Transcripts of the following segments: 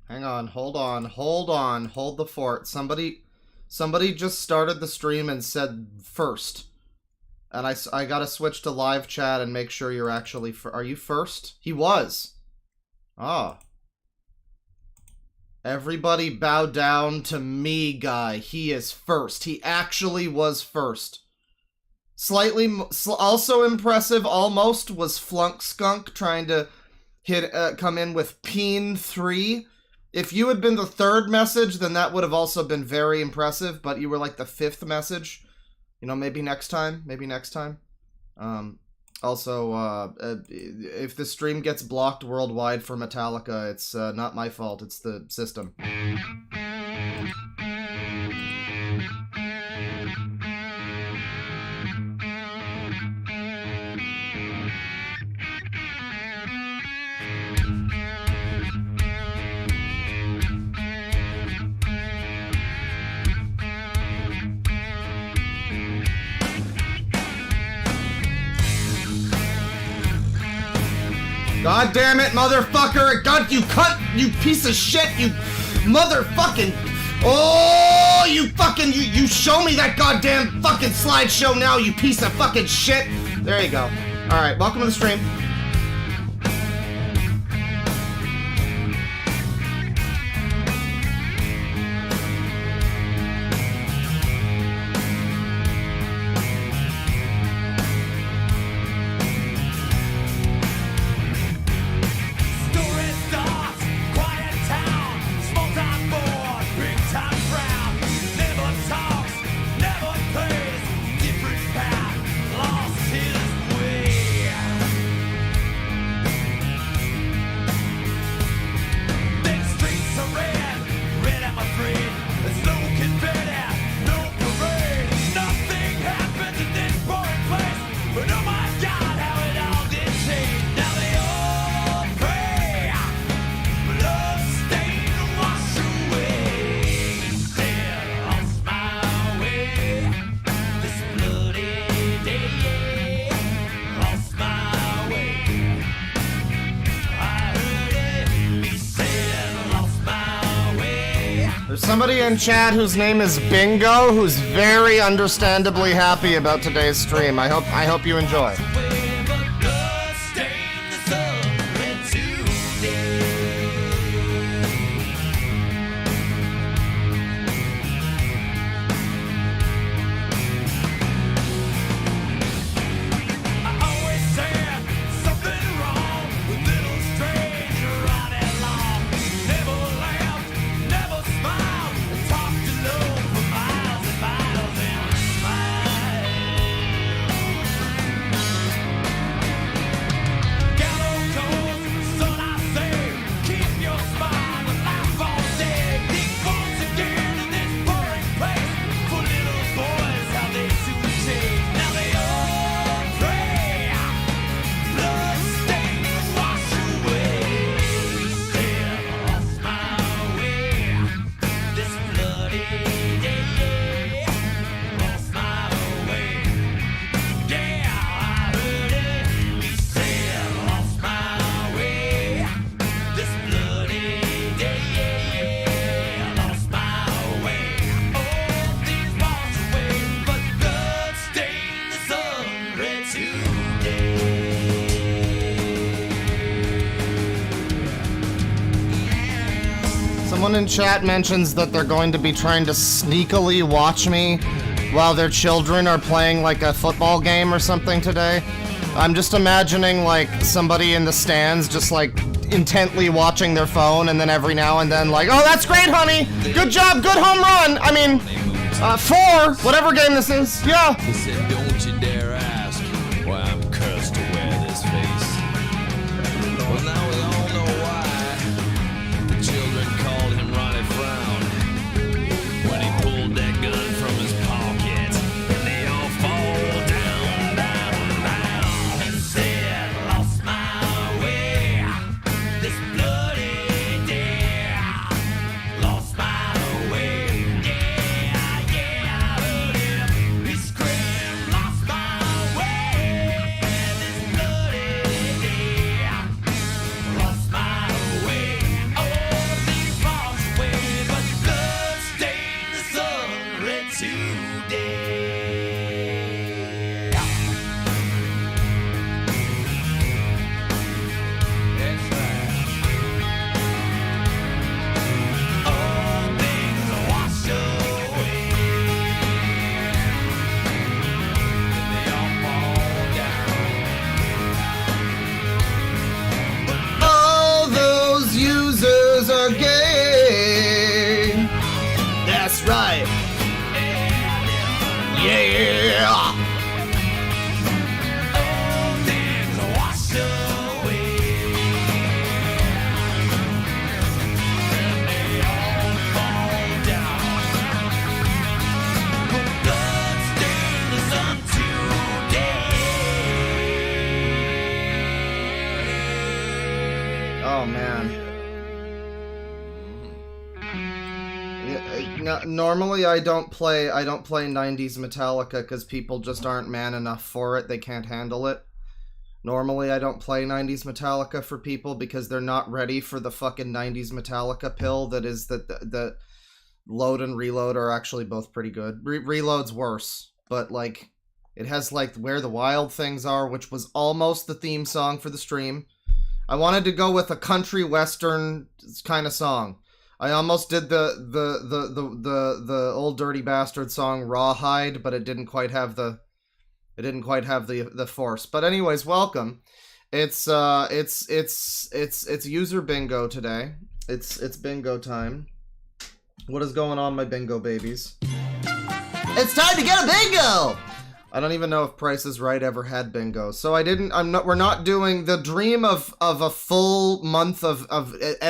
Hang on, hold the fort. Somebody just started the stream and said first. And I gotta switch to live chat and make sure you're actually... Are you first? He was. Ah. Everybody bow down to me, guy. He is first. He actually was first. Slightly... also impressive, almost, was Flunk Skunk trying to come in with Peen 3. If you had been the third message, then that would have also been very impressive, but you were like the fifth message. You know, maybe next time. Also, if the stream gets blocked worldwide for Metallica, it's not my fault, it's the system. God damn it, motherfucker! God, you cunt! You piece of shit! You motherfucking... Oh, you show me that goddamn fucking slideshow now, you piece of fucking shit! There you go. Alright, welcome to the stream. Somebody in chat whose name is Bingo, who's very understandably happy about today's stream. I hope you enjoy. Someone in chat mentions that they're going to be trying to sneakily watch me while their children are playing like a football game or something today. I'm just imagining like somebody in the stands just like intently watching their phone and then every now and then like, oh, that's great, honey! Good job, good home run! I mean, 4, whatever game this is, yeah. He said, don't you dare ask why I'm cursed to wear this face. Well, now we all know why. The children called him Ronnie Frown when he pulled that gun from his pocket. And they all fall down, down, down. And said, lost my way this bloody day. Lost my way, yeah, yeah, I heard him. He screamed, Oh man. Yeah, normally I don't play 90s Metallica because people just aren't man enough for it. They can't handle it. Normally I don't play 90s Metallica for people because they're not ready for the fucking 90s Metallica pill that is the Load and Reload are actually both pretty good. Reload's worse, but like it has like Where the Wild Things Are, which was almost the theme song for the stream. I wanted to go with a country western kind of song. I almost did the Old Dirty Bastard song Rawhide, but it didn't quite have the force. But anyways, welcome. It's user bingo today. It's bingo time. What is going on, my bingo babies? It's time to get a bingo! I don't even know if Price is Right ever had bingo. So we're not doing the dream of a full month of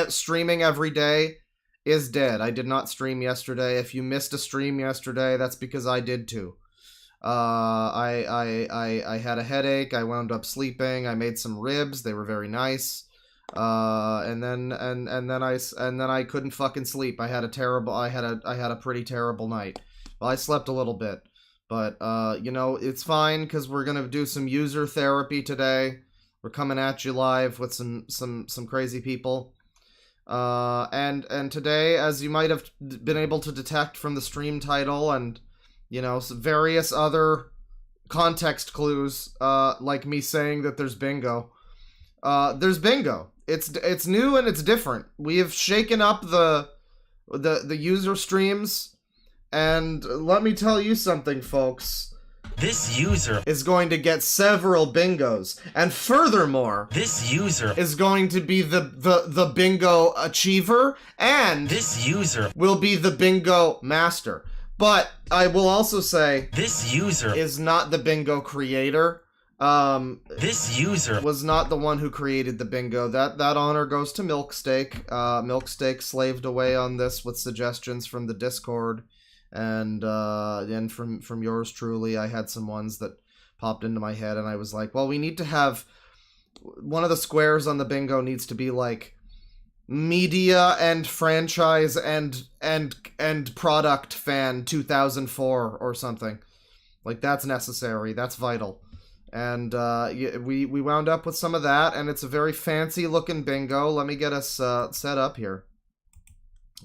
streaming every day is dead. I did not stream yesterday. If you missed a stream yesterday, that's because I did too. I had a headache. I wound up sleeping. I made some ribs. They were very nice. And then I couldn't fucking sleep. I had a pretty terrible night. Well, I slept a little bit, but you know, it's fine because we're gonna do some user therapy today. We're coming at you live with some crazy people. And today, as you might have been able to detect from the stream title and, you know, some various other context clues, like me saying that there's bingo. There's bingo. It's new and it's different. We have shaken up the user streams, and let me tell you something, folks. This user is going to get several bingos, and furthermore, this user is going to be the bingo achiever, and this user will be the bingo master. But I will also say this user is not the bingo creator. This user was not the one who created the bingo. That honor goes to Milksteak. Milksteak slaved away on this with suggestions from the Discord. And from yours truly, I had some ones that popped into my head, and I was like, well, we need to have one of the squares on the bingo needs to be like media and franchise and product fan 2004 or something. Like, that's necessary. That's vital. And we wound up with some of that, and it's a very fancy looking bingo. Let me get us set up here.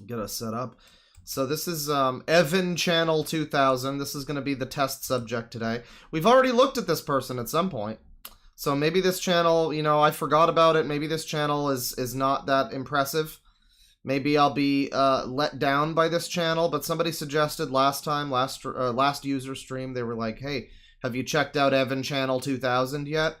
Get us set up. So this is Evan Channel 2000. This is going to be the test subject today. We've already looked at this person at some point. So maybe this channel, you know, I forgot about it. Maybe this channel is not that impressive. Maybe I'll be let down by this channel. But somebody suggested last user stream, they were like, hey, have you checked out Evan Channel 2000 yet?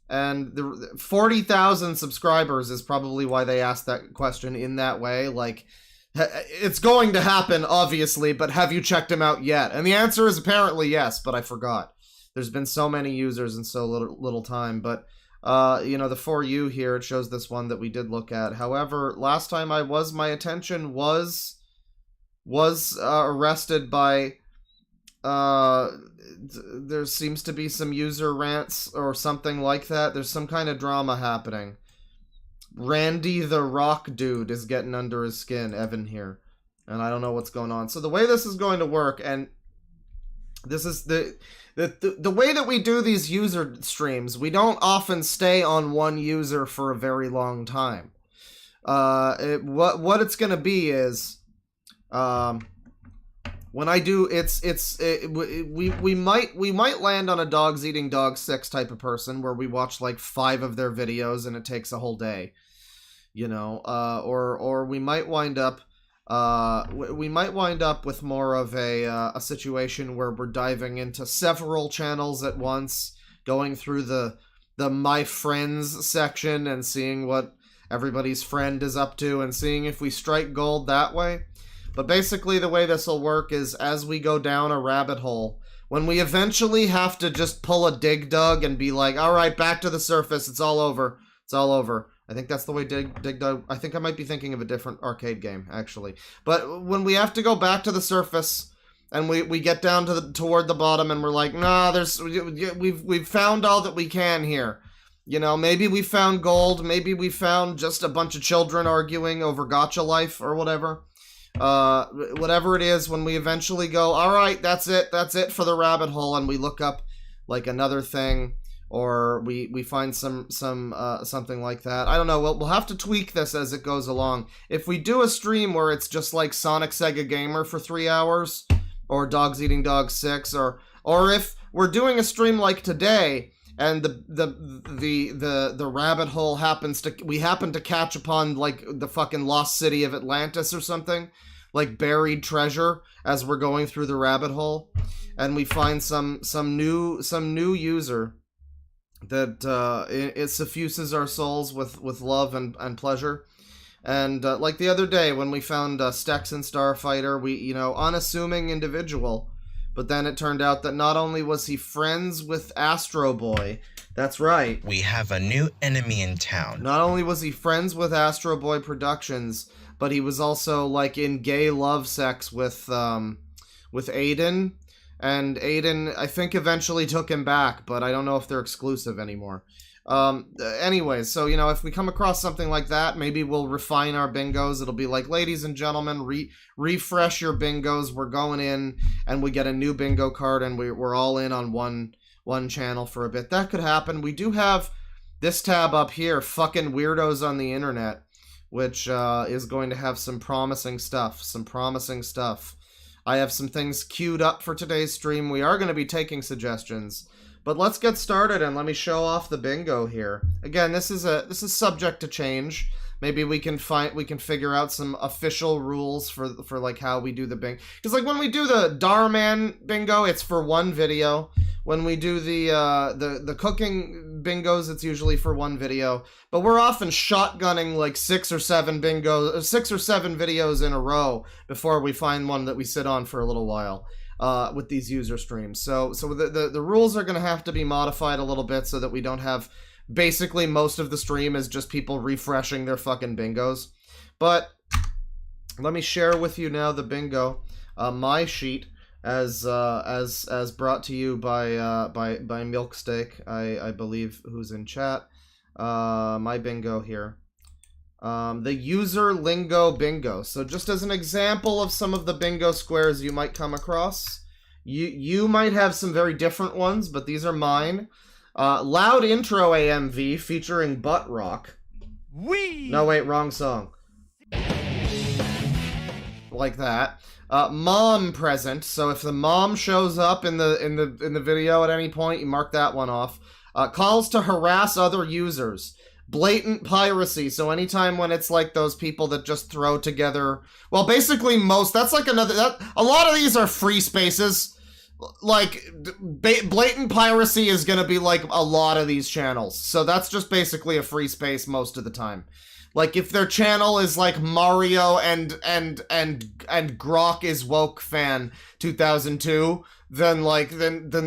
And the 40,000 subscribers is probably why they asked that question in that way. Like, it's going to happen, obviously, but have you checked him out yet? And the answer is apparently yes, but I forgot. There's been so many users in so little time, but, you know, the For You here, it shows this one that we did look at. However, last time my attention was arrested by, there seems to be some user rants or something like that. There's some kind of drama happening. Randy the Rock dude is getting under his skin, Evan here. And I don't know what's going on. So the way this is going to work, and this is the way that we do these user streams, we don't often stay on one user for a very long time. What it's going to be is, when I do, we might land on a dogs eating dogs 6 type of person where we watch like 5 of their videos and it takes a whole day, you know, or we might wind up with more of a situation where we're diving into several channels at once, going through the My Friends section and seeing what everybody's friend is up to and seeing if we strike gold that way. But basically the way this will work is as we go down a rabbit hole, when we eventually have to just pull a Dig Dug and be like, all right, back to the surface, it's all over, it's all over. I think that's the way Dig Dug, I think I might be thinking of a different arcade game, actually. But when we have to go back to the surface and we get down to toward the bottom and we're like, nah, we've found all that we can here. You know, maybe we found gold, maybe we found just a bunch of children arguing over gotcha life or whatever. Whatever it is, when we eventually go, alright, that's it for the rabbit hole, and we look up, like, another thing, or we find something like that. I don't know, we'll have to tweak this as it goes along. If we do a stream where it's just like Sonic Sega Gamer for 3 hours, or Dogs Eating Dogs 6, or if we're doing a stream like today, and the rabbit hole we happen to catch upon, like, the fucking lost city of Atlantis or something, like buried treasure as we're going through the rabbit hole, and we find some new user that it suffuses our souls with love and pleasure. And like the other day when we found Stexon Starfighter, we, you know, unassuming individual. But then it turned out that not only was he friends with Astro Boy, that's right. We have a new enemy in town. Not only was he friends with Astro Boy Productions, but he was also, like, in gay love sex with Aiden. And Aiden, I think, eventually took him back, but I don't know if they're exclusive anymore. Anyways, so, you know, if we come across something like that, maybe we'll refine our bingos. It'll be like, ladies and gentlemen, refresh your bingos. We're going in, and we get a new bingo card, and we're all in on one channel for a bit. That could happen. We do have this tab up here, fucking weirdos on the internet, which is going to have some promising stuff. I have some things queued up for today's stream. We are going to be taking suggestions. But let's get started, and let me show off the bingo here. Again, this is subject to change. Maybe we can figure out some official rules for like how we do the bingo. Because like when we do the Darman bingo, it's for one video. When we do the cooking bingos, it's usually for one video. But we're often shotgunning like 6 or 7 videos in a row before we find one that we sit on for a little while. With these user streams. So the rules are going to have to be modified a little bit so that we don't have basically most of the stream is just people refreshing their fucking bingos. But let me share with you now the bingo, my sheet as brought to you by Milksteak, I believe, who's in chat. My bingo here. The user lingo bingo. So just as an example of some of the bingo squares you might come across, you might have some very different ones, but these are mine. Loud intro AMV featuring butt rock. No, wait, wrong song. Like that. Mom present. So if the mom shows up in the video at any point, you mark that one off. Calls to harass other users. Blatant piracy, so anytime when it's like those people that just throw together, well, basically that's like a lot of these are free spaces. Like, blatant piracy is gonna be like a lot of these channels, so that's just basically a free space most of the time. Like, if their channel is like Mario and Grok is woke fan 2002, then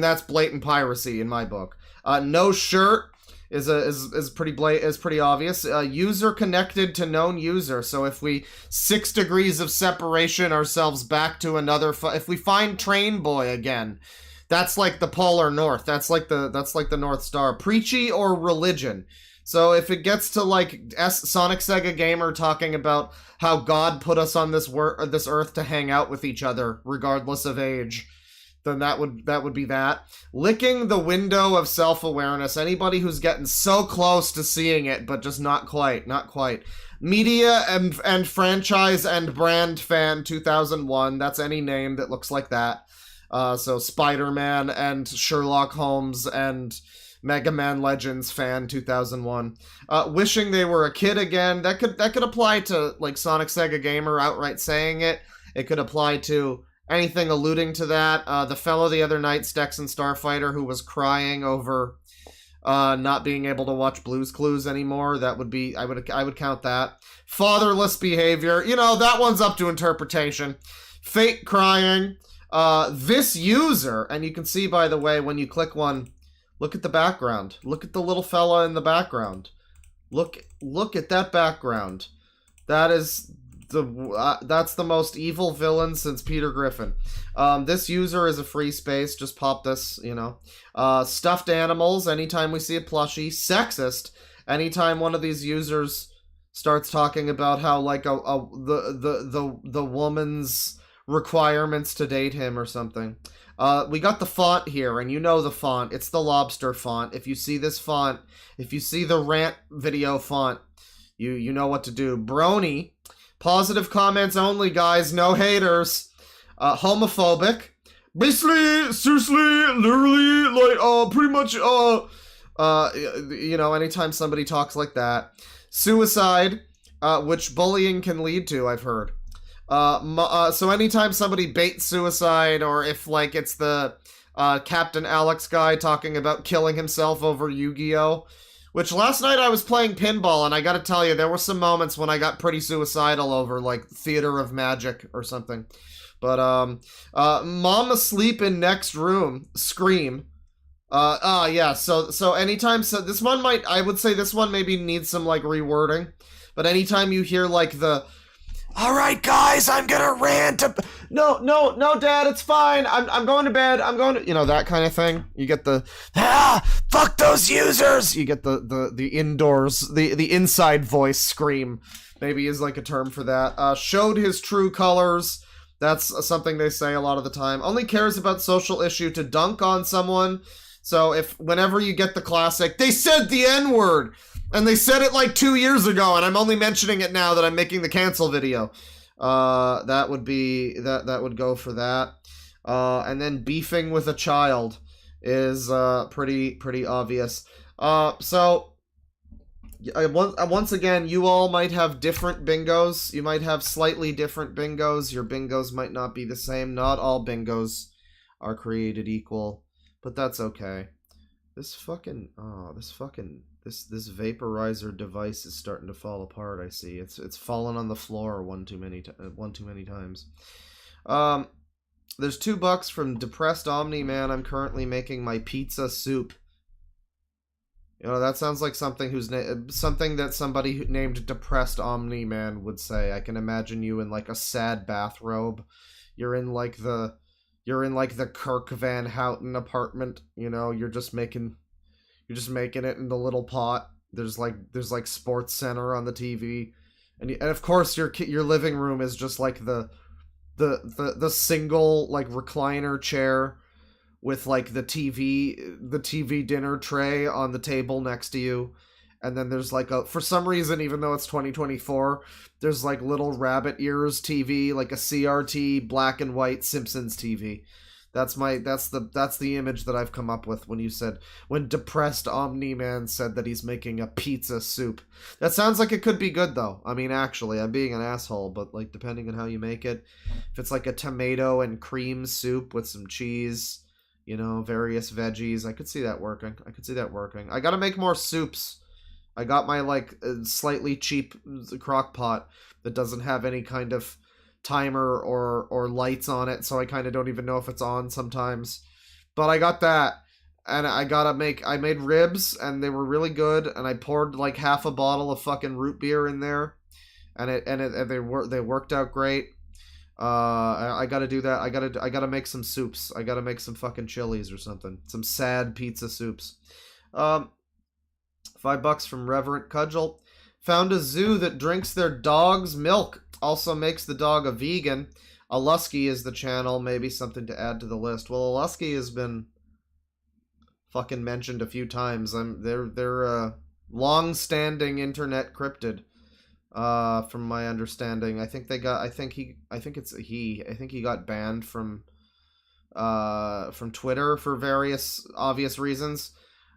that's blatant piracy in my book. No shirt is pretty obvious. User connected to known user. So if we 6 degrees of separation ourselves back to another, if we find Train Boy again, that's like the polar north. That's like the North Star. Preachy or religion. So if it gets to like Sonic Sega Gamer talking about how God put us on this earth to hang out with each other regardless of age, then that would be that. Licking the window of self-awareness. Anybody who's getting so close to seeing it, but just not quite. Media and franchise and brand fan 2001. That's any name that looks like that. So Spider-Man and Sherlock Holmes and Mega Man Legends fan 2001. Wishing they were a kid again. That could apply to like Sonic Sega Gamer outright saying it. It could apply to anything alluding to that. The fellow the other night, Stexon Starfighter, who was crying over not being able to watch Blue's Clues anymore. That would be, I would count that. Fatherless behavior. You know, that one's up to interpretation. Fake crying. This user, and you can see, by the way, when you click one, look at the background. Look at the little fella in the background. Look at that background. That is That's the most evil villain since Peter Griffin. This user is a free space. Just pop this, you know. Stuffed animals. Anytime we see a plushie. Sexist. Anytime one of these users starts talking about how like the woman's requirements to date him or something. We got the font here, and you know the font. It's the lobster font. If you see this font, if you see the rant video font, you know what to do. Brony. Positive comments only, guys. No haters. Homophobic. Basically, seriously, literally, like, pretty much, you know, anytime somebody talks like that. Suicide, which bullying can lead to, I've heard. So anytime somebody baits suicide, or if, like, it's the, Captain Alex guy talking about killing himself over Yu-Gi-Oh!, which last night I was playing pinball, and I gotta tell you, there were some moments when I got pretty suicidal over, like, Theater of Magic or something. But, Mom asleep in next room, scream. Yeah, so anytime, so this one might, I would say this one maybe needs some, like, rewording. But anytime you hear, like, the, alright, guys, I'm gonna rant. No, Dad, it's fine. I'm going to bed. I'm going to, you know, that kind of thing. You get the, fuck those users. You get the indoors, the inside voice scream. Maybe is like a term for that. Showed his true colors. That's something they say a lot of the time. Only cares about social issue to dunk on someone. So if, whenever you get the classic, they said the N-word. And they said it like 2 years ago, and I'm only mentioning it now that I'm making the cancel video. That would be, that would go for that. And then beefing with a child is, pretty obvious. So, once again, you all might have different bingos. You might have slightly different bingos. Your bingos might not be the same. Not all bingos are created equal, but that's okay. This vaporizer device is starting to fall apart. I see it's fallen on the floor one too many times. There's $2 from Depressed Omni Man. I'm currently making my pizza soup. You know, that sounds like something something that somebody named Depressed Omni Man would say. I can imagine you in like a sad bathrobe. You're in like the Kirk Van Houten apartment. You know, you're just making it in the little pot. There's like Sports Center on the TV, and of course your living room is just like the single like recliner chair with like the TV dinner tray on the table next to you, and then there's like for some reason, even though it's 2024, there's like little rabbit ears TV, like a CRT black and white Simpsons TV. That's the image that I've come up with when Depressed Omni Man said that he's making a pizza soup. That sounds like it could be good though. I mean, actually, I'm being an asshole, but like depending on how you make it, if it's like a tomato and cream soup with some cheese, you know, various veggies, I could see that working. I gotta make more soups. I got my like slightly cheap crock pot that doesn't have any kind of timer or lights on it, so I kind of don't even know if it's on sometimes. But I got that, and I made ribs, and they were really good, and I poured like half a bottle of fucking root beer in there, and they worked out great. I gotta do that. I gotta make some soups. I gotta make some fucking chilies or something. Some sad pizza soups. $5 from Reverent Cudgel. Found a zoo that drinks their dog's milk. Also makes the dog a vegan. Alusky is the channel. Maybe something to add to the list. Well, Alusky has been fucking mentioned a few times. They're long-standing internet cryptid. From my understanding, I think he got banned from Twitter for various obvious reasons.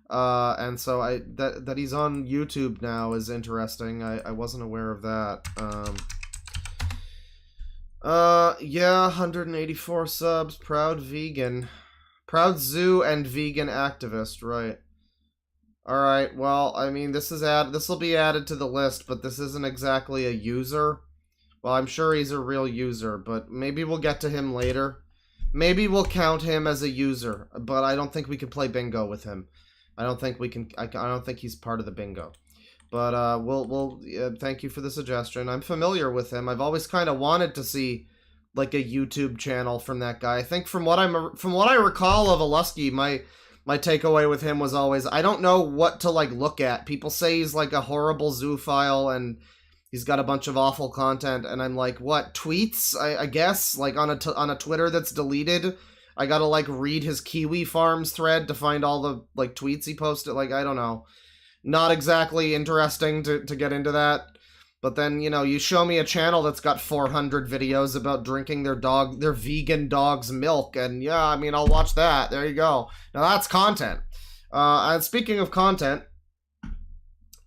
And so that he's on YouTube now is interesting. I wasn't aware of that. Yeah, 184 subs. Proud vegan. Proud zoo and vegan activist, right. Alright, well, I mean, this will be added to the list, but this isn't exactly a user. Well, I'm sure he's a real user, but maybe we'll get to him later. Maybe we'll count him as a user, but I don't think we can play bingo with him. I don't think he's part of the bingo. But thank you for the suggestion. I'm familiar with him. I've always kind of wanted to see like a YouTube channel from that guy. I think from what I recall of Alusky, my takeaway with him was always, I don't know what to like look at. People say he's like a horrible zoophile and he's got a bunch of awful content, and I'm like, what, tweets? I guess like on a Twitter that's deleted, I gotta like read his Kiwi Farms thread to find all the like tweets he posted. Like, I don't know. Not exactly interesting to get into that. But then, you know, you show me a channel that's got 400 videos about drinking their vegan dog's milk, and yeah, I mean, I'll watch that. There you go. Now that's content. And speaking of content,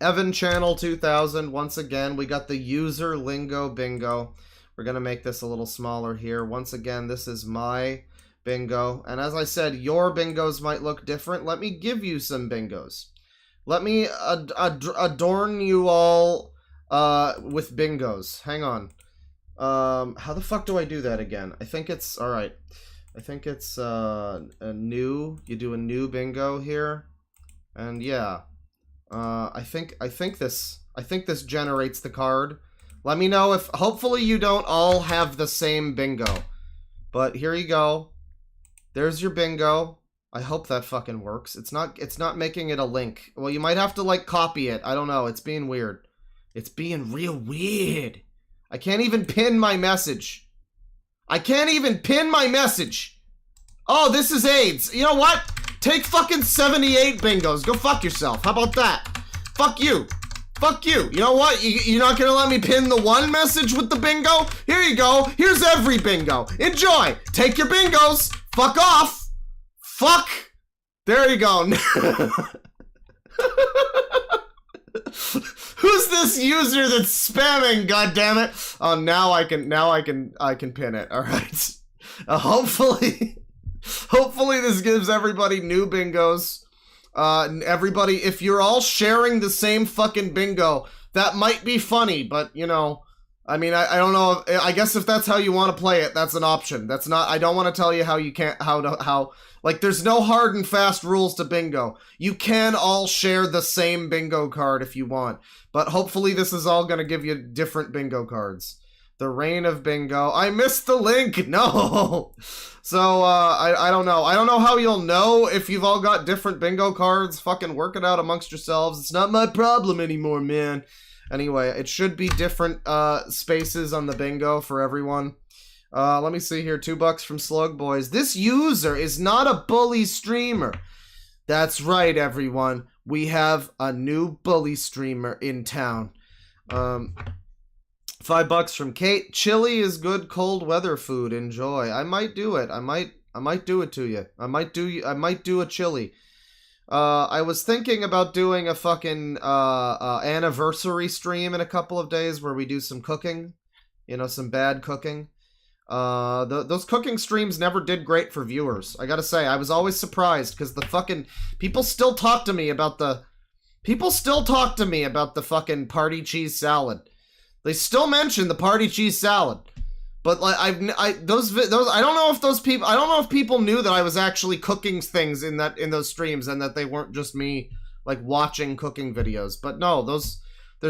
Evan Channel 2000, once again, we got the user lingo bingo. We're going to make this a little smaller here. Once again, this is my bingo. And as I said, your bingos might look different. Let me give you some bingos. Let me adorn you all with bingos. Hang on. How the fuck do I do that again? I think it's, alright. I think it's a new, you do a new bingo here. And yeah. I think this generates the card. Let me know if, hopefully you don't all have the same bingo. But here you go. There's your bingo. I hope that fucking works. It's not making it a link. Well, you might have to like copy it. I don't know. It's being weird. It's being real weird. I can't even pin my message. I can't even pin my message. Oh, this is AIDS. You know what? Take fucking 78 bingos. Go fuck yourself. How about that? Fuck you. Fuck you. You know what? You're not gonna let me pin the one message with the bingo? Here you go. Here's every bingo. Enjoy. Take your bingos. Fuck off. Fuck! There you go. Who's this user that's spamming? God damn it! Oh, now I can pin it. All right. Hopefully this gives everybody new bingos. Everybody, if you're all sharing the same fucking bingo, that might be funny, but you know. I mean, I don't know. I guess if that's how you want to play it, that's an option. That's not. I don't want to tell you how you can't. Like, there's no hard and fast rules to bingo. You can all share the same bingo card if you want, but hopefully this is all gonna give you different bingo cards. The reign of bingo. I missed the link. No. So I don't know. I don't know how you'll know if you've all got different bingo cards. Fucking work it out amongst yourselves. It's not my problem anymore, man. Anyway, it should be different spaces on the bingo for everyone. Let me see here. $2 from Slug Boys. This user is not a bully streamer. That's right, everyone. We have a new bully streamer in town. $5 from Kate. Chili is good cold weather food. Enjoy. I might do it. I might do it to you. I might do a chili. I was thinking about doing a fucking anniversary stream in a couple of days where we do some cooking, you know, some bad cooking. Those cooking streams never did great for viewers. I gotta say, I was always surprised because the fucking people still talk to me about the fucking party cheese salad. They still mention the party cheese salad. But like I don't know if people knew that I was actually cooking things in those streams and that they weren't just me like watching cooking videos. But no, there's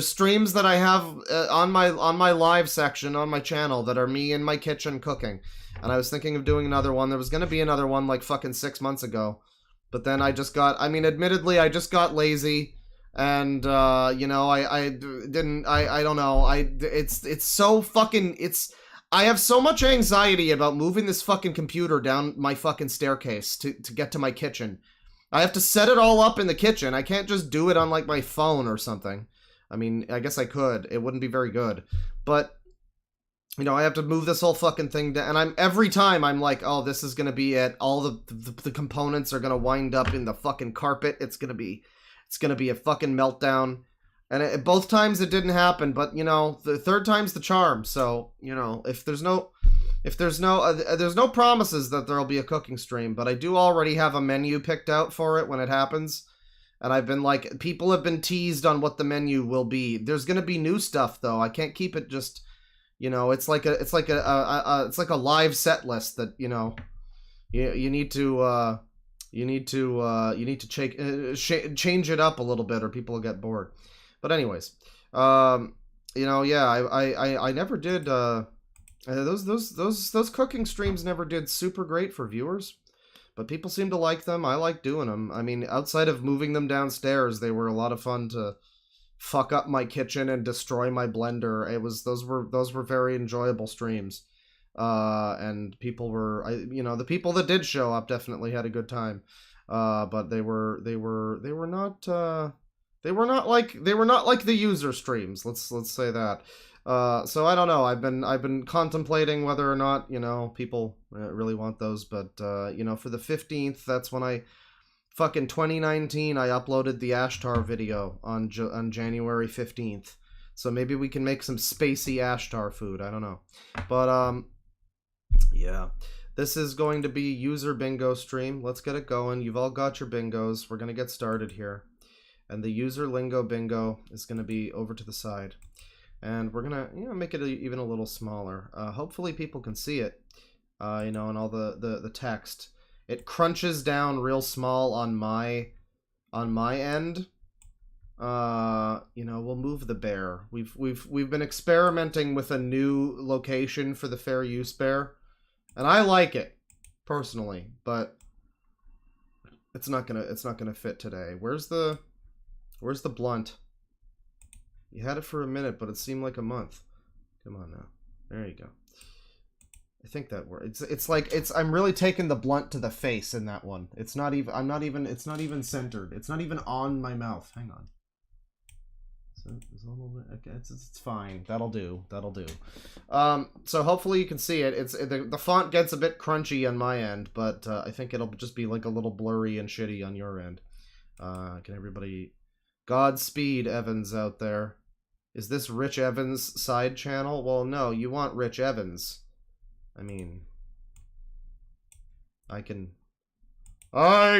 streams that I have on my live section on my channel that are me in my kitchen cooking. And I was thinking of doing another one. There was going to be another one like fucking 6 months ago. But then admittedly I just got lazy. And you know, I don't know. I have so much anxiety about moving this fucking computer down my fucking staircase to get to my kitchen. I have to set it all up in the kitchen. I can't just do it on like my phone or something. I mean, I guess I could. It wouldn't be very good. But, you know, I have to move this whole fucking thing down. And every time I'm like, oh, this is going to be it. All the components are going to wind up in the fucking carpet. It's going to be a fucking meltdown. And both times it didn't happen, but you know, the third time's the charm. So, you know, there's no promises that there'll be a cooking stream, but I do already have a menu picked out for it when it happens. And I've been like, people have been teased on what the menu will be. There's going to be new stuff though. I can't keep it just, you know, it's like a live set list that, you know, you need to change it up a little bit or people will get bored. But anyways, you know, yeah, I never did those cooking streams never did super great for viewers, but people seem to like them. I like doing them. I mean, outside of moving them downstairs, they were a lot of fun to fuck up my kitchen and destroy my blender. Those were very enjoyable streams. And people were, you know, the people that did show up definitely had a good time. But they were not like the user streams. Let's say that. So I don't know. I've been contemplating whether or not, you know, people really want those, but you know, for the 15th, that's when fucking 2019, I uploaded the Ashtar video on January 15th. So maybe we can make some spacey Ashtar food. I don't know. But yeah. This is going to be user bingo stream. Let's get it going. You've all got your bingos. We're going to get started here. And the user lingo bingo is going to be over to the side. And we're going to, you know, make it even a little smaller. Hopefully people can see it, you know, and all the text. It crunches down real small on my end. You know, we'll move the bear. We've been experimenting with a new location for the fair use bear. And I like it, personally, but it's not gonna fit today. Where's the blunt? You had it for a minute, but it seemed like a month. Come on now. There you go. I think that works. I'm really taking the blunt to the face in that one. It's not even centered. It's not even on my mouth. Hang on. It's a little bit, okay, it's fine. That'll do. So hopefully you can see it. The font gets a bit crunchy on my end, but I think it'll just be like a little blurry and shitty on your end. Can everybody... Godspeed, Evans out there. Is this Rich Evans' side channel? Well, no, you want Rich Evans. I mean... I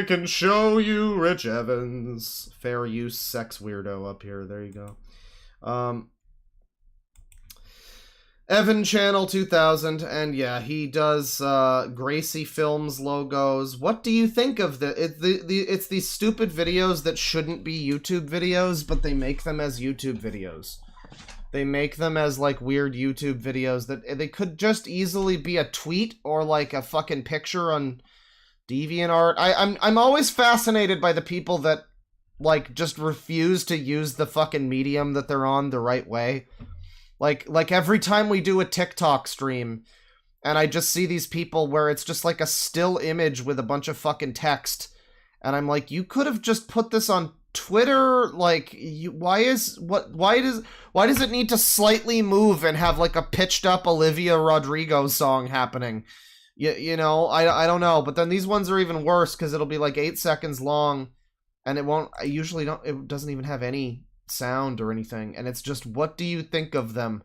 can show you Rich Evans. Fair use sex weirdo up here. There you go. Evan Channel 2000. And yeah, he does Gracie Films logos. What do you think of it's these stupid videos that shouldn't be YouTube videos, but they make them as YouTube videos. They make them as like weird YouTube videos that they could just easily be a tweet or like a fucking picture on DeviantArt. I'm always fascinated by the people that like just refuse to use the fucking medium that they're on the right way. Like every time we do a TikTok stream and I just see these people where it's just like a still image with a bunch of fucking text and I'm like, you could have just put this on Twitter. Like, why does it need to slightly move and have like a pitched up Olivia Rodrigo song happening? You know, I don't know, but then these ones are even worse because it'll be like 8 seconds long, and it doesn't even have any sound or anything, and it's just, what do you think of them?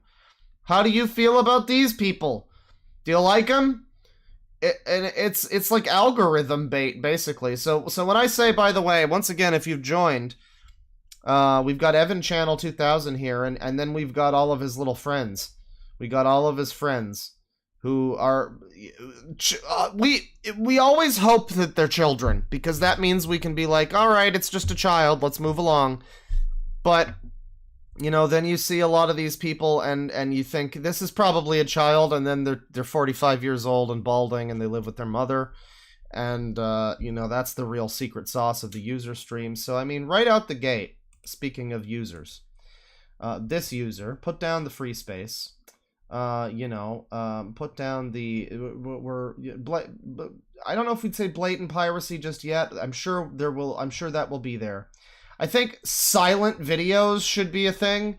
How do you feel about these people? Do you like them? It's like algorithm bait, basically. So when I say, by the way, once again, if you've joined, we've got Evan Channel 2000 here, and then we've got all of his little friends. We got all of his friends. Who are, we always hope that they're children, because that means we can be like, alright, it's just a child, let's move along. But, you know, then you see a lot of these people and you think, this is probably a child, and then they're 45 years old and balding, and they live with their mother. And, you know, that's the real secret sauce of the user stream. So, I mean, right out the gate, speaking of users, this user put down the free space. You know, put down the, I don't know if we'd say blatant piracy just yet. I'm sure that will be there. I think silent videos should be a thing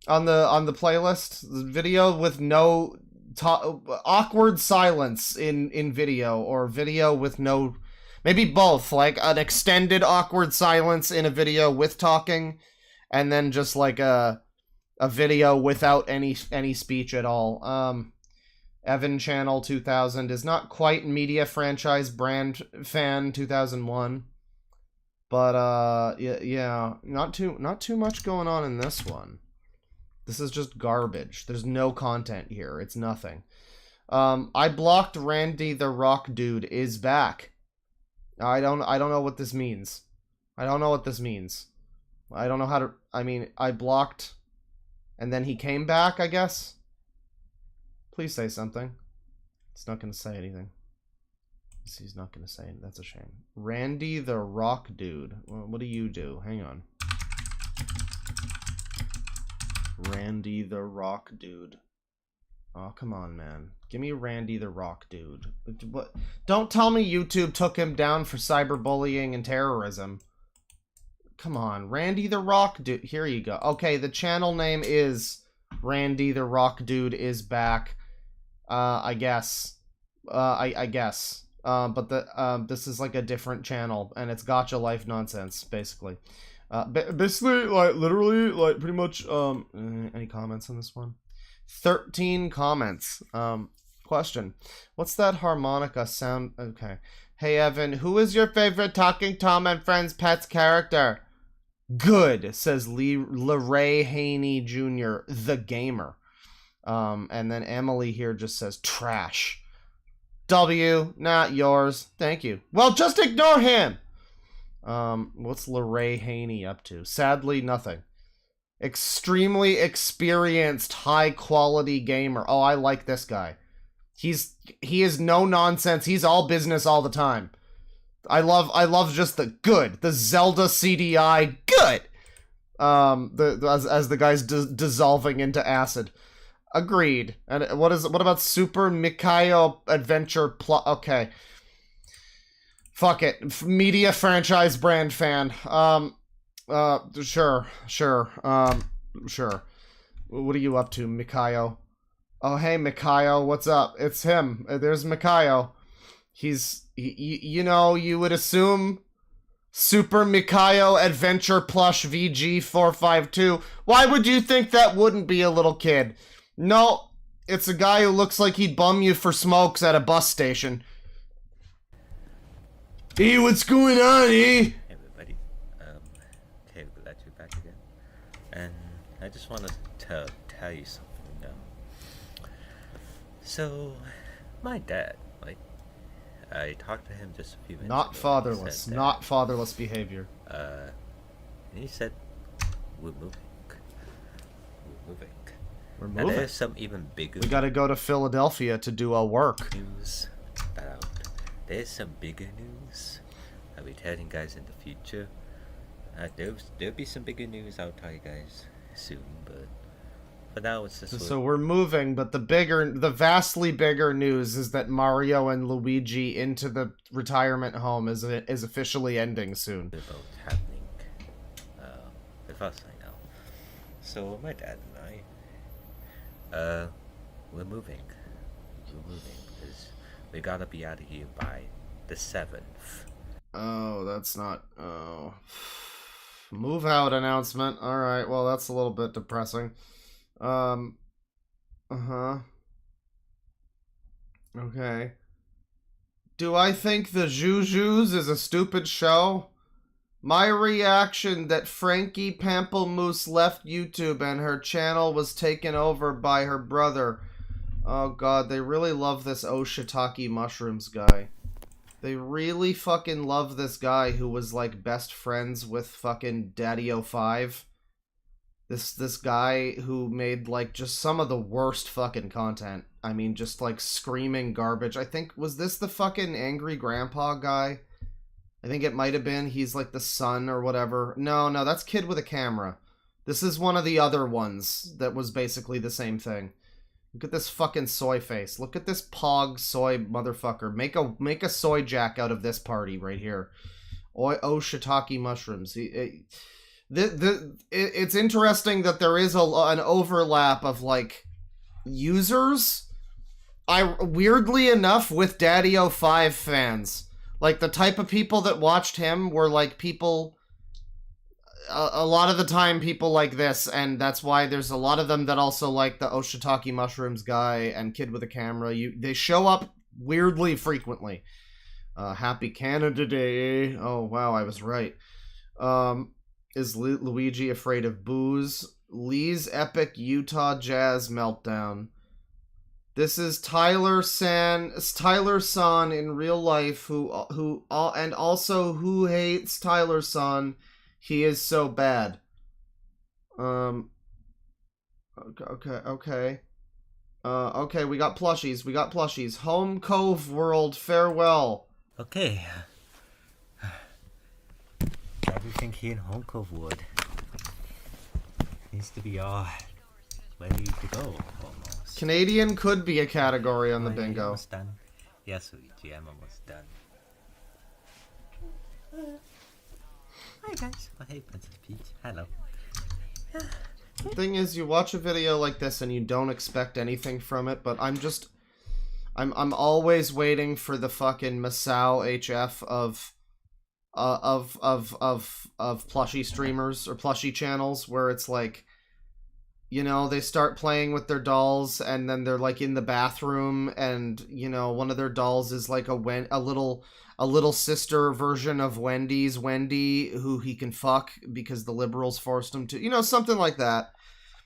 on the playlist. The video with no awkward silence in video, or video with no, maybe both, like an extended awkward silence in a video with talking, and then just like a video without any speech at all. Evan Channel 2000 is not quite Media Franchise Brand Fan 2001, but yeah, not too much going on in this one. This is just garbage. There's no content here. It's nothing. I blocked Randy the Rock Dude is back. I don't know what this means. I don't know what this means. I don't know how to... I mean, I blocked... And then he came back, I guess? Please say something. It's not going to say anything. He's not going to say it. That's a shame. Randy the Rock Dude. Well, what do you do? Hang on. Randy the Rock Dude. Oh, come on, man. Give me Randy the Rock Dude. What? Don't tell me YouTube took him down for cyberbullying and terrorism. Come on, Randy the Rock Dude. Here you go. Okay, the channel name is Randy the Rock Dude is back. I guess. I guess. But this is like a different channel, and it's gotcha life nonsense, basically. Basically, like, literally, like, pretty much, any comments on this one? 13 comments. Question. What's that harmonica sound? Okay. Hey, Evan, who is your favorite Talking Tom and Friends Pets character? Good, says LeRae Haney Jr., the gamer. And then Emily here just says trash. W, not yours. Thank you. Well, just ignore him. What's LeRae Haney up to? Sadly, nothing. Extremely experienced, high-quality gamer. Oh, I like this guy. He is no nonsense. He's all business all the time. I love just the good. The Zelda CDI good. As the guy's dissolving into acid. Agreed. And what about Super Mikhail Adventure Plus? Okay. Fuck it. Media franchise brand fan. Sure. Sure. What are you up to, Mikhail? Oh, hey, Mikhail. What's up? It's him. There's Mikhail. You know, you would assume Super Mikhail Adventure Plush VG452. Why would you think that wouldn't be a little kid? No, it's a guy who looks like he'd bum you for smokes at a bus station. Hey, what's going on, eh? Hey everybody, okay, glad you're back again. And I just wanted to tell you something. So, my dad, like, I talked to him just a few minutes ago. Not fatherless behavior. And he said, we're moving. We're And moving. there's some even bigger We gotta go to Philadelphia to do a work. news about. There's some bigger news I'll be telling you guys in the future. There'll be some bigger news I'll tell you guys soon, but for now it's just So we're moving, but the vastly bigger news is that Mario and Luigi Into the Retirement Home is officially ending soon. about happening with us right now. So my dad and I, we're moving because we gotta be out of here by the 7th. Oh, that's not... Oh. Move out announcement. Alright, well, that's a little bit depressing. Uh-huh. Okay. Do I think the Jujus is a stupid show? My reaction that Frankie Pamplemousse left YouTube and her channel was taken over by her brother. Oh god, they really love this Shiitake Mushrooms guy. They really fucking love this guy who was like best friends with fucking Daddy05. This guy who made like just some of the worst fucking content. I mean, just like screaming garbage. I think, was this the fucking Angry Grandpa guy? I think it might have been. He's like the son or whatever. No, that's Kid with a Camera. This is one of the other ones that was basically the same thing. Look at this fucking soy face. Look at this pog soy motherfucker. Make a soy jack out of this party right here. Shiitake Mushrooms. It's interesting that there is an overlap of like users. Weirdly enough, with Daddy05 fans. Like, the type of people that watched him were, like, people... A lot of the time, people like this, and that's why there's a lot of them that also like the Shiitake Mushrooms guy and Kid with a Camera. They show up weirdly frequently. Happy Canada Day. Oh, wow, I was right. Is Luigi afraid of booze? Lee's epic Utah Jazz meltdown. This is Tyler San in real life, who and also who hates Tyler San. He is so bad. Okay. Okay, we got plushies. Home Cove World, farewell. Okay. Everything here in Hong Kong wood needs to be all ready to go, almost. Canadian could be a category on the Am I bingo. almost done? Yes, Luigi, I'm almost done. Hi guys. Oh, hey, Princess Peach. Hello. The thing is, you watch a video like this and you don't expect anything from it, but I'm always waiting for the fucking Masao HF of plushie streamers or plushie channels where it's like, you know, they start playing with their dolls and then they're like in the bathroom and, you know, one of their dolls is like a little sister version of Wendy's Wendy who he can fuck because the liberals forced him to, you know, something like that.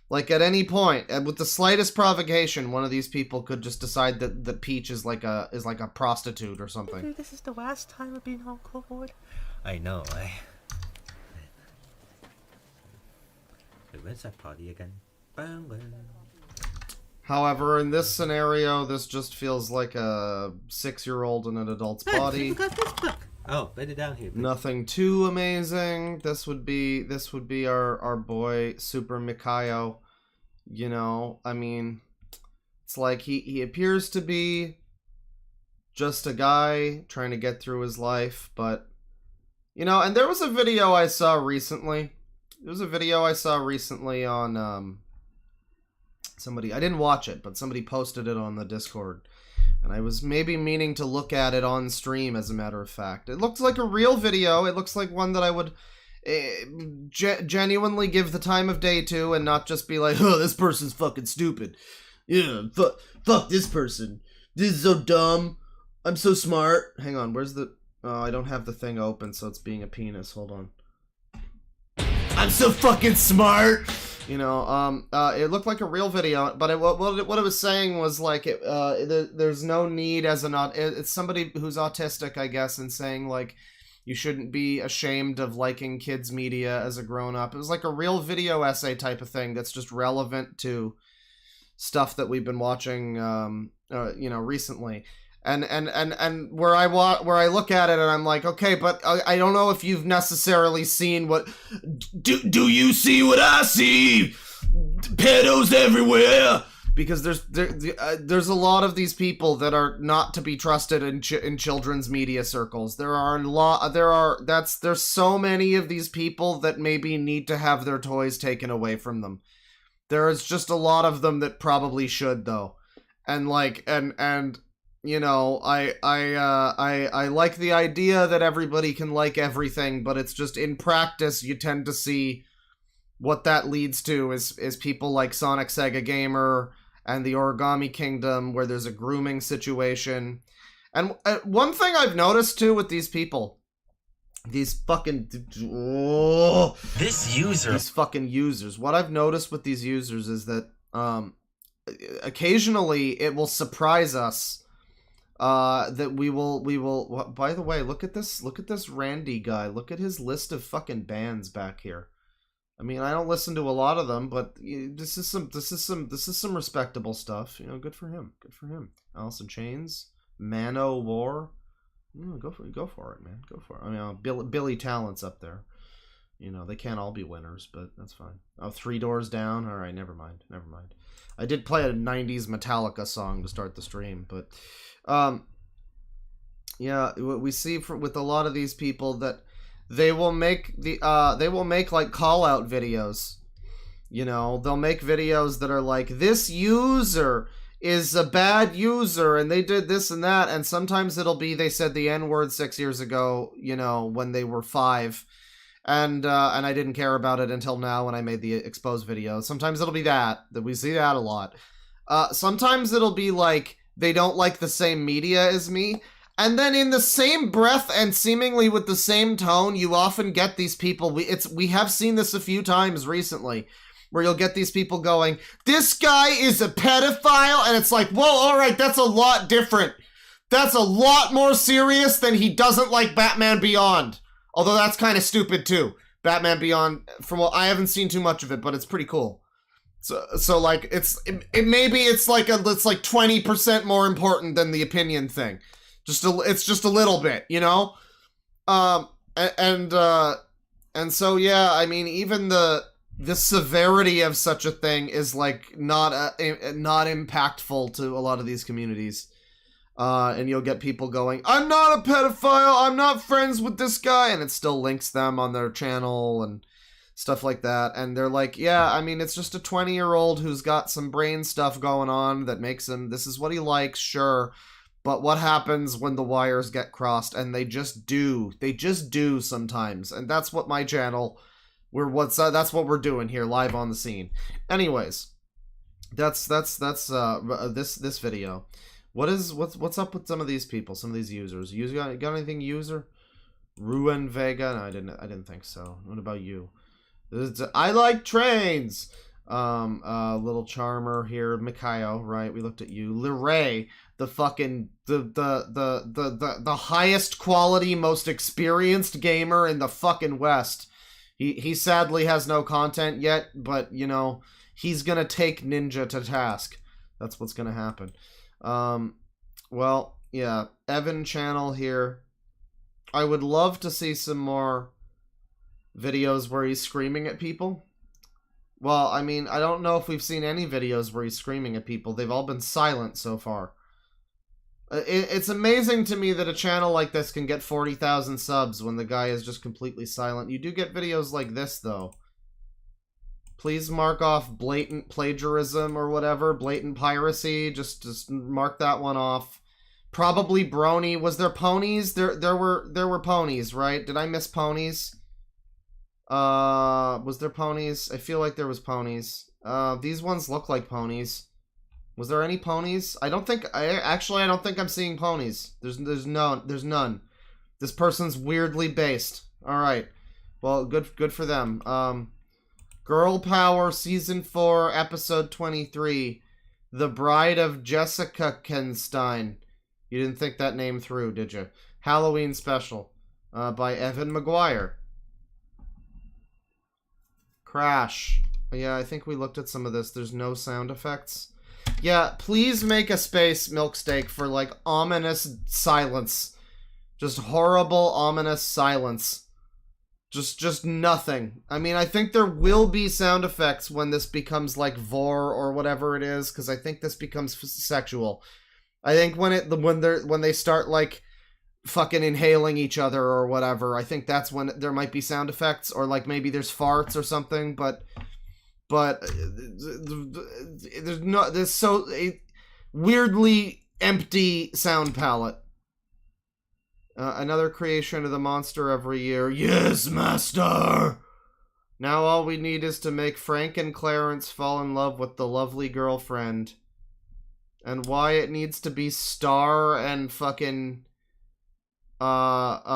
Like at any point, and with the slightest provocation, one of these people could just decide that Peach is like a prostitute or something. Dude, this is the last time I've been Hong Kong wood. I know, Wait, where's that party again? Boom, boom. However, in this scenario, this just feels like a 6-year-old in an adult's body. You got this book. Oh, put it down here. Please. Nothing too amazing. This would be our boy Super Mikayo. You know, I mean, it's like he appears to be just a guy trying to get through his life, but you know, and there was a video I saw recently. On somebody, I didn't watch it, but somebody posted it on the Discord. And I was maybe meaning to look at it on stream, as a matter of fact. It looks like a real video. It looks like one that I would genuinely give the time of day to and not just be like, oh, this person's fucking stupid. Yeah, fuck this person. This is so dumb. I'm so smart. Hang on, where's the... Oh, I don't have the thing open, so it's being a penis. Hold on. I'm so fucking smart! You know, it looked like a real video, but what it was saying was like, there's no need as it's somebody who's autistic, I guess, and saying like, you shouldn't be ashamed of liking kids' media as a grown-up. It was like a real video essay type of thing that's just relevant to stuff that we've been watching, you know, recently. And where I look at it and I'm like, okay, but I don't know if you've necessarily seen what... Do you see what I see? Pedos everywhere! Because there's a lot of these people that are not to be trusted in children's media circles. There's so many of these people that maybe need to have their toys taken away from them. There is just a lot of them that probably should, though. And like, and you know, I like the idea that everybody can like everything, but it's just in practice you tend to see what that leads to is people like Sonic Sega Gamer and the Origami Kingdom, where there's a grooming situation. And one thing I've noticed too with these people, these fucking these fucking users. What I've noticed with these users is that occasionally it will surprise us. That we will. By the way, look at this Randy guy. Look at his list of fucking bands back here. I mean, I don't listen to a lot of them, but this is some respectable stuff. You know, good for him. Alice in Chains, Mano War. Go for it, man. Go for it. I mean, Billy Talent's up there. You know, they can't all be winners, but that's fine. Oh, Three Doors Down. All right, never mind. I did play a 90s Metallica song to start the stream, but yeah, we see with a lot of these people that they will make like call out videos. You know, they'll make videos that are like, this user is a bad user and they did this and that, and sometimes it'll be they said the N-word 6 years ago, you know, when they were 5. And I didn't care about it until now when I made the exposed video. Sometimes it'll be that we see that a lot. Sometimes it'll be like they don't like the same media as me. And then in the same breath and seemingly with the same tone, you often get these people. We have seen this a few times recently, where you'll get these people going, this guy is a pedophile, and it's like, whoa, all right, that's a lot different. That's a lot more serious than he doesn't like Batman Beyond. Although that's kind of stupid too. Batman Beyond, from what I haven't seen too much of it, but it's pretty cool. So like maybe it's like 20% more important than the opinion thing. It's just a little bit, you know? And so yeah, I mean, even the severity of such a thing is like not impactful to a lot of these communities. And you'll get people going, I'm not a pedophile, I'm not friends with this guy, and it still links them on their channel and stuff like that. And they're like, yeah, I mean, it's just a 20-year-old who's got some brain stuff going on that makes him, this is what he likes, sure. But what happens when the wires get crossed? And they just do sometimes. And that's what my channel, that's what we're doing here, live on the scene. Anyways, that's this video. What's up with some of these people, some of these users? You got anything, user? Ruin Vega? No, I didn't think so. What about you? I like trains. Little charmer here, Mikayo, right? We looked at you. Liray, the fucking the highest quality, most experienced gamer in the fucking West. He sadly has no content yet, but you know, he's gonna take Ninja to task. That's what's gonna happen. Well, yeah, Evan channel here. I would love to see some more videos where he's screaming at people. Well, I mean, I don't know if we've seen any videos where he's screaming at people. They've all been silent so far. It's amazing to me that a channel like this can get 40,000 subs when the guy is just completely silent. You do get videos like this, though. Please mark off blatant plagiarism or whatever, blatant piracy. Just mark that one off. Probably Brony. Was there ponies? There were ponies, right? Did I miss ponies? Was there ponies? I feel like there was ponies. These ones look like ponies. Was there any ponies? I don't think I'm seeing ponies. There's none. This person's weirdly based. All right. Well, good for them. Girl Power Season 4, Episode 23. The Bride of Jessica Kenstein. You didn't think that name through, did you? Halloween Special. By Evan McGuire. Crash. Yeah, I think we looked at some of this. There's no sound effects. Yeah, please make a space, Milksteak, for, like, ominous silence. Just horrible, ominous silence. Just nothing. I mean, I think there will be sound effects when this becomes, like, vor or whatever it is, because I think this becomes sexual. I think when they start, like, fucking inhaling each other or whatever, I think that's when there might be sound effects, or, like, maybe there's farts or something, but there's so a weirdly empty sound palette. Another creation of the monster every year. Yes, master! Now all we need is to make Frank and Clarence fall in love with the lovely girlfriend. And why it needs to be Star and fucking Mandy,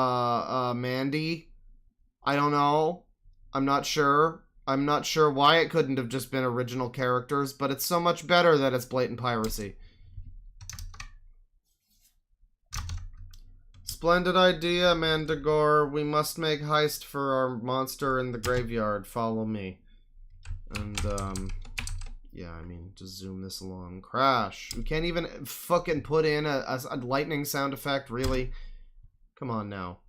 I don't know. I'm not sure why it couldn't have just been original characters, but it's so much better that it's blatant piracy. Splendid idea, Mandagore. We must make heist for our monster in the graveyard. Follow me. And, yeah, I mean, just zoom this along. Crash. We can't even fucking put in a lightning sound effect, really? Come on now.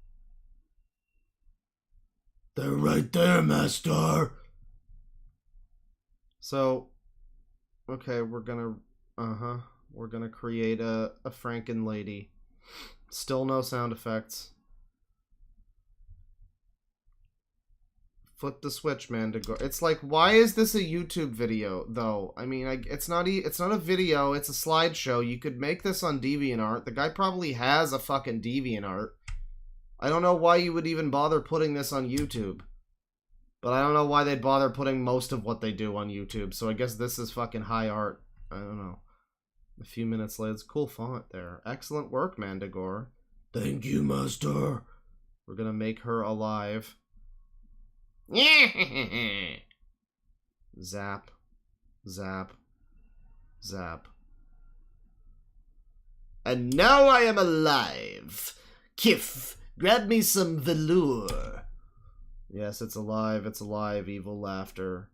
They're right there, master. So, okay, we're gonna create a Franken lady. Still no sound effects. Flip the switch, man. It's like, why is this a YouTube video, though? I mean, it's not a video, it's a slideshow. You could make this on DeviantArt. The guy probably has a fucking DeviantArt. I don't know why you would even bother putting this on YouTube. But I don't know why they'd bother putting most of what they do on YouTube. So I guess this is fucking high art. I don't know. A few minutes later. It's cool font there. Excellent work, Mandagore. Thank you, master. We're gonna make her alive. Zap. Zap. Zap. And now I am alive. Kiff, grab me some velour. Yes, it's alive. It's alive. Evil laughter.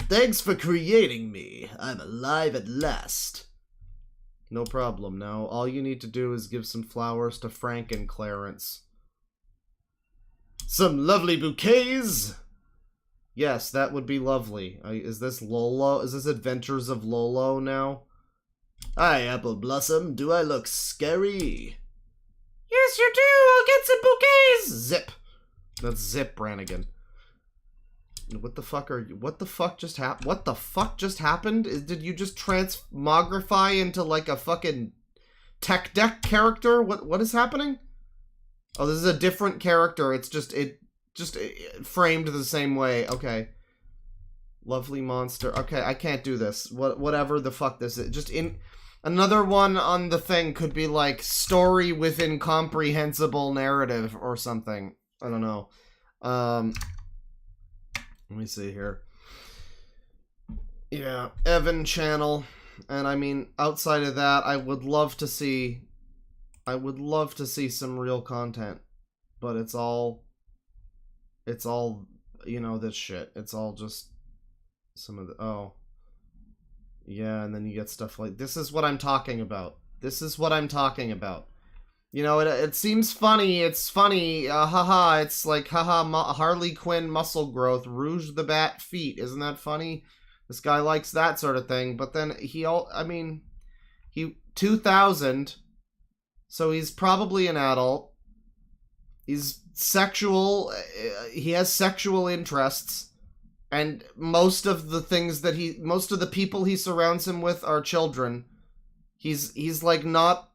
Thanks for creating me. I'm alive at last. No problem. Now, all you need to do is give some flowers to Frank and Clarence. Some lovely bouquets? Yes, that would be lovely. Is this Lolo? Is this Adventures of Lolo now? Hi, Apple Blossom. Do I look scary? Yes, you do. I'll get some bouquets. Zip. That's Zip Brannigan. What the fuck are you? What the fuck just happened? What the fuck just happened? Did you just transmogrify into like a fucking tech deck character? What is happening? Oh, this is a different character. It's just framed the same way. Okay. Lovely monster. Okay, I can't do this. Whatever the fuck this is. Just in another one on the thing could be like story with incomprehensible narrative or something. I don't know. Let me see here. Yeah, Evan channel. And I mean, outside of that, I would love to see some real content. But it's all, you know, this shit. It's all just some of the, oh. Yeah, and then you get stuff like, this is what I'm talking about. This is what I'm talking about. You know, it seems funny, it's funny, haha, it's like, haha, Harley Quinn muscle growth, Rouge the Bat feet, isn't that funny? This guy likes that sort of thing, but then he 2000, so he's probably an adult, he's sexual, he has sexual interests, and most of the people he surrounds him with are children. He's like not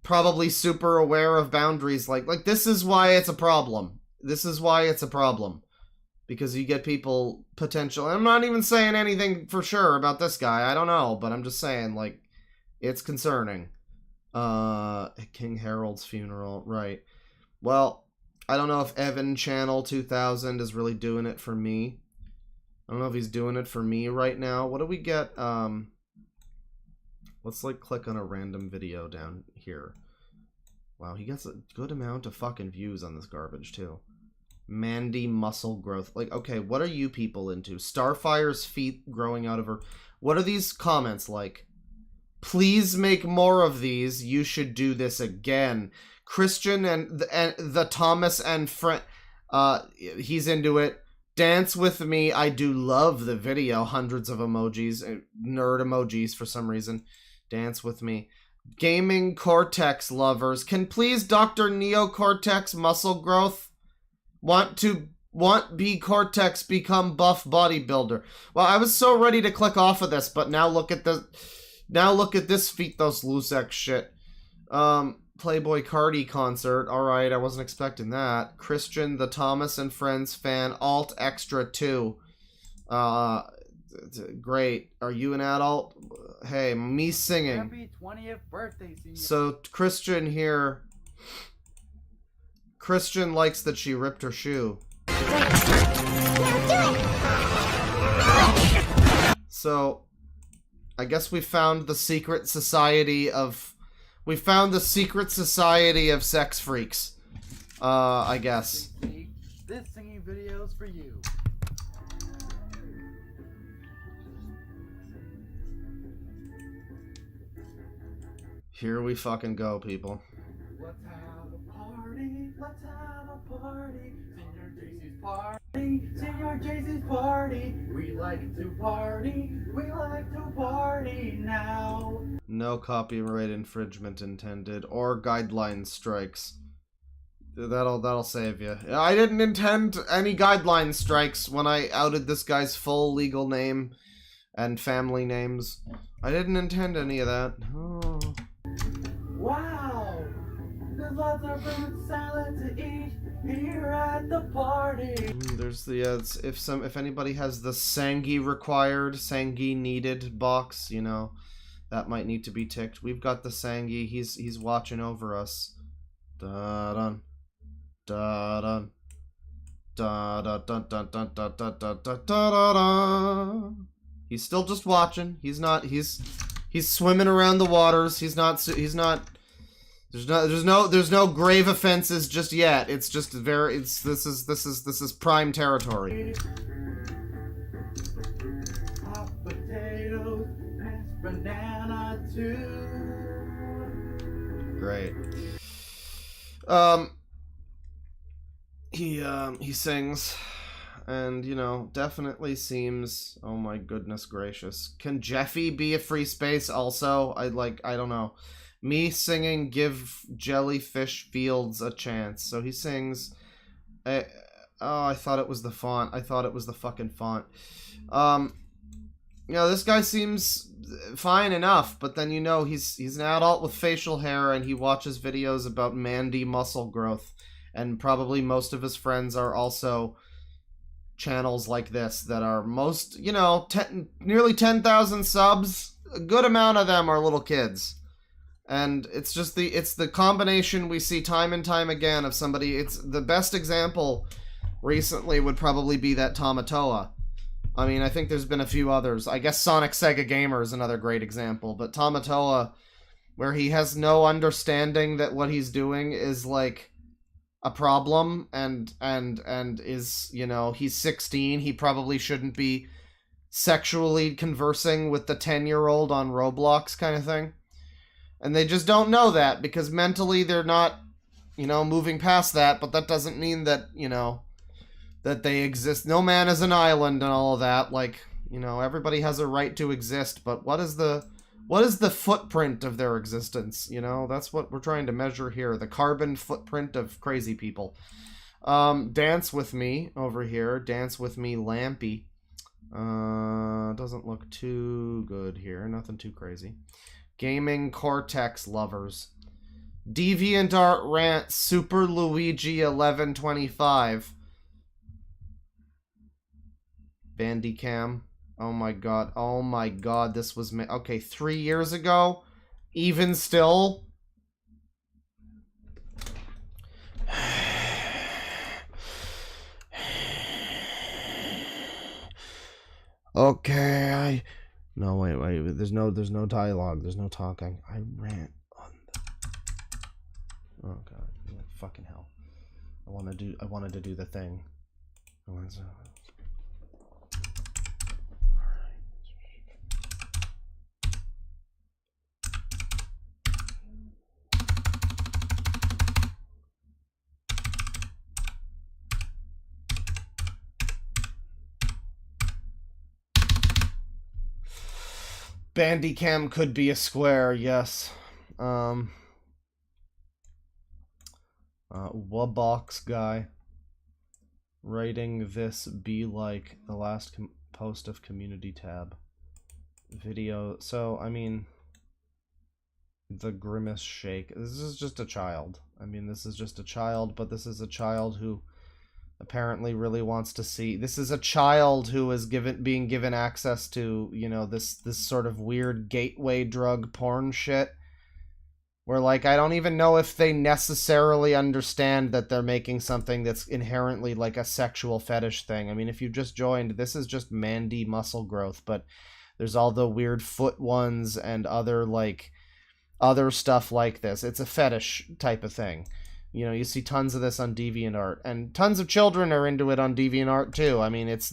probably super aware of boundaries. Like this is why it's a problem. This is why it's a problem. Because you get people potential. I'm not even saying anything for sure about this guy. I don't know, but I'm just saying, like, it's concerning. King Harold's funeral, right. Well, I don't know if Evan Channel 2000 is really doing it for me. I don't know if he's doing it for me right now. What do we get? Let's like click on a random video down here. Wow, he gets a good amount of fucking views on this garbage too. Mandy muscle growth. Like, okay, what are you people into? Starfire's feet growing out of her. What are these comments like? Please make more of these. You should do this again. Christian and the Thomas and friend. He's into it. Dance with me. I do love the video. Hundreds of emojis. Nerd emojis for some reason. Dance with me. Gaming Cortex lovers. Can please Dr. Neocortex muscle growth? Want B Cortex become buff bodybuilder. Well, I was so ready to click off of this, but now look at this feet those Lusek shit. Playboy Cardi concert. Alright, I wasn't expecting that. Christian, the Thomas and Friends fan. Alt Extra 2. Great. Are you an adult? Hey, me singing. Happy 20th birthday, senior. So, Christian here. Christian likes that she ripped her shoe. So, I guess we found the secret society of... We found the secret society of sex freaks. I guess. This singing video is for you. Here we fucking go, people. Let's have a party. Let's have a party. Senior JC's party. Senior JC's party. We like to party. We like to party now. No copyright infringement intended or guideline strikes. That'll save you. I didn't intend any guideline strikes when I outed this guy's full legal name and family names. I didn't intend any of that. Oh. Wow! There's lots of fruit salad to eat here at the party. There's the if anybody has the Sangi required, Sangi needed box, you know, that might need to be ticked. We've got the Sangi. He's watching over us. Da dun, da dun, da da dun dun dun dun dun dun dun dun. He's still just watching. He's swimming around the waters. He's not There's no grave offenses just yet. It's just this is prime territory. Hot potatoes, mashed banana too. Great. He sings, and you know, definitely seems. Oh my goodness gracious! Can Jeffy be a free space also? I don't know. Me singing "Give Jellyfish Fields a Chance." So he sings. Oh, I thought it was the font. I thought it was the fucking font. You know, this guy seems fine enough, but then you know he's an adult with facial hair, and he watches videos about Mandy muscle growth, and probably most of his friends are also channels like this that are most, you know, nearly 10,000 subs. A good amount of them are little kids. And it's just the combination we see time and time again of somebody. It's the best example recently would probably be that Tamatoa. I mean, I think there's been a few others. I guess Sonic Sega Gamer is another great example, but Tamatoa, where he has no understanding that what he's doing is like a problem, and is, you know, he's 16, he probably shouldn't be sexually conversing with the 10-year-old on Roblox kind of thing. And they just don't know that because mentally they're not, you know, moving past that, but that doesn't mean that, you know, that they exist. No man is an island and all of that. Like, you know, everybody has a right to exist, but what is the footprint of their existence? You know, that's what we're trying to measure here. The carbon footprint of crazy people. Dance With Me over here. Dance With Me Lampy. Doesn't look too good here. Nothing too crazy. Gaming Cortex Lovers. DeviantArt Rant Super Luigi 1125. Bandicam. Oh my god, this was okay, 3 years ago? Even still? Okay, no, wait, there's no dialogue, there's no talking. I rant on the... Oh god, fucking hell. I wanted to do the thing. Bandicam could be a square, yes. Wabox guy writing this be like the last post of community tab video. So I mean, the grimace shake. This is just a child. I mean, this is just a child, but this is a child who apparently really wants to see. This is a child who is being given access to, you know, this sort of weird gateway drug porn shit, where like I don't even know if they necessarily understand that they're making something that's inherently like a sexual fetish thing. I mean, if you just joined, this is just Mandy muscle growth, but there's all the weird foot ones and other stuff like this. It's a fetish type of thing. You know, you see tons of this on DeviantArt, and tons of children are into it on DeviantArt too. I mean, it's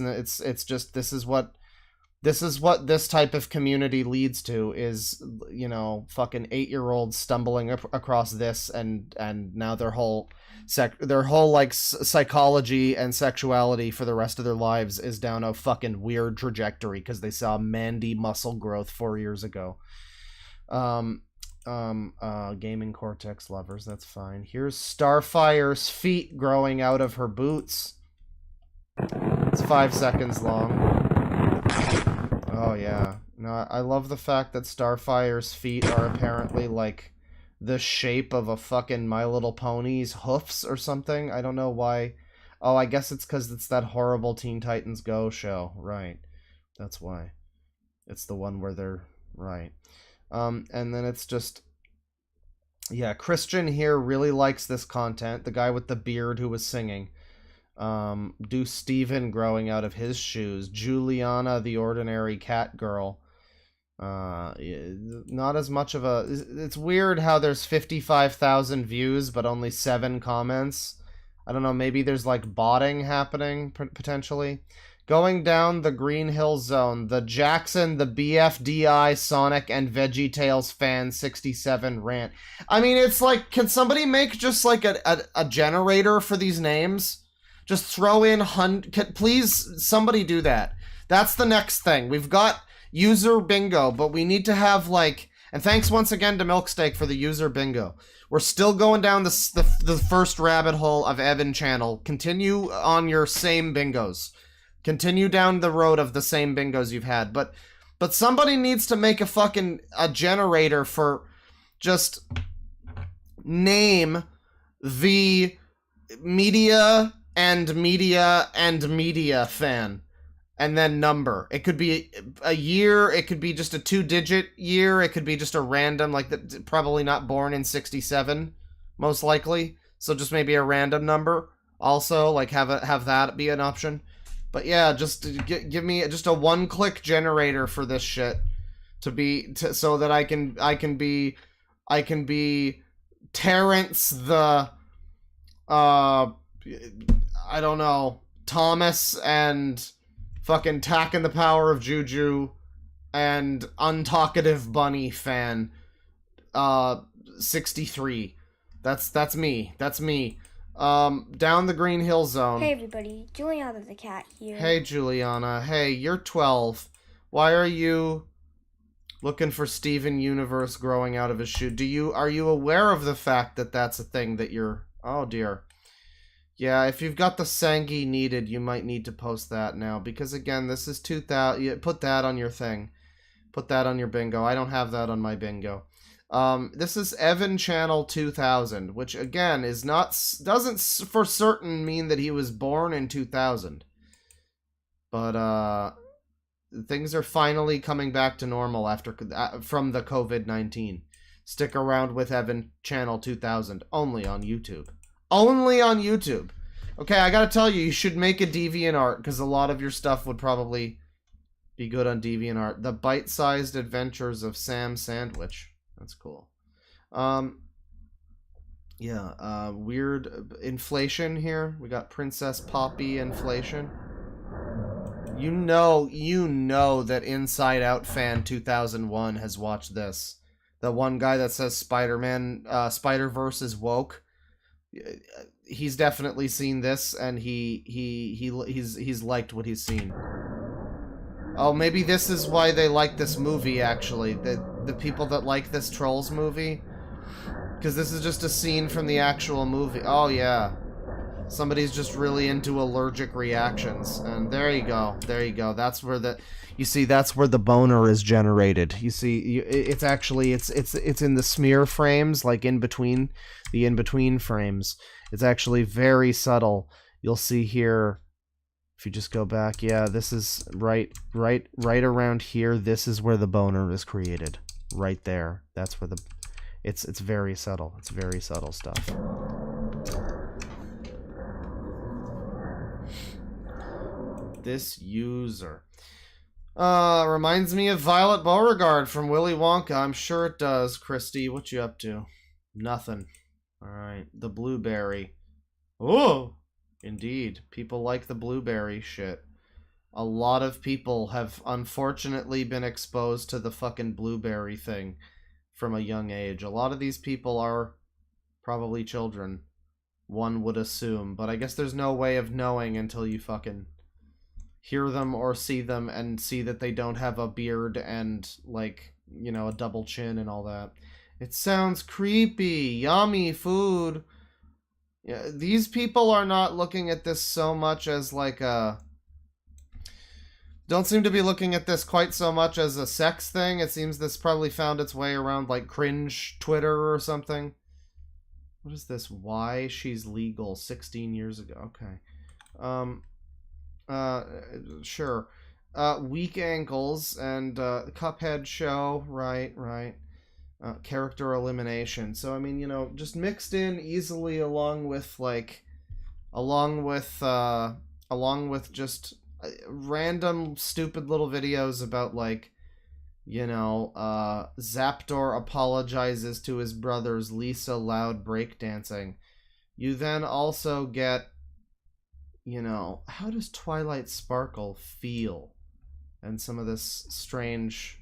just this is what this type of community leads to, is, you know, fucking 8-year-olds stumbling across this, and now their whole like psychology and sexuality for the rest of their lives is down a fucking weird trajectory because they saw Mandy muscle growth 4 years ago. Gaming Cortex Lovers, that's fine. Here's Starfire's feet growing out of her boots. It's 5 seconds long. Oh yeah. No, I love the fact that Starfire's feet are apparently like the shape of a fucking My Little Pony's hoofs or something. I don't know why. Oh, I guess it's because it's that horrible Teen Titans Go show. Right. That's why. It's the one where they're... Right. And then it's just... Yeah, Christian here really likes this content. The guy with the beard who was singing. Do Steven growing out of his shoes. Juliana, the ordinary cat girl. Not as much of a... It's weird how there's 55,000 views, but only 7 comments. I don't know, maybe there's like botting happening, potentially. Going down the Green Hill Zone, the Jackson, the BFDI, Sonic, and VeggieTales fan 67 rant. I mean, it's like, can somebody make just like a generator for these names? Just throw in, please, somebody do that. That's the next thing. We've got user bingo, but we need to have like, and thanks once again to Milksteak for the user bingo. We're still going down the first rabbit hole of Evan channel. Continue on your same bingos. Continue down the road of the same bingos you've had. But somebody needs to make a generator for just name the media and media and media fan. And then number. It could be a year, it could be just a 2-digit year, it could be just a random, like, probably not born in 67, most likely. So just maybe a random number. Also, like, have that be an option. But yeah, just give me just a one-click generator for this shit so that I can be Terrence the I don't know, Thomas and fucking Tacking the Power of Juju and Untalkative Bunny fan 63. That's me. Down the Green Hill Zone. Hey everybody, Juliana the cat here. Hey Juliana. Hey, you're 12. Why are you looking for Steven Universe growing out of his shoe? Are you aware of the fact that that's a thing that you're... Oh dear. Yeah, if you've got the Sangi needed, you might need to post that now. Because again, this is 2000... Put that on your thing. Put that on your bingo. I don't have that on my bingo. This is Evan Channel 2000, which again is doesn't for certain mean that he was born in 2000. But things are finally coming back to normal from the COVID-19. Stick around with Evan Channel 2000 only on YouTube. Only on YouTube. Okay, I gotta tell you, you should make a DeviantArt because a lot of your stuff would probably be good on DeviantArt. The Bite-Sized Adventures of Sam Sandwich. That's cool. Weird inflation here. We got Princess Poppy inflation. You know that Inside Out fan 2001 has watched this. The one guy that says Spider-Verse is woke. He's definitely seen this, and he's liked what he's seen. Oh, maybe this is why they like this movie, actually. The people that like this Trolls movie. Because this is just a scene from the actual movie. Oh, yeah. Somebody's just really into allergic reactions. And there you go. There you go. That's where that's where the boner is generated. You see, it's actually, it's in the smear frames, like in between frames. It's actually very subtle. You'll see here, if you just go back, yeah, this is right around here. This is where the boner is created. Right there. That's where it's very subtle. It's very subtle stuff. This user reminds me of Violet Beauregard from Willy Wonka. I'm sure it does. Christy, what you up to? Nothing. Alright, the blueberry. Oh, indeed. People like the blueberry shit. A lot of people have unfortunately been exposed to the fucking blueberry thing from a young age. A lot of these people are probably children, one would assume. But I guess there's no way of knowing until you fucking hear them or see them and see that they don't have a beard and, like, you know, a double chin and all that. It sounds creepy. Yummy food. Yeah, these people are not looking at this so much as like a... Don't seem to be looking at this quite so much as a sex thing. It seems this probably found its way around like cringe Twitter or something. What is this? Why she's legal 16 years ago. Okay. Sure. Weak ankles and Cuphead show. Right. Character elimination. So I mean, you know, just mixed in easily along with just random stupid little videos about like You know, Zapdoor apologizes to his brothers, Lisa loud breakdancing. You then also get, you know, how does Twilight Sparkle feel? And some of this strange,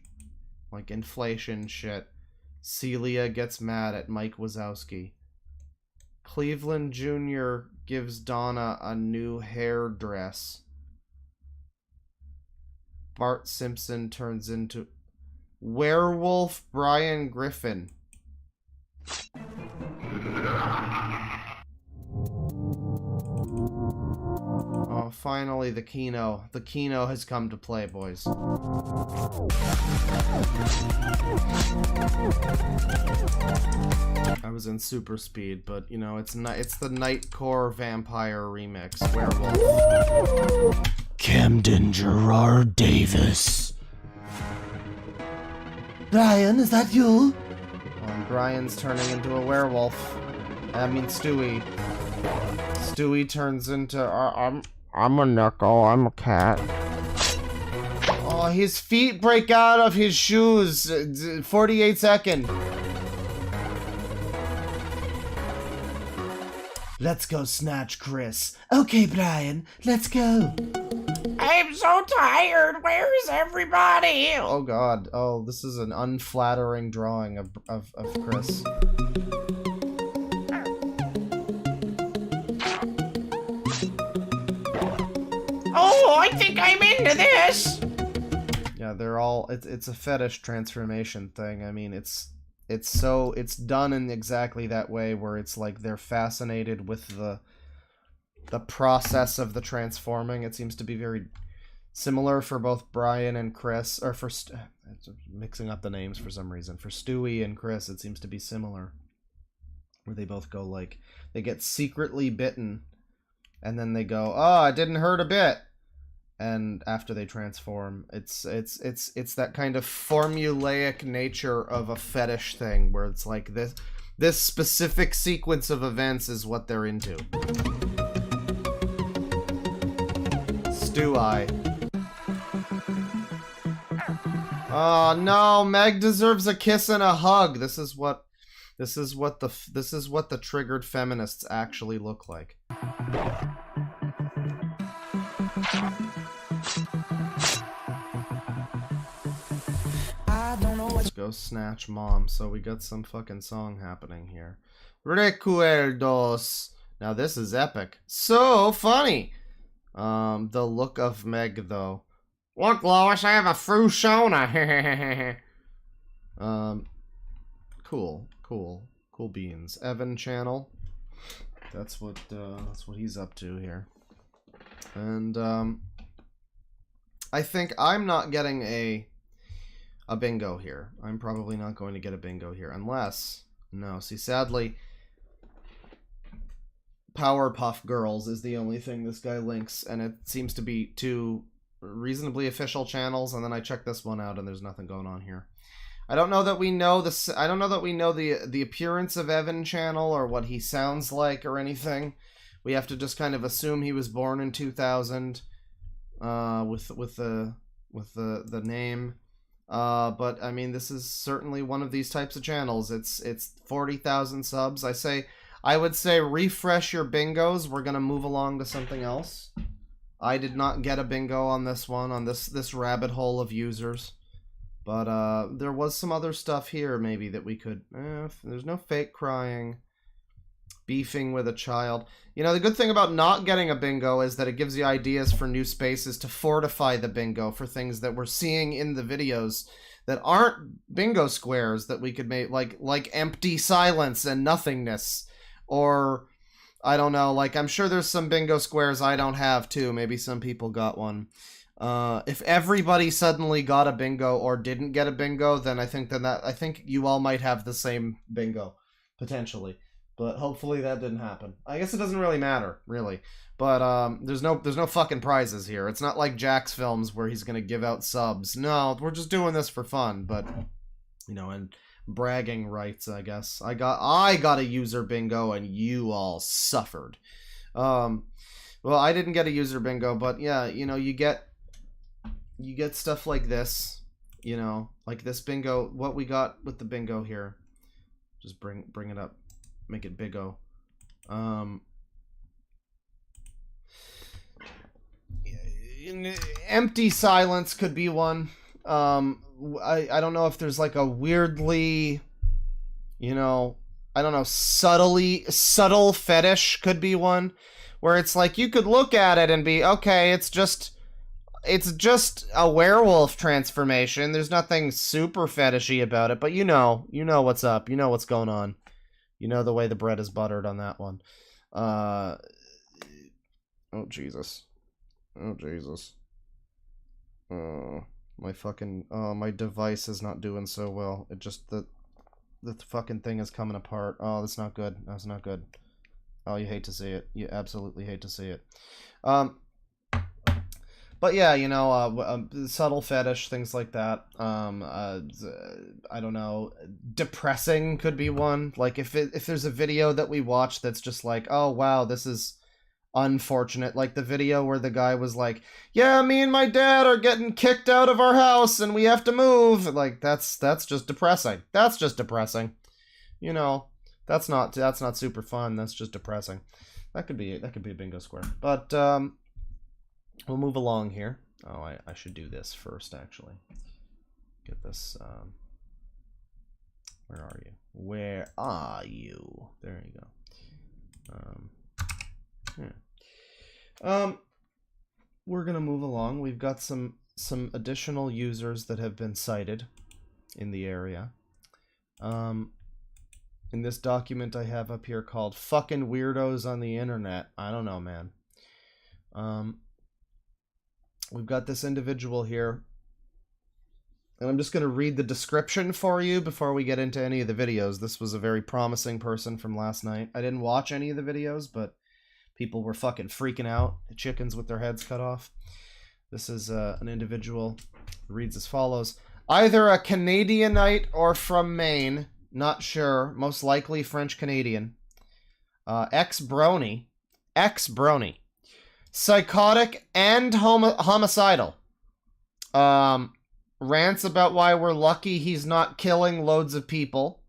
like, inflation shit. Celia gets mad at Mike Wazowski. Cleveland Jr. gives Donna a new hair dress. Bart Simpson turns into Werewolf Brian Griffin. Oh, finally the Kino. The Kino has come to play, boys. I was in super speed, but you know, it's the Nightcore Vampire remix. Werewolf. Camden Gerard Davis. Brian, is that you? Brian's turning into a werewolf. I mean, Stewie. Stewie turns into I'm a knuckle. I'm a cat. Oh, his feet break out of his shoes. 48-second. Let's go snatch Chris. Okay, Brian, let's go. I'm so tired. Where is everybody? Oh God. Oh, this is an unflattering drawing of Chris. Oh, I think I'm into this. Yeah, they're all. It's a fetish transformation thing. I mean, it's done in exactly that way, where it's like they're fascinated with the process of the transforming. It seems to be very similar for both Brian and Chris, or for mixing up the names for some reason. For Stewie and Chris, it seems to be similar, where they both go like they get secretly bitten, and then they go, "Oh, it didn't hurt a bit." And after they transform, it's that kind of formulaic nature of a fetish thing, where it's like this specific sequence of events is what they're into. Stew-eye. Oh no, Meg deserves a kiss and a hug. This is what the triggered feminists actually look like. Let's go snatch mom. So we got some fucking song happening here. Recuerdos. Now this is epic. So funny. The look of Meg though. Look, Lois, I have a Frusona. Cool beans. Evan channel. That's what he's up to here. And I think I'm not getting a bingo here. I'm probably not going to get a bingo here unless, no, see, sadly, Powerpuff Girls is the only thing this guy links, and it seems to be two reasonably official channels, and then I check this one out and there's nothing going on here. I don't know that we know this. I don't know that we know the appearance of Evan channel or what he sounds like or anything. We have to just kind of assume he was born in 2000 with the name. But I mean, this is certainly one of these types of channels. It's 40,000 subs. I would say refresh your bingos. We're gonna move along to something else. I did not get a bingo on this one, on this rabbit hole of users. But there was some other stuff here maybe that we could... there's no fake crying. Beefing with a child. You know, the good thing about not getting a bingo is that it gives you ideas for new spaces to fortify the bingo for things that we're seeing in the videos that aren't bingo squares that we could make, like empty silence and nothingness. Or, I don't know, like I'm sure there's some bingo squares I don't have too. Maybe some people got one. If everybody suddenly got a bingo or didn't get a bingo, then I think you all might have the same bingo, potentially. But hopefully that didn't happen. I guess it doesn't really matter, really. But there's no fucking prizes here. It's not like Jack's films where he's gonna give out subs. No, we're just doing this for fun. But you know, and bragging rights, I guess. I got a user bingo and you all suffered. Well, I didn't get a user bingo, but yeah, you know, you get stuff like this, you know, like this bingo, what we got with the bingo here. Just bring it up, make it big-o. Empty silence could be one. I don't know if there's like a weirdly, you know, I don't know, subtle fetish could be one, where it's like you could look at it and be, okay, it's just a werewolf transformation. There's nothing super fetishy about it, but you know what's up. You know what's going on. You know the way the bread is buttered on that one. Oh Jesus. Oh Jesus. My device is not doing so well. It just the fucking thing is coming apart. Oh, that's not good. That's not good. Oh, you hate to see it. You absolutely hate to see it. But yeah, you know, subtle fetish, things like that. I don't know. Depressing could be one. Like if there's a video that we watch that's just like, oh wow, this is unfortunate. Like the video where the guy was like, yeah, me and my dad are getting kicked out of our house and we have to move. Like that's just depressing. That's just depressing. You know, that's not super fun. That's just depressing. That could be a bingo square. But we'll move along here. Oh, I should do this first, actually. Get this, where are you? Where are you? There you go. We're gonna move along. We've got some additional users that have been cited in the area. In this document I have up here called Fucking Weirdos on the Internet. I don't know, man. We've got this individual here, and I'm just going to read the description for you before we get into any of the videos. This was a very promising person from last night. I didn't watch any of the videos, but people were fucking freaking out. The chickens with their heads cut off. This is an individual who reads as follows. Either a Canadianite or from Maine. Not sure. Most likely French-Canadian. Ex-brony. Psychotic and homicidal. Rants about why we're lucky he's not killing loads of people.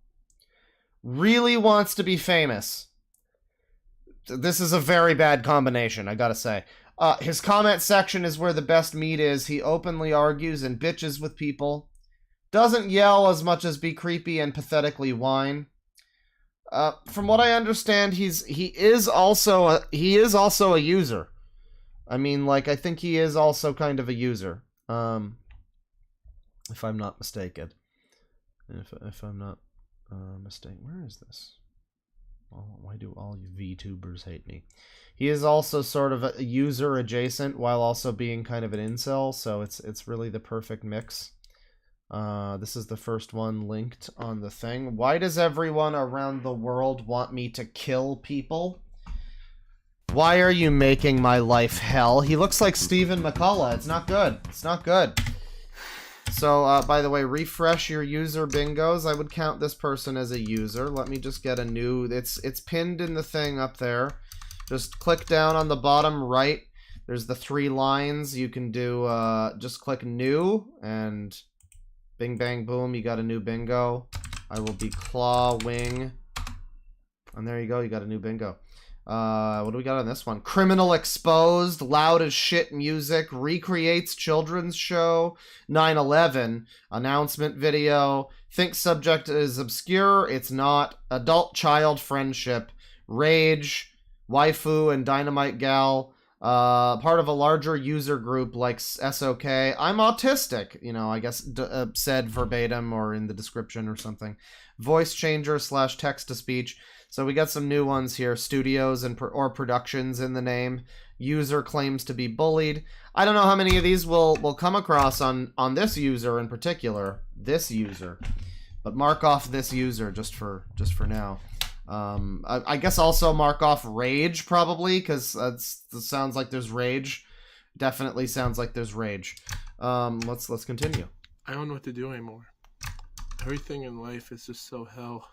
Really wants to be famous. This is a very bad combination, I gotta say. His comment section is where the best meat is. He openly argues and bitches with people. Doesn't yell as much as be creepy and pathetically whine. From what I understand, he is also a user. I mean, like, I think he is also kind of a user, if I'm not mistaken. If I'm not mistaken, where is this? Oh, why do all you VTubers hate me? He is also sort of a user adjacent while also being kind of an incel, so it's really the perfect mix. This is the first one linked on the thing. Why does everyone around the world want me to kill people? Why are you making my life hell? He looks like Stephen McCullough. It's not good. It's not good. So, by the way, refresh your user bingos. I would count this person as a user. Let me just get a new... It's pinned in the thing up there. Just click down on the bottom right. There's the 3 lines. You can do... just click new, and... Bing, bang, boom. You got a new bingo. I will be Claw Wing. And there you go. You got a new bingo. What do we got on this one? Criminal Exposed, loud as shit music, recreates children's show, 9/11, announcement video, thinks subject is obscure, it's not, adult-child friendship, rage, waifu and dynamite gal, part of a larger user group like SOK, I'm autistic, you know, I guess said verbatim or in the description or something, voice changer / text-to-speech. So we got some new ones here. Studios and or productions in the name. User claims to be bullied. I don't know how many of these we'll come across on this user in particular. This user. But mark off this user just for now. I guess also mark off rage probably, because that sounds like there's rage. Definitely sounds like there's rage. Let's continue. I don't know what to do anymore. Everything in life is just so hell.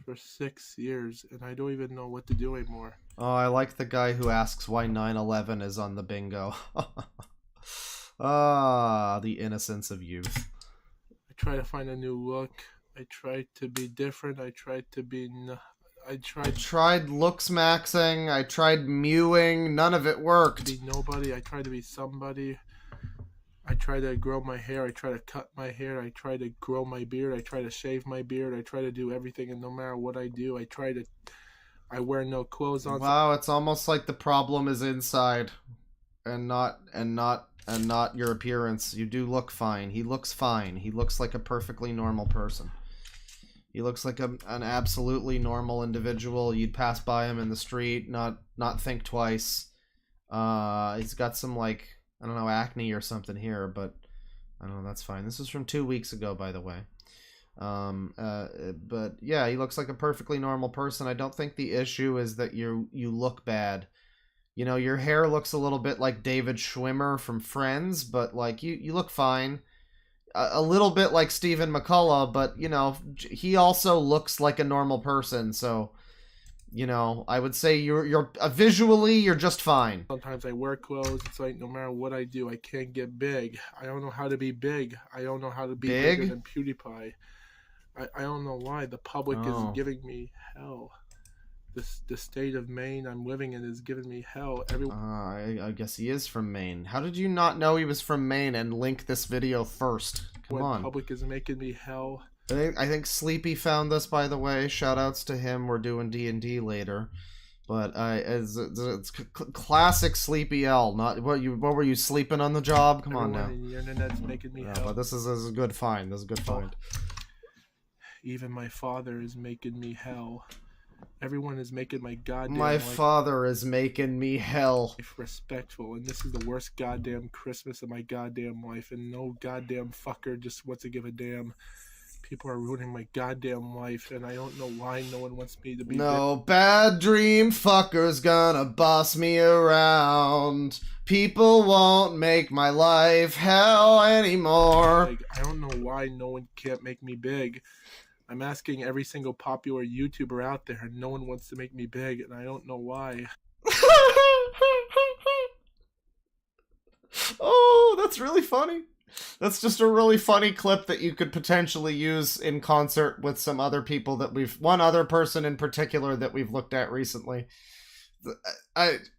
For 6 years, and I don't even know what to do anymore. Oh, I like the guy who asks why 9/11 is on the bingo. Ah, the innocence of youth. try to find a new look. I try to be different. I try to be... I tried looks maxing. I tried mewing. None of it worked. be nobody. I try to be somebody. I try to grow my hair. I try to cut my hair. I try to grow my beard. I try to shave my beard. I try to do everything, and no matter what I do, I wear no clothes on. Wow, it's almost like the problem is inside, and not your appearance. You do look fine. He looks fine. He looks like a perfectly normal person. He looks like an absolutely normal individual. You'd pass by him in the street, not think twice. He's got some, like, I don't know, acne or something here, but I don't know, that's fine. This is from 2 weeks ago, by the way. But yeah, he looks like a perfectly normal person. I don't think the issue is that you look bad. You know, your hair looks a little bit like David Schwimmer from Friends, but like you look fine. A little bit like Stephen McCullough, but you know, he also looks like a normal person, so you know, I would say you're visually you're just fine. Sometimes I wear clothes. It's like no matter what I do, I can't get big. I don't know how to be big. I don't know how to be bigger than PewDiePie. I don't know why the public is giving me hell. The state of Maine I'm living in is giving me hell. I guess he is from Maine. How did you not know he was from Maine and link this video first? Come on. The public is making me hell. I think Sleepy found this, by the way. Shoutouts to him. We're doing D&D later, but it's classic Sleepy L. Not what were you sleeping on the job? Come on now. The internet's making me hell. But this is a good find. This is a good find. Even my father is making me hell. Everyone is making my goddamn My father is making me hell. life respectful, and this is the worst goddamn Christmas of my goddamn life, and no goddamn fucker just wants to give a damn. People are ruining my goddamn life, and I don't know why no one wants me to be. No bad dream fucker's gonna boss me around. People won't make my life hell anymore. Like, I don't know why no one can't make me big. I'm asking every single popular YouTuber out there, and no one wants to make me big, and I don't know why. Oh, that's really funny. That's just a really funny clip that you could potentially use in concert with some other people that one other person in particular that we've looked at recently.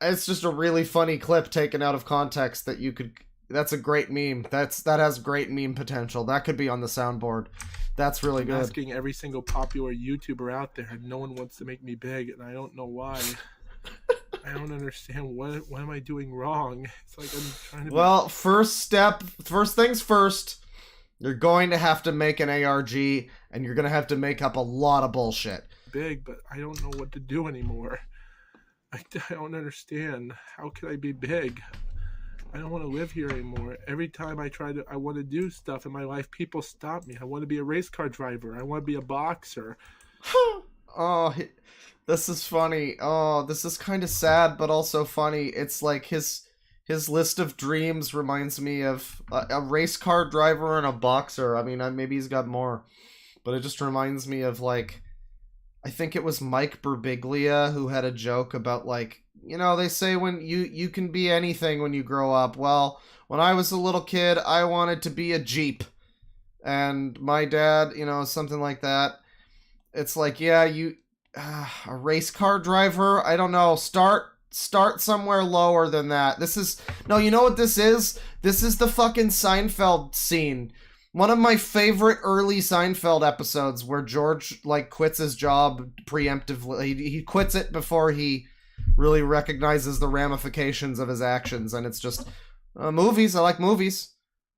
It's just a really funny clip taken out of context that you could. That's a great meme. That has great meme potential. That could be on the soundboard. That's really good. I'm asking every single popular YouTuber out there, and no one wants to make me big, and I don't know why. I don't understand what am I doing wrong. It's like I'm trying to. Well, first things first. You're going to have to make an ARG, and you're going to have to make up a lot of bullshit. Big, but I don't know what to do anymore. I don't understand. How can I be big? I don't want to live here anymore. Every time I want to do stuff in my life, people stop me. I want to be a race car driver. I want to be a boxer. Oh, this is funny. Oh, this is kind of sad, but also funny. It's like his list of dreams reminds me of a race car driver and a boxer. I mean, maybe he's got more, but it just reminds me of, like, I think it was Mike Birbiglia who had a joke about, like, you know, they say when you can be anything when you grow up. Well, when I was a little kid, I wanted to be a Jeep. And my dad, you know, something like that. It's like, yeah, a race car driver? I don't know. Start somewhere lower than that. No, you know what this is? This is the fucking Seinfeld scene. One of my favorite early Seinfeld episodes where George, like, quits his job preemptively. He quits it before he really recognizes the ramifications of his actions, and it's just movies. I like movies.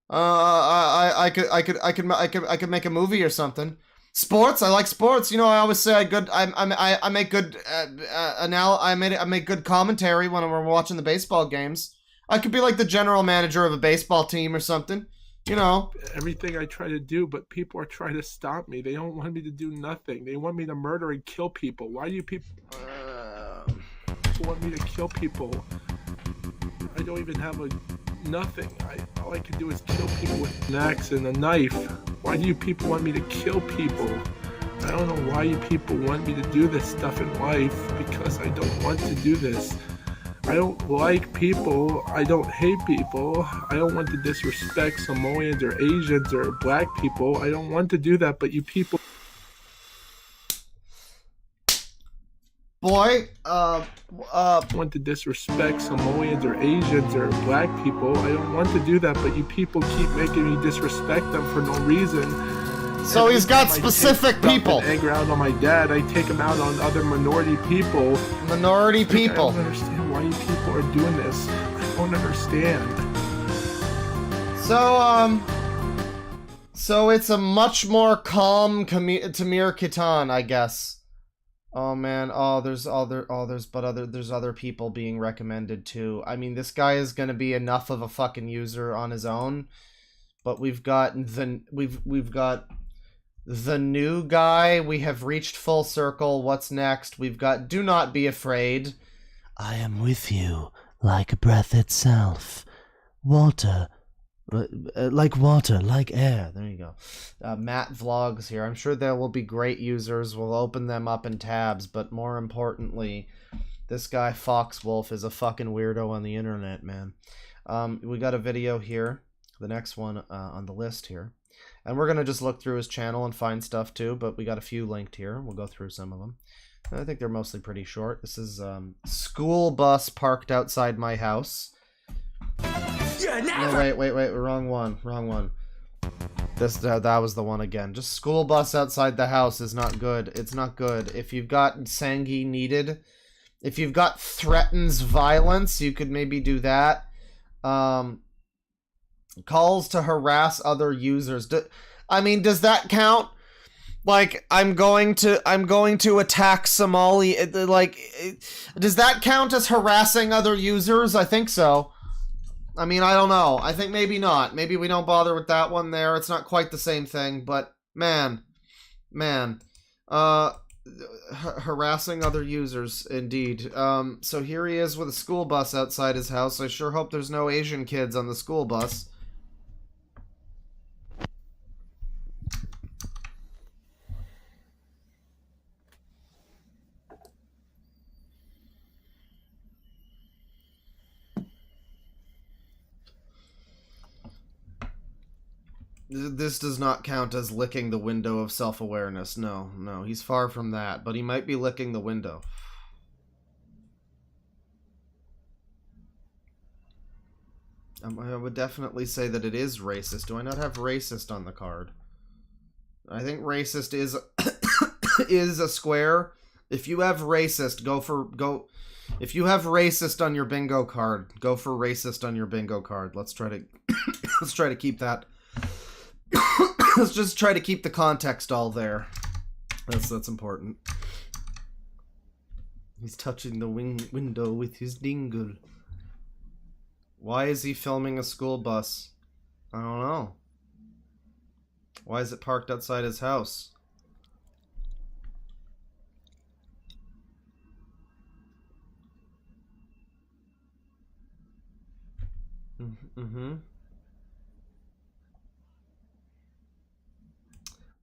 I could make a movie or something. Sports. I like sports. You know, I always say I make good I make good commentary when we're watching the baseball games. I could be like the general manager of a baseball team or something. You know, everything I try to do, but people are trying to stop me. They don't want me to do nothing. They want me to murder and kill people. Why do you people want me to kill people? I don't even have nothing. All I can do is kill people with an axe and a knife. Why do you people want me to kill people? I don't know why you people want me to do this stuff in life, because I don't want to do this. I don't like people. I don't hate people. I don't want to disrespect Samoans or Asians or black people. I don't want to do that, but you people... Boy, want to disrespect Samoans or Asians or black people. I don't want to do that, but you people keep making me disrespect them for no reason. So he's got specific people. Anger out on my dad. I take him out on other minority people. Minority people. I don't understand why you people are doing this. I don't understand. So it's a much more calm Tamir Kitan, I guess. Oh man, there's other people being recommended too. I mean, this guy is gonna be enough of a fucking user on his own, but we've got the new guy. We have reached full circle. What's next? We've got Do Not Be Afraid. I am with you like a breath itself. Water. Like water, like air. There you go. Matt Vlogs here. I'm sure there will be great users. We'll open them up in tabs, but more importantly, this guy Foxwolf is a fucking weirdo on the internet, man. We got a video here, the next one on the list here. And we're going to just look through his channel and find stuff too, but we got a few linked here. We'll go through some of them. I think they're mostly pretty short. This is school bus parked outside my house. No, wait, wrong one. That was the one again. Just school bus outside the house is not good. It's not good. If you've got Sangi needed, if you've got threatens violence, you could maybe do that. Calls to harass other users. I mean, does that count? Like, I'm going to attack Somali. Like, does that count as harassing other users? I think so. I mean, I don't know. I think maybe not. Maybe we don't bother with that one there. It's not quite the same thing, but man. Harassing other users, indeed. So here he is with a school bus outside his house. I sure hope there's no Asian kids on the school bus. This does not count as licking the window of self-awareness. No, he's far from that, but he might be licking the window. I would definitely say that it is racist. Do I not have racist on the card? I think racist is is a square. If you have racist, if you have racist on your bingo card, go for racist on your bingo card. Let's try to keep that. Let's just try to keep the context all there. That's important. He's touching the window with his dingle. Why is he filming a school bus? I don't know. Why is it parked outside his house?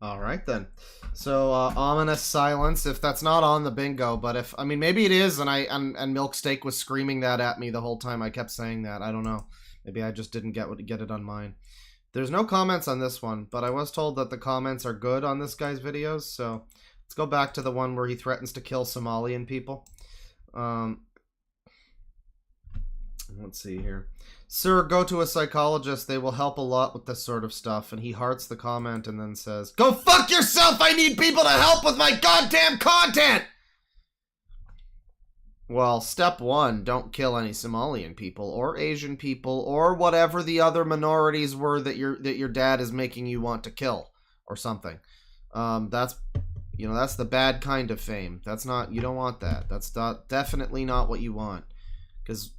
Alright then. So, ominous silence, if that's not on the bingo, but if, I mean, maybe it is, and Milksteak was screaming that at me the whole time I kept saying that. I don't know. Maybe I just didn't get it on mine. There's no comments on this one, but I was told that the comments are good on this guy's videos, so let's go back to the one where he threatens to kill Somalian people. Let's see here. Sir, go to a psychologist. They will help a lot with this sort of stuff. And he hearts the comment and then says, go fuck yourself! I need people to help with my goddamn content! Well, step one, don't kill any Somalian people or Asian people or whatever the other minorities were that your dad is making you want to kill or something. That's the bad kind of fame. That's not, you don't want that. That's definitely not what you want. Because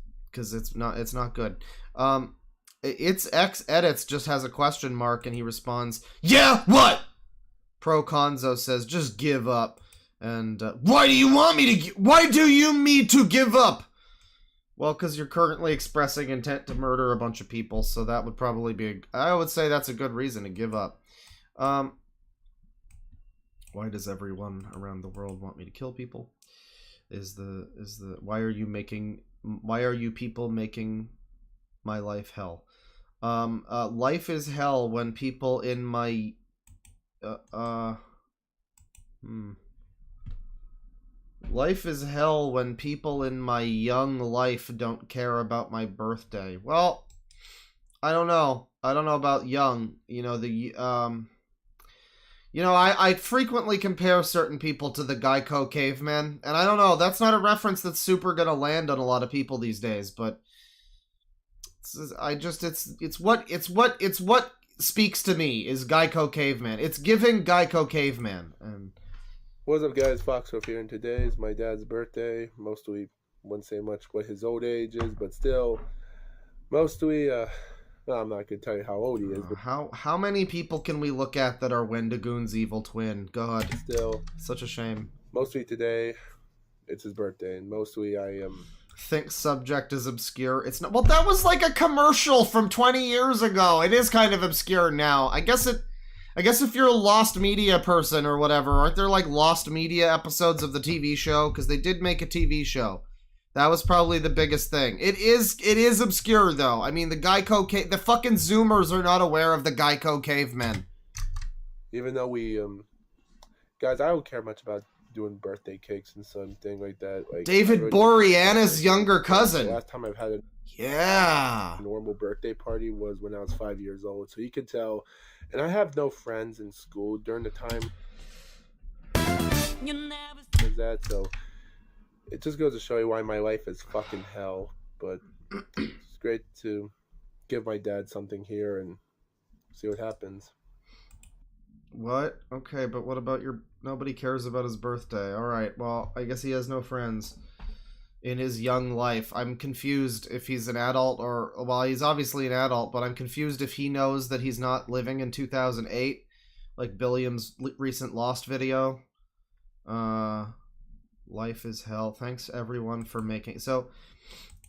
it's not good. It's X Edits just has a question mark and he responds, yeah, what? Pro Conzo says, just give up. And why do you need to give up? Well, because you're currently expressing intent to murder a bunch of people, so that would probably be I would say that's a good reason to give up. Why does everyone around the world want me to kill people? Why are you making Why are you people making my life hell? Life is hell when people in my life is hell when people in my young life don't care about my birthday. Well, I don't know. I don't know about young. You know, I frequently compare certain people to the Geico caveman, and I don't know, that's not a reference that's super gonna land on a lot of people these days, but it's what speaks to me is Geico caveman. It's giving Geico caveman. And what's up, guys? Foxroof here, and today is my dad's birthday. Mostly wouldn't say much what his old age is, but still, mostly, I'm not gonna tell you how old he is. But how many people can we look at that are Wendigoon's evil twin? God, still, such a shame. Mostly today, it's his birthday, and mostly I am. Think subject is obscure. It's not. Well, that was like a commercial from 20 years ago. It is kind of obscure now. I guess if you're a lost media person or whatever, aren't there like lost media episodes of the TV show? Because they did make a TV show. That was probably the biggest thing. It is obscure though. I mean, the fucking Zoomers are not aware of the Geico cavemen. Even though we, guys, I don't care much about doing birthday cakes and something like that. Like David Boreanaz's younger cousin. The last time I've had a normal birthday party was when I was 5 years old. So you can tell, and I have no friends in school during the time. That so. It just goes to show you why my life is fucking hell. But it's great to give my dad something here and see what happens. What? Okay, but what about nobody cares about his birthday. Alright, well, I guess he has no friends in his young life. I'm confused if he's an adult or... Well, he's obviously an adult, but I'm confused if he knows that he's not living in 2008. Like Billiam's recent Lost video. Life is hell. Thanks everyone for making... So,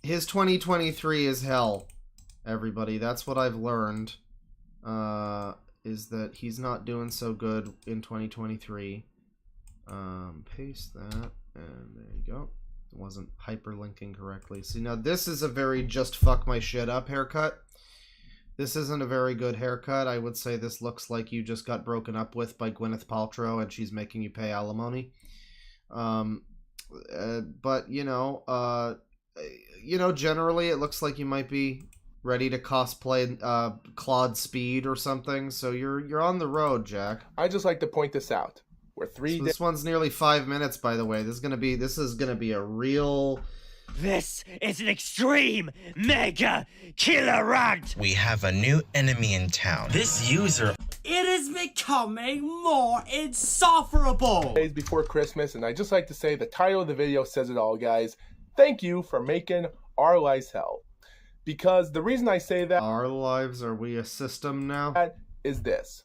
his 2023 is hell, everybody. That's what I've learned. Is that he's not doing so good in 2023. Paste that, and there you go. It wasn't hyperlinking correctly. See, now this is a very just fuck my shit up haircut. This isn't a very good haircut. I would say this looks like you just got broken up with by Gwyneth Paltrow and she's making you pay alimony. But generally it looks like you might be ready to cosplay Claude Speed or something. So you're on the road, Jack. I just like to point this out. We're this one's nearly 5 minutes, by the way. This is gonna be a real... This is an extreme mega killer rant. We have a new enemy in town. This user... It is becoming more insufferable. Days before Christmas, and I just like to say the title of the video says it all, guys. Thank you for making our lives hell. Because the reason I say that... Our lives, are we a system now? ...is this.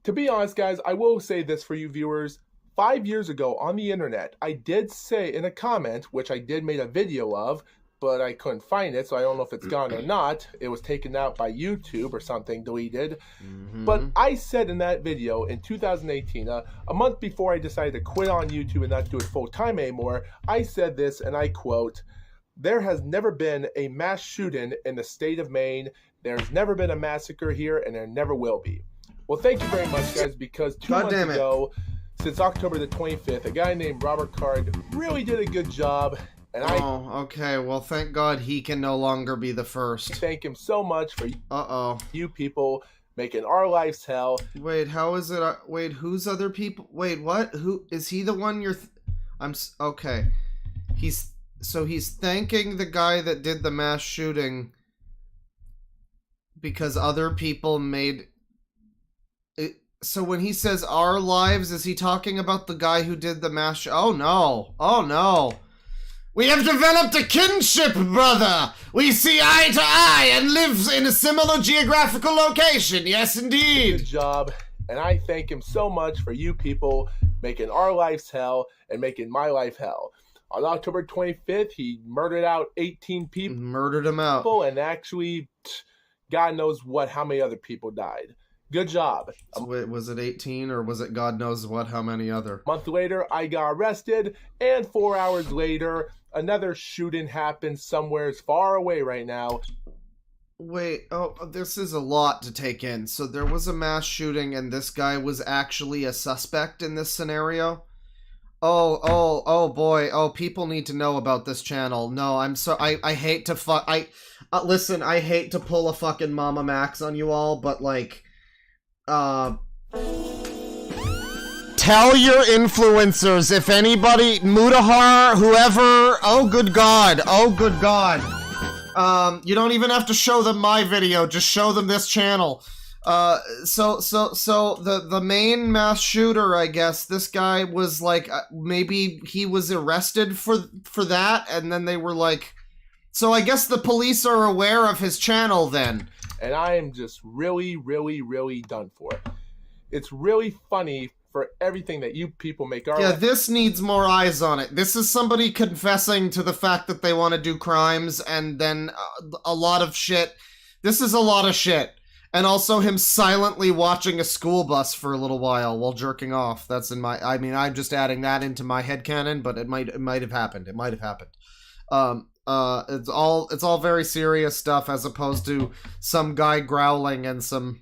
To be honest, guys, I will say this for you viewers. 5 years ago on the internet, I did say in a comment, which I did make a video of, but I couldn't find it, so I don't know if it's gone or not. It was taken out by YouTube or something, deleted. But I said in that video in 2018, a month before I decided to quit on YouTube and not do it full time anymore, I said this, and I quote, "There has never been a mass shooting in the state of Maine. There's never been a massacre here, and there never will be." Well, thank you very much, guys, because 2 months ago, since October the 25th, a guy named Robert Card really did a good job. And okay. Well, thank God he can no longer be the first. Thank him so much for you people making our lives hell. Wait, how is it? Wait, who's other people? Wait, what? Who is he? The one you're? Okay. He's thanking the guy that did the mass shooting because other people made it. So when he says our lives, is he talking about the guy who did the mass? Oh no! Oh no! We have developed a kinship, brother! We see eye to eye and live in a similar geographical location, yes indeed! Good job, and I thank him so much for you people making our lives hell and making my life hell. On October 25th, he murdered out 18 people. Murdered them out. And actually, God knows how many other people died. Good job. Wait, was it 18 or was it God knows what, how many other? A month later, I got arrested, and 4 hours later, another shooting happened somewhere far away right now. Wait, oh, this is a lot to take in. So there was a mass shooting and this guy was actually a suspect in this scenario? Oh boy. Oh, people need to know about this channel. No, I'm so I hate to listen, I hate to pull a fucking Mama Max on you all, but like tell your influencers, if anybody, Mutahar, whoever, oh good god, you don't even have to show them my video, just show them this channel. So the main mass shooter, I guess, this guy was like, maybe he was arrested for that, and then they were like, so I guess the police are aware of his channel then. And I am just really, really, really done for. It's really funny for everything that you people make. Yeah, this needs more eyes on it. This is somebody confessing to the fact that they want to do crimes, and then a lot of shit. This is a lot of shit. And also him silently watching a school bus for a little while while jerking off. That's in my, I mean, I'm just adding that into my headcanon, but it might have happened. It might have happened. It's all very serious stuff as opposed to some guy growling and some,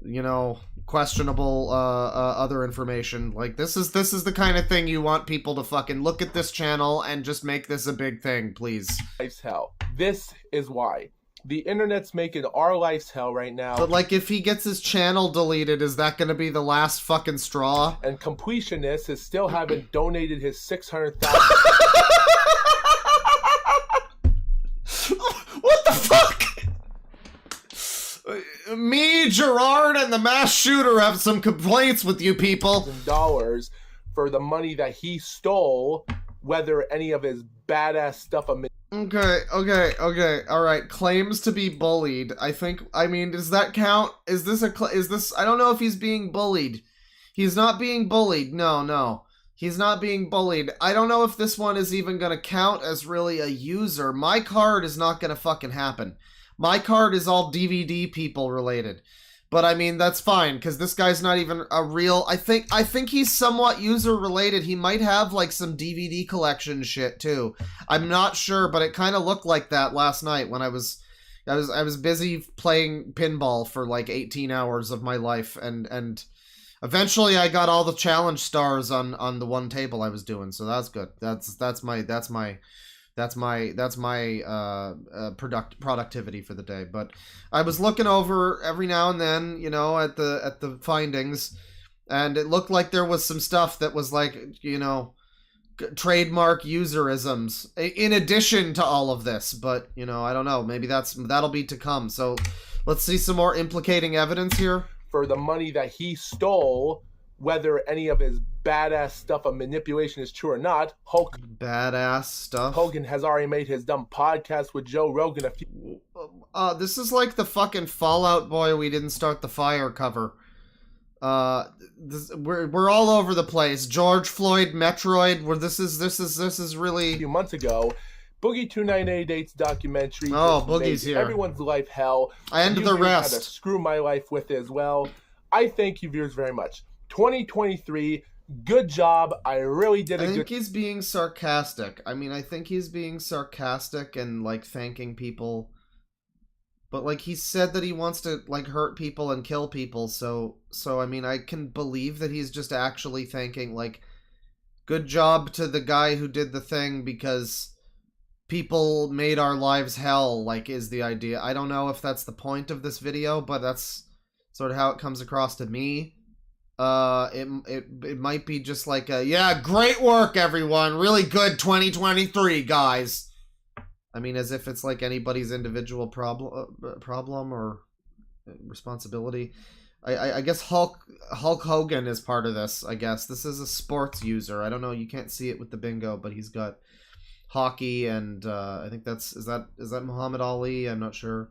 you know, questionable other information. Like this is the kind of thing you want people to fucking look at this channel and just make this a big thing, please. Life's hell. This is why. The internet's making our life's hell right now. But like if he gets his channel deleted, is that gonna be the last fucking straw? And Completionist is still haven't donated his 600,000. What the fuck? Me, Gerard, and the mass shooter have some complaints with you people. $1,000 for the money that he stole, whether any of his badass stuff. Okay, alright. Claims to be bullied. I mean, does that count? Is this, I don't know if he's being bullied. He's not being bullied. No. He's not being bullied. I don't know if this one is even gonna count as really a user. My card is not gonna fucking happen. My card is all DVD people related. But I mean, that's fine, because this guy's not even a real... I think he's somewhat user related. He might have like some DVD collection shit too. I'm not sure, but it kind of looked like that last night when I was busy playing pinball for like 18 hours of my life, and eventually I got all the challenge stars on the one table I was doing, so that's good. That's my productivity for the day. But I was looking over every now and then, you know, at the findings, and it looked like there was some stuff that was like, you know, trademark userisms in addition to all of this. But, you know, I don't know, maybe that'll be to come. So let's see some more implicating evidence here. For the money that he stole, whether any of his badass stuff of manipulation is true or not. Badass stuff. Hogan has already made his dumb podcast with Joe Rogan a few... this is like the fucking Fallout Boy We Didn't Start the Fire cover. We're all over the place. George Floyd, Metroid, where this is really... A few months ago, Boogie 298's documentary. Oh, Boogie's here. Everyone's life hell. I end the rest. Had to screw my life with it as well. I thank you viewers very much. 2023, good job. I really did a good... I think he's being sarcastic. I mean, I think he's being sarcastic and, like, thanking people. But, like, he said that he wants to, like, hurt people and kill people, so I mean, I can believe that he's just actually thanking, like, good job to the guy who did the thing because people made our lives hell, like, is the idea. I don't know if that's the point of this video, but that's sort of how it comes across to me. It might be just like a, yeah, great work everyone, really good 2023 guys. I mean, as if it's like anybody's individual problem or responsibility. I guess Hulk Hogan is part of this. I guess this is a sports user. I don't know, you can't see it with the bingo, but he's got hockey and I think is that Muhammad Ali? I'm not sure,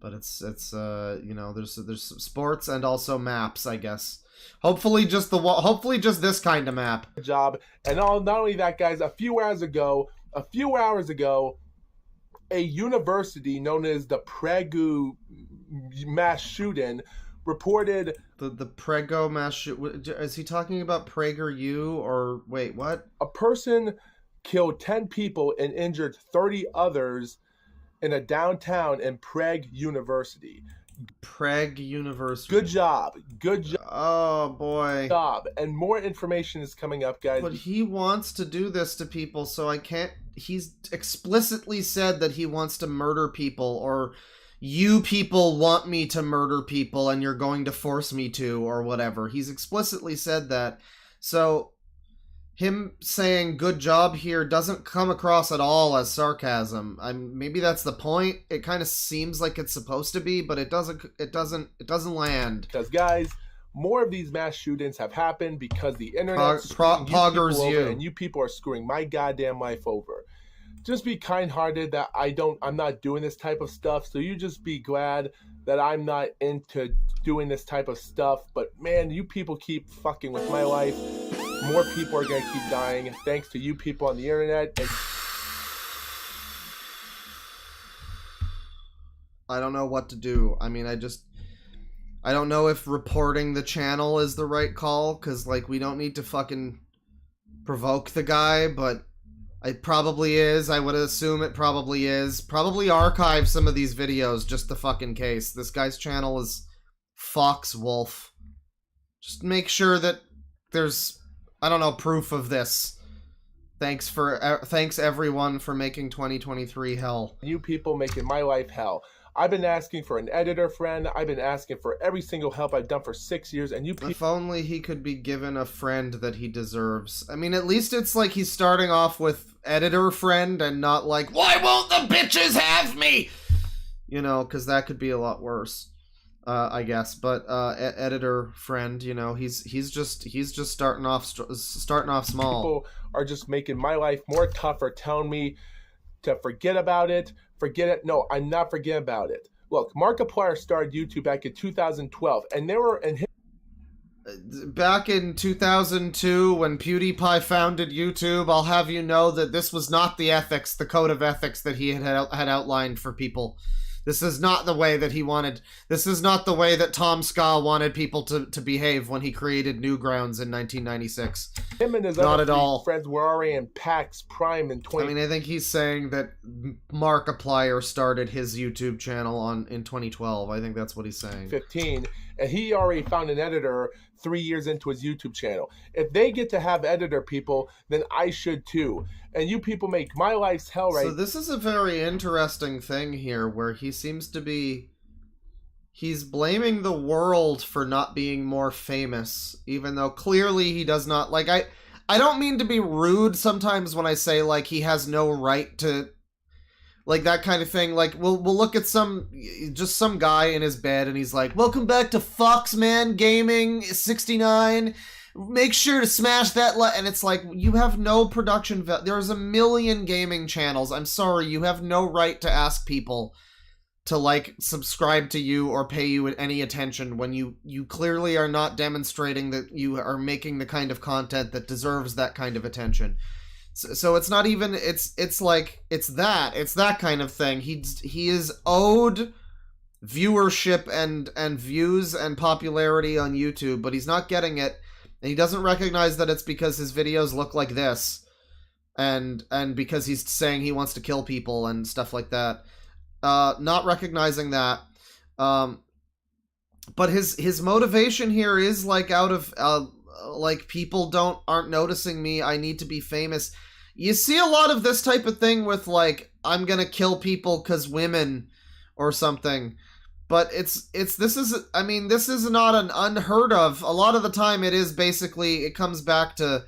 but it's you know, there's sports and also maps, I guess. Hopefully just this kind of map. Good job. And not only that, guys, a few hours ago, a university known as the Prague mass shooting reported the Prego mass shoot. Is he talking about PragerU or wait, what? A person killed 10 people and injured 30 others in a downtown in Prague University. Prague University. Good job. Good job. Oh boy. Job. And more information is coming up, guys. But he wants to do this to people, so I can't. He's explicitly said that he wants to murder people, or you people want me to murder people and you're going to force me to, or whatever. He's explicitly said that. So him saying good job here doesn't come across at all as sarcasm. Maybe that's the point. It kind of seems like it's supposed to be, but it doesn't land. Because guys, more of these mass shootings have happened because the internet poggers you, and you people are screwing my goddamn life over. Just be kind-hearted that I'm not doing this type of stuff. So you just be glad that I'm not into doing this type of stuff. But man, you people keep fucking with my life. More people are gonna keep dying thanks to you people on the internet. And I don't know what to do. I mean, I don't know if reporting the channel is the right call, because, like, we don't need to fucking provoke the guy, but it probably is. I would assume it probably is. Probably archive some of these videos, just the fucking case. This guy's channel is Fox Wolf. Just make sure that there's, I don't know, proof of this. Thanks everyone for making 2023 hell. You people making my life hell. I've been asking for an editor friend. I've been asking for every single help I've done for 6 years, and you people... If only he could be given a friend that he deserves. I mean, at least it's like he's starting off with editor friend and not like, why won't the bitches have me? You know, because that could be a lot worse, I guess. But editor friend, you know, he's just starting off small. People are just making my life more tougher, telling me to forget about it. Forget it. No, I'm not forgetting about it. Look, Markiplier started YouTube back in 2012, and they were in back in 2002 when PewDiePie founded YouTube. I'll have you know that this was not the code of ethics that he had outlined for people. This is not the way that he wanted. This is not the way that Tom Ska wanted people to behave when he created Newgrounds in 1996. Him and his not other at all. Friends were already in PAX Prime in 20. I mean, I think he's saying that Markiplier started his YouTube channel in 2012. I think that's what he's saying. 15, and he already found an editor 3 years into his YouTube channel. If they get to have editor people, then I should too. And you people make my life's hell right. So this is a very interesting thing here, where he seems to be... He's blaming the world for not being more famous, even though clearly he does not... Like, I don't mean to be rude sometimes when I say, like, he has no right to... Like, that kind of thing. Like, we'll look at some guy in his bed, and he's like, welcome back to Foxman Gaming 69. Make sure to smash that and it's like, you have no production value. There's a million gaming channels. I'm sorry, you have no right to ask people to, like, subscribe to you or pay you any attention when you clearly are not demonstrating that you are making the kind of content that deserves that kind of attention. So it's not even, it's that kind of thing. He is owed viewership and views and popularity on YouTube, but he's not getting it, and he doesn't recognize that it's because his videos look like this, and because he's saying he wants to kill people and stuff like that. Not recognizing that. But his motivation here is, like, out of like, people aren't noticing me, I need to be famous. You see a lot of this type of thing with, like, I'm gonna kill people because women or something. But this is not an unheard of. A lot of the time it is basically, it comes back to,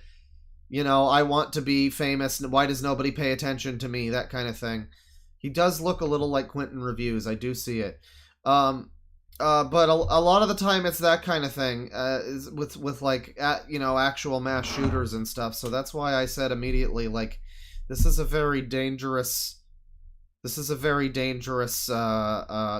you know, I want to be famous, why does nobody pay attention to me, that kind of thing. He does look a little like Quentin Reviews, I do see it. But a lot of the time it's that kind of thing, with like, you know, actual mass shooters and stuff. So that's why I said immediately, like, this is a very dangerous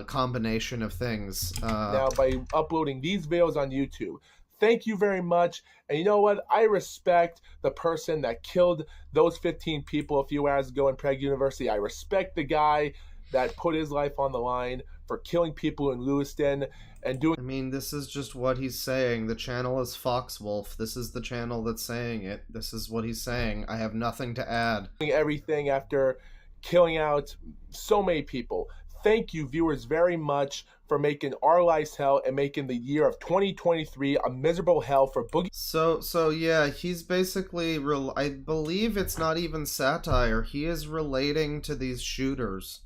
combination of things. Now, by uploading these videos on YouTube, thank you very much. And you know what? I respect the person that killed those 15 people a few hours ago in Prague University. I respect the guy that put his life on the line for killing people in Lewiston. and doing. I mean, this is just what he's saying. The channel is Foxwolf. This is the channel that's saying it. This is what he's saying. I have nothing to add. Everything after killing out so many people. Thank you, viewers, very much for making our lives hell and making the year of 2023 a miserable hell for Boogie. So yeah, he's basically, I believe it's not even satire. He is relating to these shooters.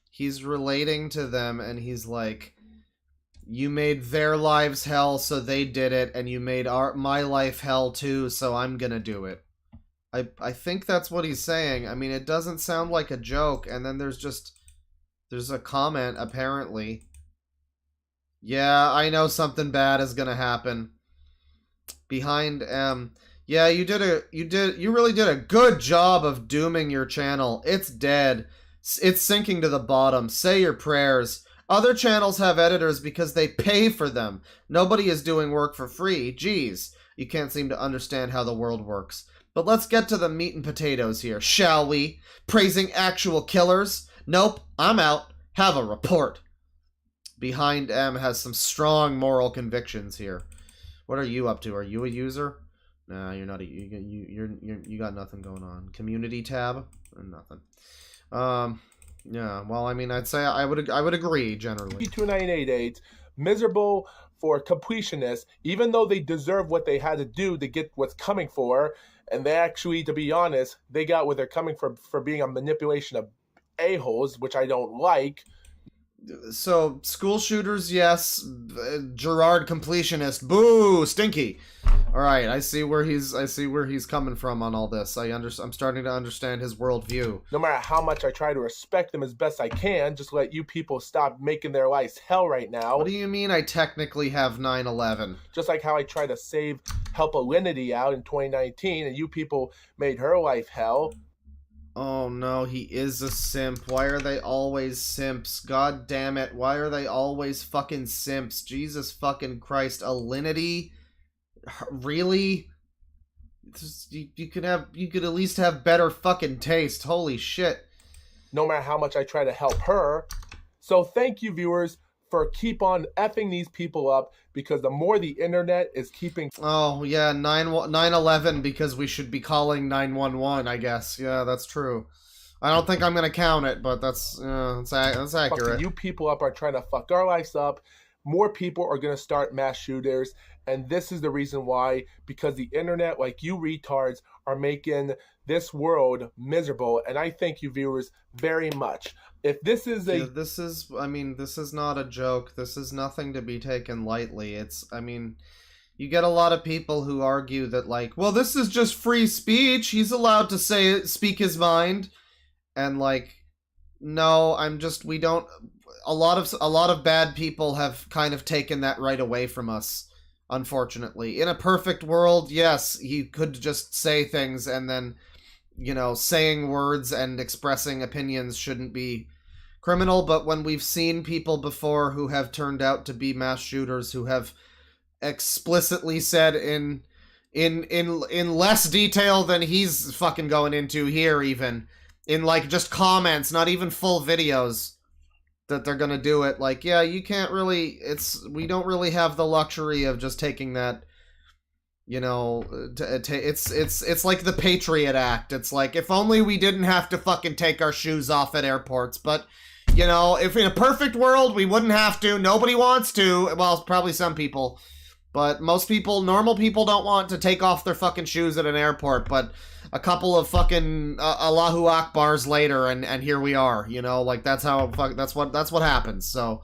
He's relating to them, and he's like, you made their lives hell, so they did it, and you made my life hell too, so I'm gonna do it. I think that's what he's saying. I mean, it doesn't sound like a joke, and then there's a comment, apparently. Yeah, I know something bad is gonna happen. Behind yeah, you really did a good job of dooming your channel. It's dead. It's sinking to the bottom. Say your prayers. Other channels have editors because they pay for them. Nobody is doing work for free. Jeez, you can't seem to understand how the world works. But let's get to the meat and potatoes here, shall we? Praising actual killers? Nope, I'm out. Have a report. Behind M has some strong moral convictions here. What are you up to? Are you a user? Nah, you're not. You got nothing going on. Community tab? Nothing. Yeah. Well, I mean, I'd say I would agree generally. 2988, miserable for completionists, even though they deserve what they had to do to get what's coming for, and they actually, to be honest, they got what they're coming for being a manipulation of a-holes, which I don't like. So, school shooters, yes. Gerard completionist, boo, stinky. All right, I see where he's coming from on all this. I'm starting to understand his worldview. No matter how much I try to respect them as best I can, just let you people stop making their lives hell right now. What do you mean I technically have 9/11? Just like how I tried to help Alinity out in 2019, and you people made her life hell. Oh no, he is a simp. Why are they always simps? God damn it. Why are they always fucking simps? Jesus fucking Christ. Alinity? Really? You could at least have better fucking taste. Holy shit. No matter how much I try to help her. So thank you, viewers, for keep on effing these people up, because the more the internet is keeping... Oh, yeah, 9/11, because we should be calling 911, I guess. Yeah, that's true. I don't think I'm going to count it, but that's accurate. You people up are trying to fuck our lives up. More people are going to start mass shooters, and this is the reason why, because the internet, like you retards, are making this world miserable, and I thank you, viewers, very much. If this is a... Yeah, this is not a joke. This is nothing to be taken lightly. You get a lot of people who argue that, like, well, this is just free speech. He's allowed to speak his mind. And, like, no, a lot of bad people have kind of taken that right away from us, unfortunately. In a perfect world, yes, he could just say things, and then, saying words and expressing opinions shouldn't be criminal. But when we've seen people before who have turned out to be mass shooters, who have explicitly said in less detail than he's fucking going into here, even in like just comments, not even full videos, that they're gonna do it. Like, yeah, you can't really, we don't really have the luxury of just taking that, it's like the Patriot Act. It's like, if only we didn't have to fucking take our shoes off at airports. But, if in a perfect world, we wouldn't have to. Nobody wants to. Well, probably some people. But most people, normal people, don't want to take off their fucking shoes at an airport. But a couple of fucking Allahu Akbars later, and here we are. Like, that's what happens. So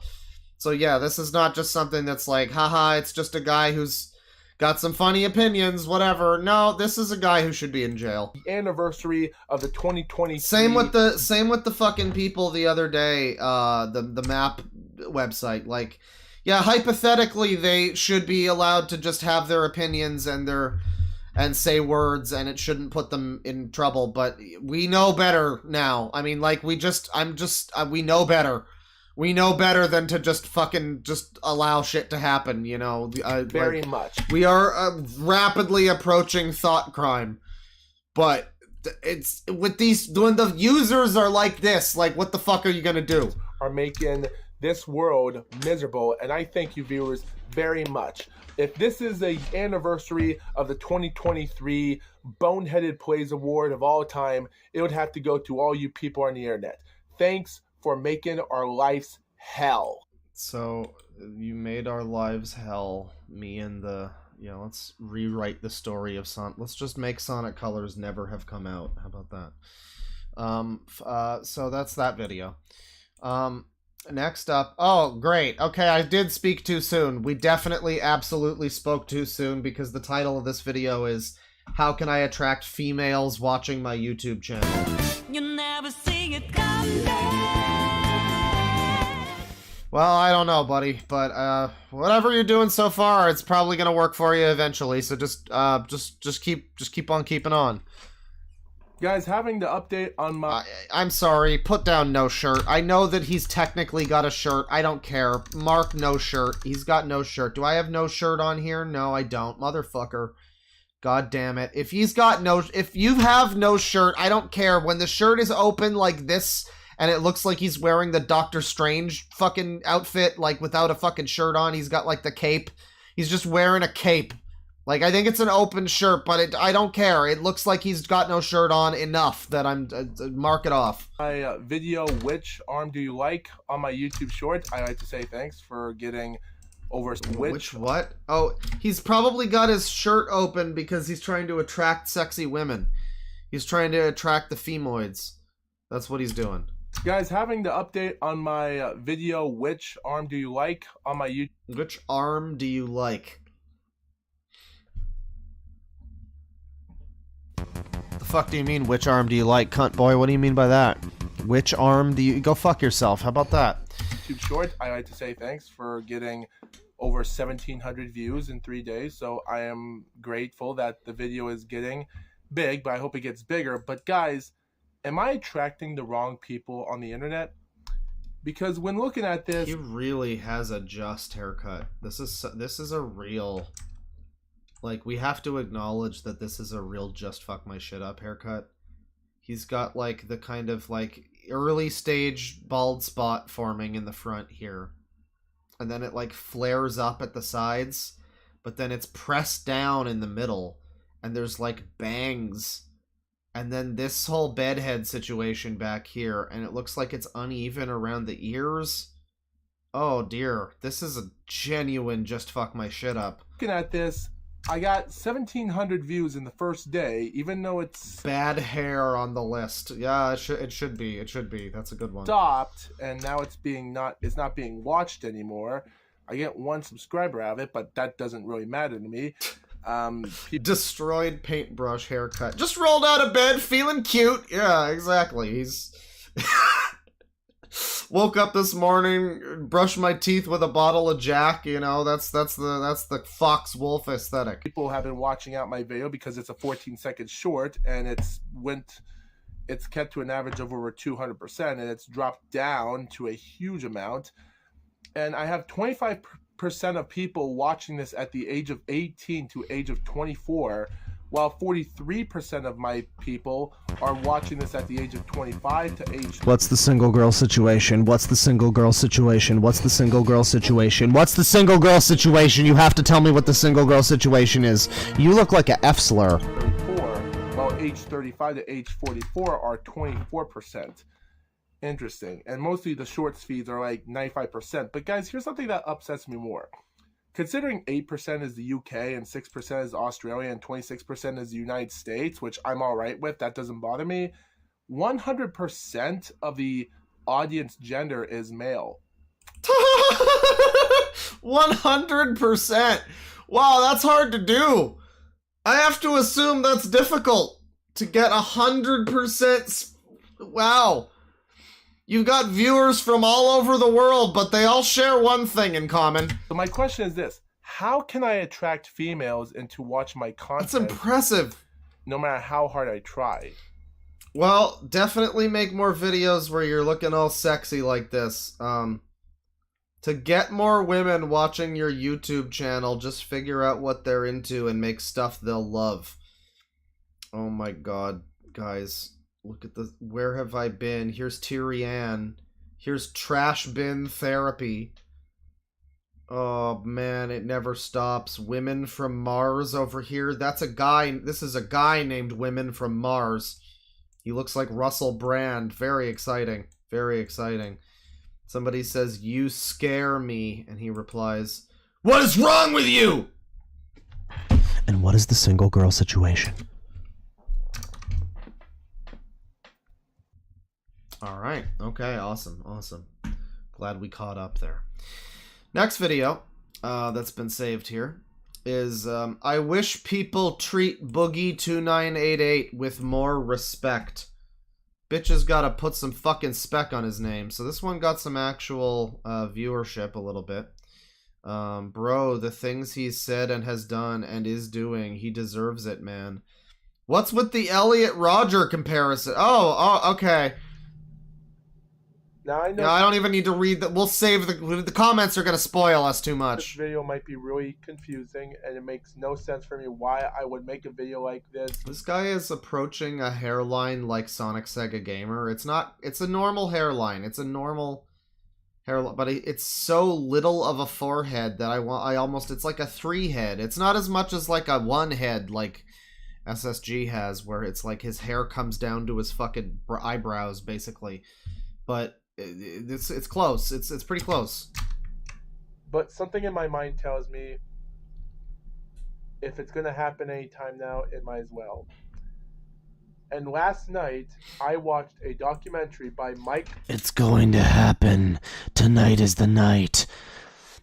yeah, this is not just something that's like, haha, it's just a guy who's got some funny opinions, whatever. No, this is a guy who should be in jail. The anniversary of the 2020. Same with the fucking people the other day. The map website, like. Yeah, hypothetically, they should be allowed to just have their opinions and say words, and it shouldn't put them in trouble. But we know better now. I mean, like, we know better. We know better than to just fucking allow shit to happen, Very much. We are rapidly approaching thought crime. But it's when the users are like this, like, what the fuck are you gonna do? Are making this world miserable, and I thank you viewers very much. If this is the anniversary of the 2023 Boneheaded Plays Award of all time, it would have to go to all you people on the internet. Thanks for making our lives hell. So, you made our lives hell. Me and the... Yeah, let's rewrite the story of Sonic. Let's just make Sonic Colors never have come out. How about that? So that's that video. Next up... Oh, great. Okay, I did speak too soon. We definitely, absolutely spoke too soon because the title of this video is How Can I Attract Females Watching My YouTube Channel? You never see it coming. Well, I don't know, buddy, but whatever you're doing so far, it's probably gonna work for you eventually. So just keep on keeping on. Guys, having the update on my... I'm sorry, put down no shirt. I know that he's technically got a shirt. I don't care. Mark no shirt. He's got no shirt. Do I have no shirt on here? No, I don't. Motherfucker. God damn it. If you have no shirt, I don't care. When the shirt is open like this... and it looks like he's wearing the Doctor Strange fucking outfit, like, without a fucking shirt on. He's got, like, the cape. He's just wearing a cape. Like, I think it's an open shirt, but I don't care. It looks like he's got no shirt on enough that I'm... mark it off. My video, Which Arm Do You Like? On my YouTube short, I like to say thanks for getting over... Which what? Oh, he's probably got his shirt open because he's trying to attract sexy women. He's trying to attract the femoids. That's what he's doing. Guys, having the update on my video, Which Arm Do You Like? On my YouTube... Which arm do you like? The fuck do you mean, which arm do you like, cunt boy? What do you mean by that? Which arm do you... Go fuck yourself. How about that? YouTube short, I like to say thanks for getting over 1,700 views in 3 days. So I am grateful that the video is getting big, but I hope it gets bigger. But guys... am I attracting the wrong people on the internet? Because when looking at this... He really has a just haircut. This is a real... Like, we have to acknowledge that this is a real just fuck my shit up haircut. He's got, like, the kind of, like, early stage bald spot forming in the front here. And then it, like, flares up at the sides. But then it's pressed down in the middle. And there's, like, bangs... and then this whole bedhead situation back here, and it looks like it's uneven around the ears. Oh dear, this is a genuine just fuck my shit up. Looking at this, I got 1,700 views in the first day, even though it's... bad hair on the list. Yeah, it should be. It should be. That's a good one. Stopped, and now it's not being watched anymore. I get 1 subscriber out of it, but that doesn't really matter to me. Destroyed paintbrush haircut. Just rolled out of bed, feeling cute. Yeah, exactly. He's woke up this morning, brushed my teeth with a bottle of Jack. You know, that's the Fox Wolf aesthetic. People have been watching out my video because it's a 14-second short, and it's kept to an average of over 200%, and it's dropped down to a huge amount. And I have 25% of people watching this at the age of 18 to age of 24, while 43% of my people are watching this at the age of 25 to age... What's the single girl situation? What's the single girl situation? What's the single girl situation? What's the single girl situation? You have to tell me what the single girl situation is. You look like a F slur. 34, while age 35 to age 44 are 24%. Interesting. And mostly the shorts feeds are like 95%. But guys, here's something that upsets me more. Considering 8% is the UK and 6% is Australia and 26% is the United States, which I'm all right with, that doesn't bother me, 100% of the audience gender is male. 100%! Wow, that's hard to do. I have to assume that's difficult to get 100%. Wow. You've got viewers from all over the world, but they all share one thing in common. So my question is this. How can I attract females into watch my content? That's impressive. No matter how hard I try. Well, definitely make more videos where you're looking all sexy like this. To get more women watching your YouTube channel, just figure out what they're into and make stuff they'll love. Oh my god, guys. Look at the... Where have I been? Here's Tyrianne. Here's trash bin therapy. Oh man, it never stops. Women from Mars over here. That's a guy. This is a guy named Women from Mars. He looks like Russell Brand. Very exciting. Very exciting. Somebody says, "You scare me," and he replies, "What is wrong with you?" And what is the single girl situation? All right. Okay. Awesome. Awesome. Glad we caught up there. Next video that's been saved here is I wish people treat Boogie2988 with more respect. Bitch has got to put some fucking spec on his name. So this one got some actual viewership a little bit. Bro, the things he's said and has done and is doing, he deserves it, man. What's with the Elliot Roger comparison? Oh, okay. Now I know. Yeah, I don't even need to read that. We'll save the comments are gonna spoil us too This much. video might be really confusing, and it makes no sense for me why I would make a video like this. This guy is approaching a hairline like Sonic Sega Gamer. It's not. It's a normal hairline. It's a normal hairline, but it's so little of a forehead that I almost. It's like a 3 head. It's not as much as like a 1 head like SSG has, where it's like his hair comes down to his fucking eyebrows basically, but. It's close. It's pretty close. But something in my mind tells me if it's gonna happen anytime now, it might as well. And last night, I watched a documentary by Mike. It's going to happen. Tonight is the night.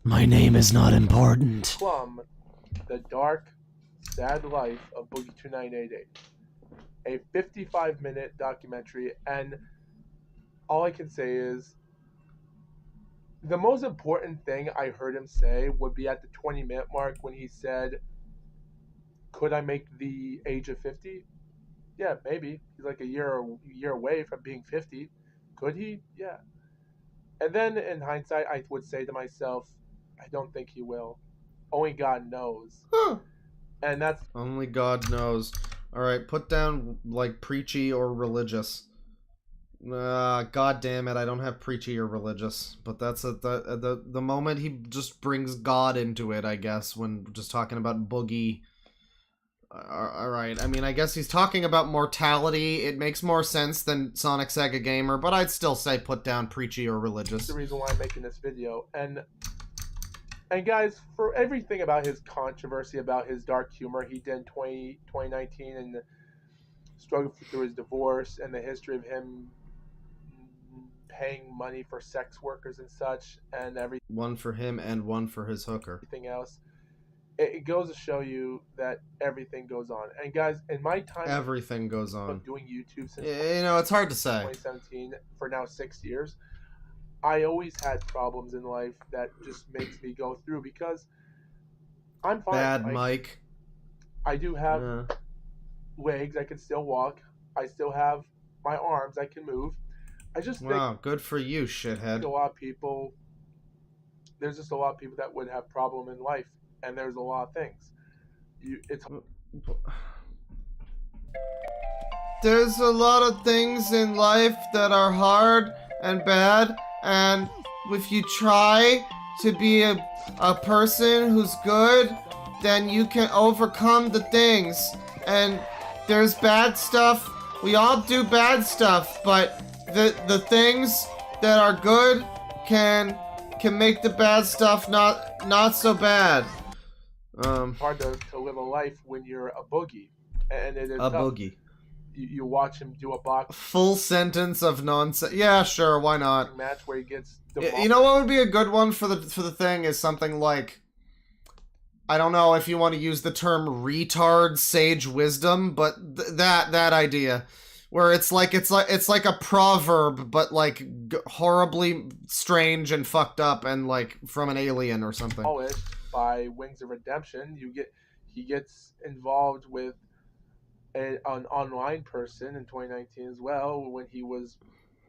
My name is not important. Plum, The Dark, Sad Life of Boogie2988. A 55-minute documentary, and all I can say is the most important thing I heard him say would be at the 20-minute mark when he said, "Could I make the age of 50? Yeah, maybe. He's like a year away from being 50. Could he? Yeah." And then in hindsight, I would say to myself, I don't think he will. Only God knows. And that's only God knows. All right, put down like preachy or religious. God damn it, I don't have preachy or religious, but that's the moment he just brings God into it, I guess, when just talking about Boogie. Alright, I mean, I guess he's talking about mortality. It makes more sense than Sonic Sega Gamer, but I'd still say put down preachy or religious. the reason why I'm making this video. And guys, for everything about his controversy, about his dark humor he did in 2019 and the struggle through his divorce and the history of him paying money for sex workers and such, and everything. One for him and one for his hooker. Everything else. It goes to show you that everything goes on. And guys, in my time, everything goes on. Of doing YouTube since you know, it's hard to say. 2017 for now 6 years, I always had problems in life that just makes me go through because I'm fine. Bad Mike. I do have legs. I can still walk. I still have my arms. I can move. I just think good for you, shithead. a lot of people. There's just a lot of people that would have problem in life, and there's a lot of things. There's a lot of things in life that are hard and bad, and if you try to be a person who's good, then you can overcome the things. And there's bad stuff. We all do bad stuff, but the things that are good can make the bad stuff not so bad. Hard to live a life when you're a boogie, and it is a tough. boogie. You watch him do a box full sentence of nonsense. Yeah, sure, why not? Match where he gets. You know what would be a good one for the thing is something like, I don't know if you want to use the term retard sage wisdom, but that idea. Where it's like a proverb, but like horribly strange and fucked up, and like from an alien or something. By Wings of Redemption, he gets involved with an online person in 2019 as well.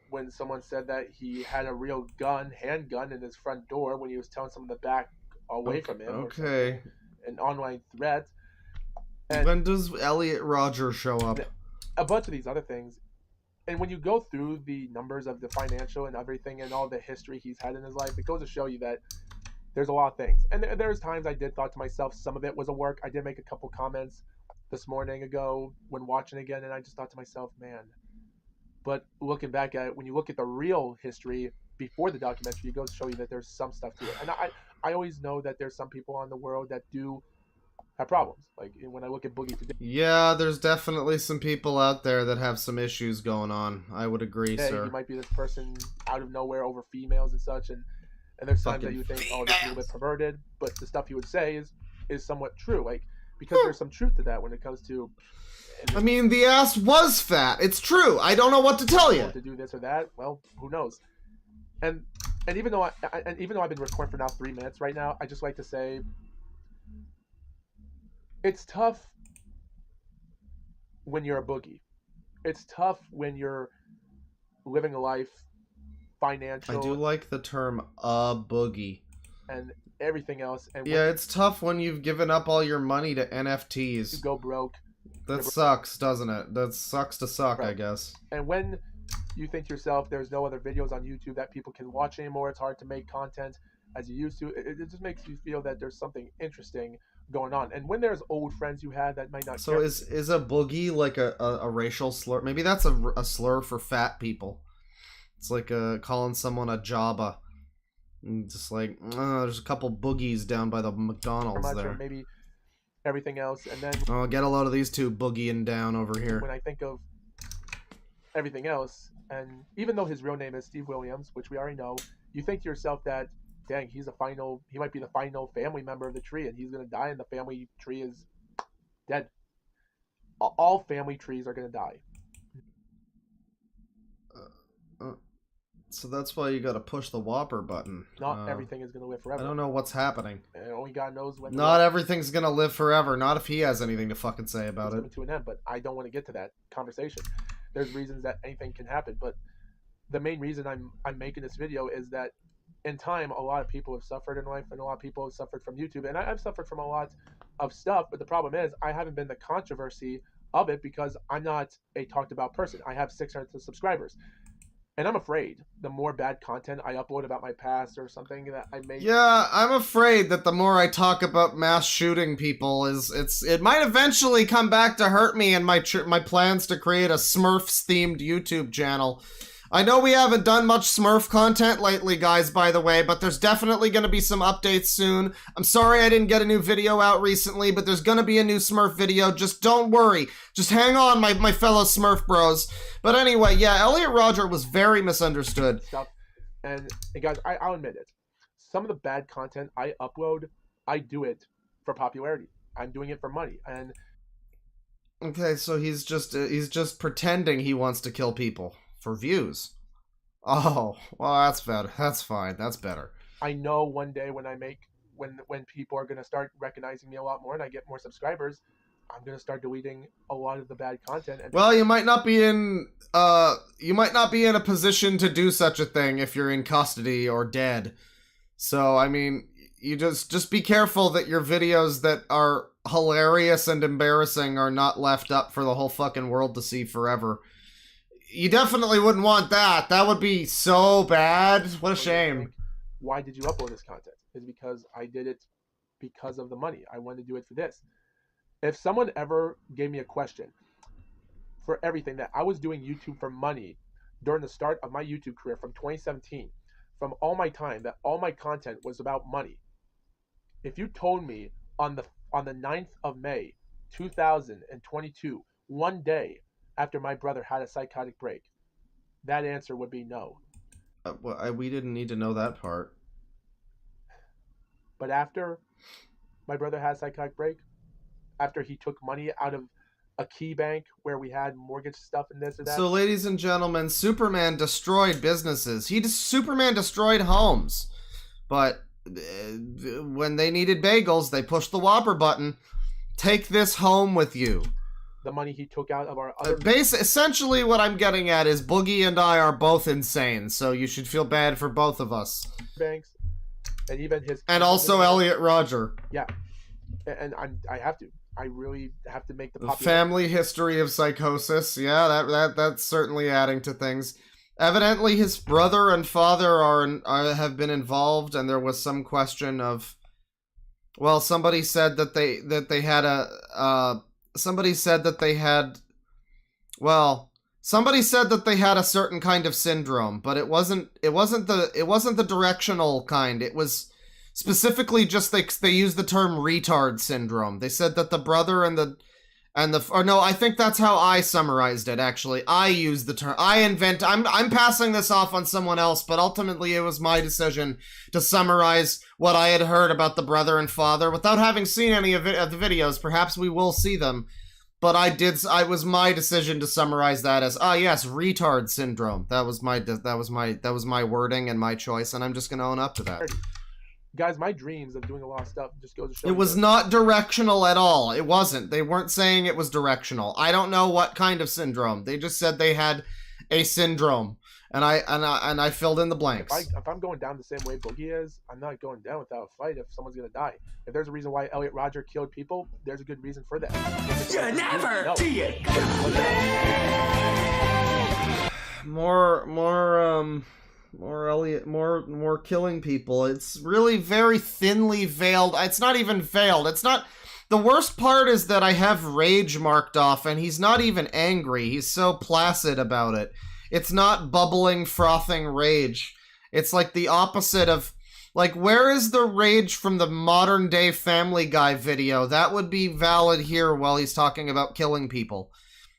When someone said that he had a real handgun in his front door when he was telling someone to back away from him. Okay. An online threat. And when does Elliot Roger show up? A bunch of these other things. And when you go through the numbers of the financial and everything and all the history he's had in his life, it goes to show you that there's a lot of things. And there's times I did thought to myself, some of it was a work. I did make a couple comments this morning ago when watching again, and I just thought to myself, man. But looking back at it, when you look at the real history before the documentary, it goes to show you that there's some stuff to it. And I always know that there's some people in the world that do have problems. Like when I look at Boogie today. Yeah, there's definitely some people out there that have some issues going on. I would agree, sir. He might be this person out of nowhere over females and such, and there's times that you think, oh, this is a little bit perverted, but the stuff he would say is somewhat true. Like, because there's some truth to that when it comes to. I mean, the ass was fat. It's true. I don't know what to tell you. To do this or that, well, who knows? And even though I've been recording for now 3 minutes right now, I just like to say it's tough when you're a boogie. It's tough when you're living a life financial. I do like the term "a boogie" and everything else. And yeah, it's tough when you've given up all your money to NFTs. You go broke. That sucks, doesn't it? That sucks to suck, right. I guess. And when you think to yourself, there's no other videos on YouTube that people can watch anymore, it's hard to make content as you used to, it just makes you feel that there's something interesting going on. And when there's old friends you had that might not So is a boogie like a racial slur? Maybe that's a slur for fat people. It's like calling someone a jabba. And just like, there's a couple boogies down by the McDonald's there. Or maybe everything else, and then oh, get a load of these two boogieing down over here. When I think of everything else, and even though his real name is Steve Williams, which we already know, you think to yourself that, dang, he might be the final family member of the tree, and he's gonna die, and the family tree is dead. All family trees are gonna die. So that's why you gotta push the Whopper button. Not everything is gonna live forever. I don't know what's happening. And only God knows when. Not everything's gonna live forever. Not if he has anything to fucking say about it. Coming to an end, but I don't want to get to that conversation. There's reasons that anything can happen, but the main reason I'm making this video is that in time, a lot of people have suffered in life, and a lot of people have suffered from YouTube, and I've suffered from a lot of stuff. But the problem is, I haven't been the controversy of it because I'm not a talked about person. I have 600 subscribers. And I'm afraid the more bad content I upload about my past or something that I make. Yeah, I'm afraid that the more I talk about mass shooting people, it might eventually come back to hurt me and my plans to create a Smurfs themed YouTube channel. I know we haven't done much Smurf content lately, guys, by the way, but there's definitely going to be some updates soon. I'm sorry I didn't get a new video out recently, but there's going to be a new Smurf video. Just don't worry. Just hang on, my fellow Smurf bros. But anyway, yeah, Elliot Rodger was very misunderstood. Stuff. And guys, I'll admit it. Some of the bad content I upload, I do it for popularity. I'm doing it for money. And okay, so he's just pretending he wants to kill people. For views. Oh, well, that's better. That's fine. That's better. I know one day when when people are gonna start recognizing me a lot more and I get more subscribers, I'm gonna start deleting a lot of the bad content. And well, you might not be in a position to do such a thing if you're in custody or dead. So I mean, you just be careful that your videos that are hilarious and embarrassing are not left up for the whole fucking world to see forever. You definitely wouldn't want that. That would be so bad. What a shame. Why did you upload this content? It's because I did it because of the money. I wanted to do it for this. If someone ever gave me a question for everything that I was doing YouTube for money during the start of my YouTube career from 2017, from all my time, that all my content was about money. If you told me on the 9th of May, 2022, one day after my brother had a psychotic break, that answer would be no. Well, we didn't need to know that part. But after my brother had a psychotic break, after he took money out of a key bank where we had mortgage stuff and this or that. So, ladies and gentlemen, Superman destroyed businesses. Superman destroyed homes. But when they needed bagels, they pushed the Whopper button. Take this home with you. The money he took out of our other... Essentially what I'm getting at is Boogie and I are both insane, so you should feel bad for both of us. Banks, and even his... And also Elliot Rodger. Yeah. and I have to. I really have to make the family history of psychosis. Yeah, that's certainly adding to things. Evidently, his brother and father have been involved, and there was some question of. Well, somebody said that they had a. Somebody said that they had. Well, somebody said that they had a certain kind of syndrome, but it wasn't the directional kind. It was. Specifically, just they used the term retard syndrome. They said that the brother and the or no, I think that's how I summarized it. Actually, I used the term. I'm passing this off on someone else, but ultimately it was my decision to summarize what I had heard about the brother and father without having seen any of the videos. Perhaps we will see them, but it was my decision to summarize that as yes, retard syndrome. That was my wording and my choice, and I'm just gonna own up to that. Guys, my dreams of doing a lot of stuff just goes to show. It was not directional at all. It wasn't. They weren't saying it was directional. I don't know what kind of syndrome. They just said they had a syndrome, and I filled in the blanks. If I'm going down the same way Boogie is, I'm not going down without a fight. If someone's gonna die, if there's a reason why Elliot Rodger killed people, there's a good reason for that. You never see it. More Elliot, more killing people. It's really very thinly veiled. It's not even veiled. It's not. The worst part is that I have rage marked off, and he's not even angry. He's so placid about it. It's not bubbling, frothing rage. It's like the opposite of. Like, where is the rage from the modern day Family Guy video? That would be valid here while he's talking about killing people.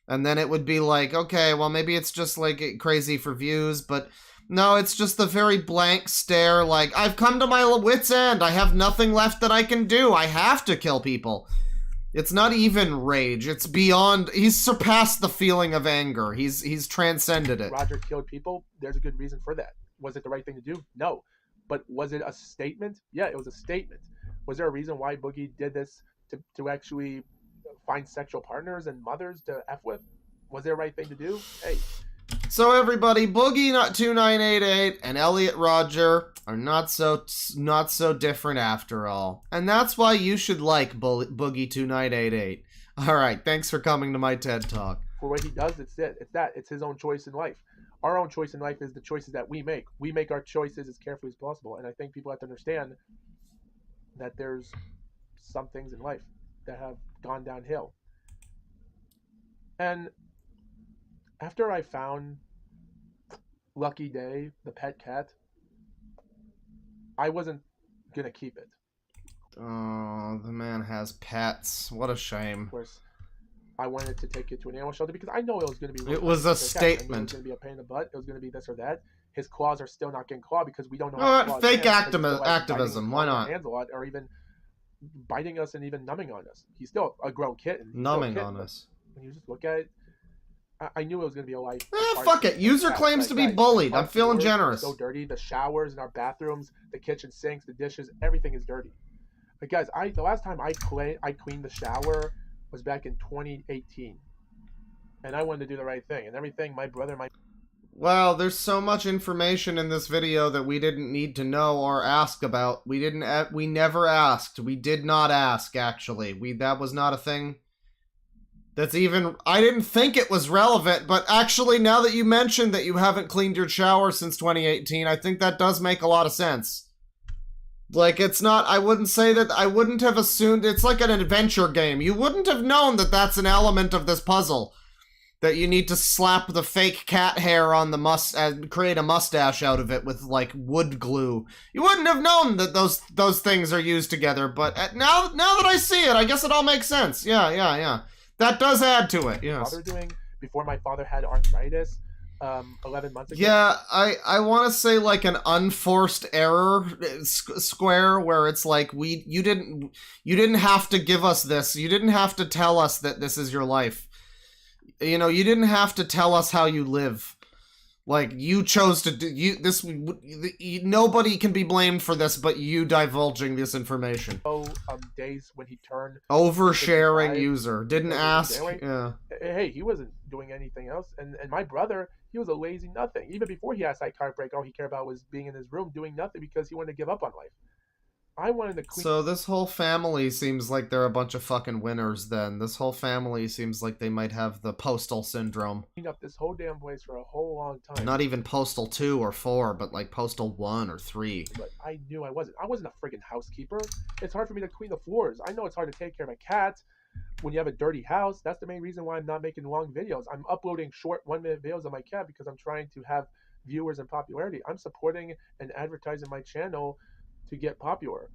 And then it would be like, okay, well, maybe it's just like crazy for views, but. No, it's just the very blank stare, like, I've come to my wit's end. I have nothing left that I can do. I have to kill people. It's not even rage. It's beyond. He's surpassed the feeling of anger. He's transcended it. Rodger killed people. There's a good reason for that. Was it the right thing to do? No. But was it a statement? Yeah, it was a statement. Was there a reason why Boogie did this to actually find sexual partners and mothers to F with? Was it the right thing to do? Hey. So everybody, Boogie2988 and Elliot Rodger are not so different after all. And that's why you should like Boogie2988. Alright, thanks for coming to my TED Talk. For what he does, it's his own choice in life. Our own choice in life is the choices that we make. We make our choices as carefully as possible. And I think people have to understand that there's some things in life that have gone downhill. And after I found Lucky Day, the pet cat, I wasn't going to keep it. Oh, the man has pets. What a shame. Of course, I wanted to take it to an animal shelter because I know it was going to be... It was a statement. It was going to be a pain in the butt. It was going to be this or that. His claws are still not getting clawed because we don't know how to fake activism. Why not? Hands a lot, or even biting us and even numbing on us. He's still a grown kitten. Numbing on us. When you just look at it, I knew it was going to be a life. Fuck it. User claims to be bullied. I'm feeling generous. So dirty. The showers in our bathrooms, the kitchen sinks, the dishes, everything is dirty. But guys, the last time I cleaned the shower was back in 2018. And I wanted to do the right thing. And everything my brother, Well, there's so much information in this video that we didn't need to know or ask about. We never asked. We did not ask, actually. That was not a thing. That's even... I didn't think it was relevant, but actually, now that you mentioned that you haven't cleaned your shower since 2018, I think that does make a lot of sense. Like, it's not... I wouldn't say that... I wouldn't have assumed... It's like an adventure game. You wouldn't have known that that's an element of this puzzle. That you need to slap the fake cat hair on the create a mustache out of it with, like, wood glue. You wouldn't have known that those things are used together, but now that I see it, I guess it all makes sense. Yeah. That does add to it, yes. Father doing before my father had arthritis 11 months ago. Yeah, I want to say like an unforced error square where it's like you didn't have to give us this. You didn't have to tell us that this is your life. You know, you didn't have to tell us how you live. Like, you chose to do this. Nobody can be blamed for this, but you divulging this information. Days when he turned oversharing user didn't ask. Yeah. Hey, he wasn't doing anything else, and my brother, he was a lazy nothing. Even before he had psych heartbreak, all he cared about was being in his room doing nothing because he wanted to give up on life. I wanted to clean. So this whole family seems like they're a bunch of fucking winners then. This whole family seems like they might have the postal syndrome. Clean up this whole damn place for a whole long time. Not even postal 2 or 4, but like postal 1 or 3. But I knew I wasn't. I wasn't a friggin' housekeeper. It's hard for me to clean the floors. I know it's hard to take care of a cat when you have a dirty house. That's the main reason why I'm not making long videos. I'm uploading short 1-minute videos on my cat because I'm trying to have viewers and popularity. I'm supporting and advertising my channel to get popular.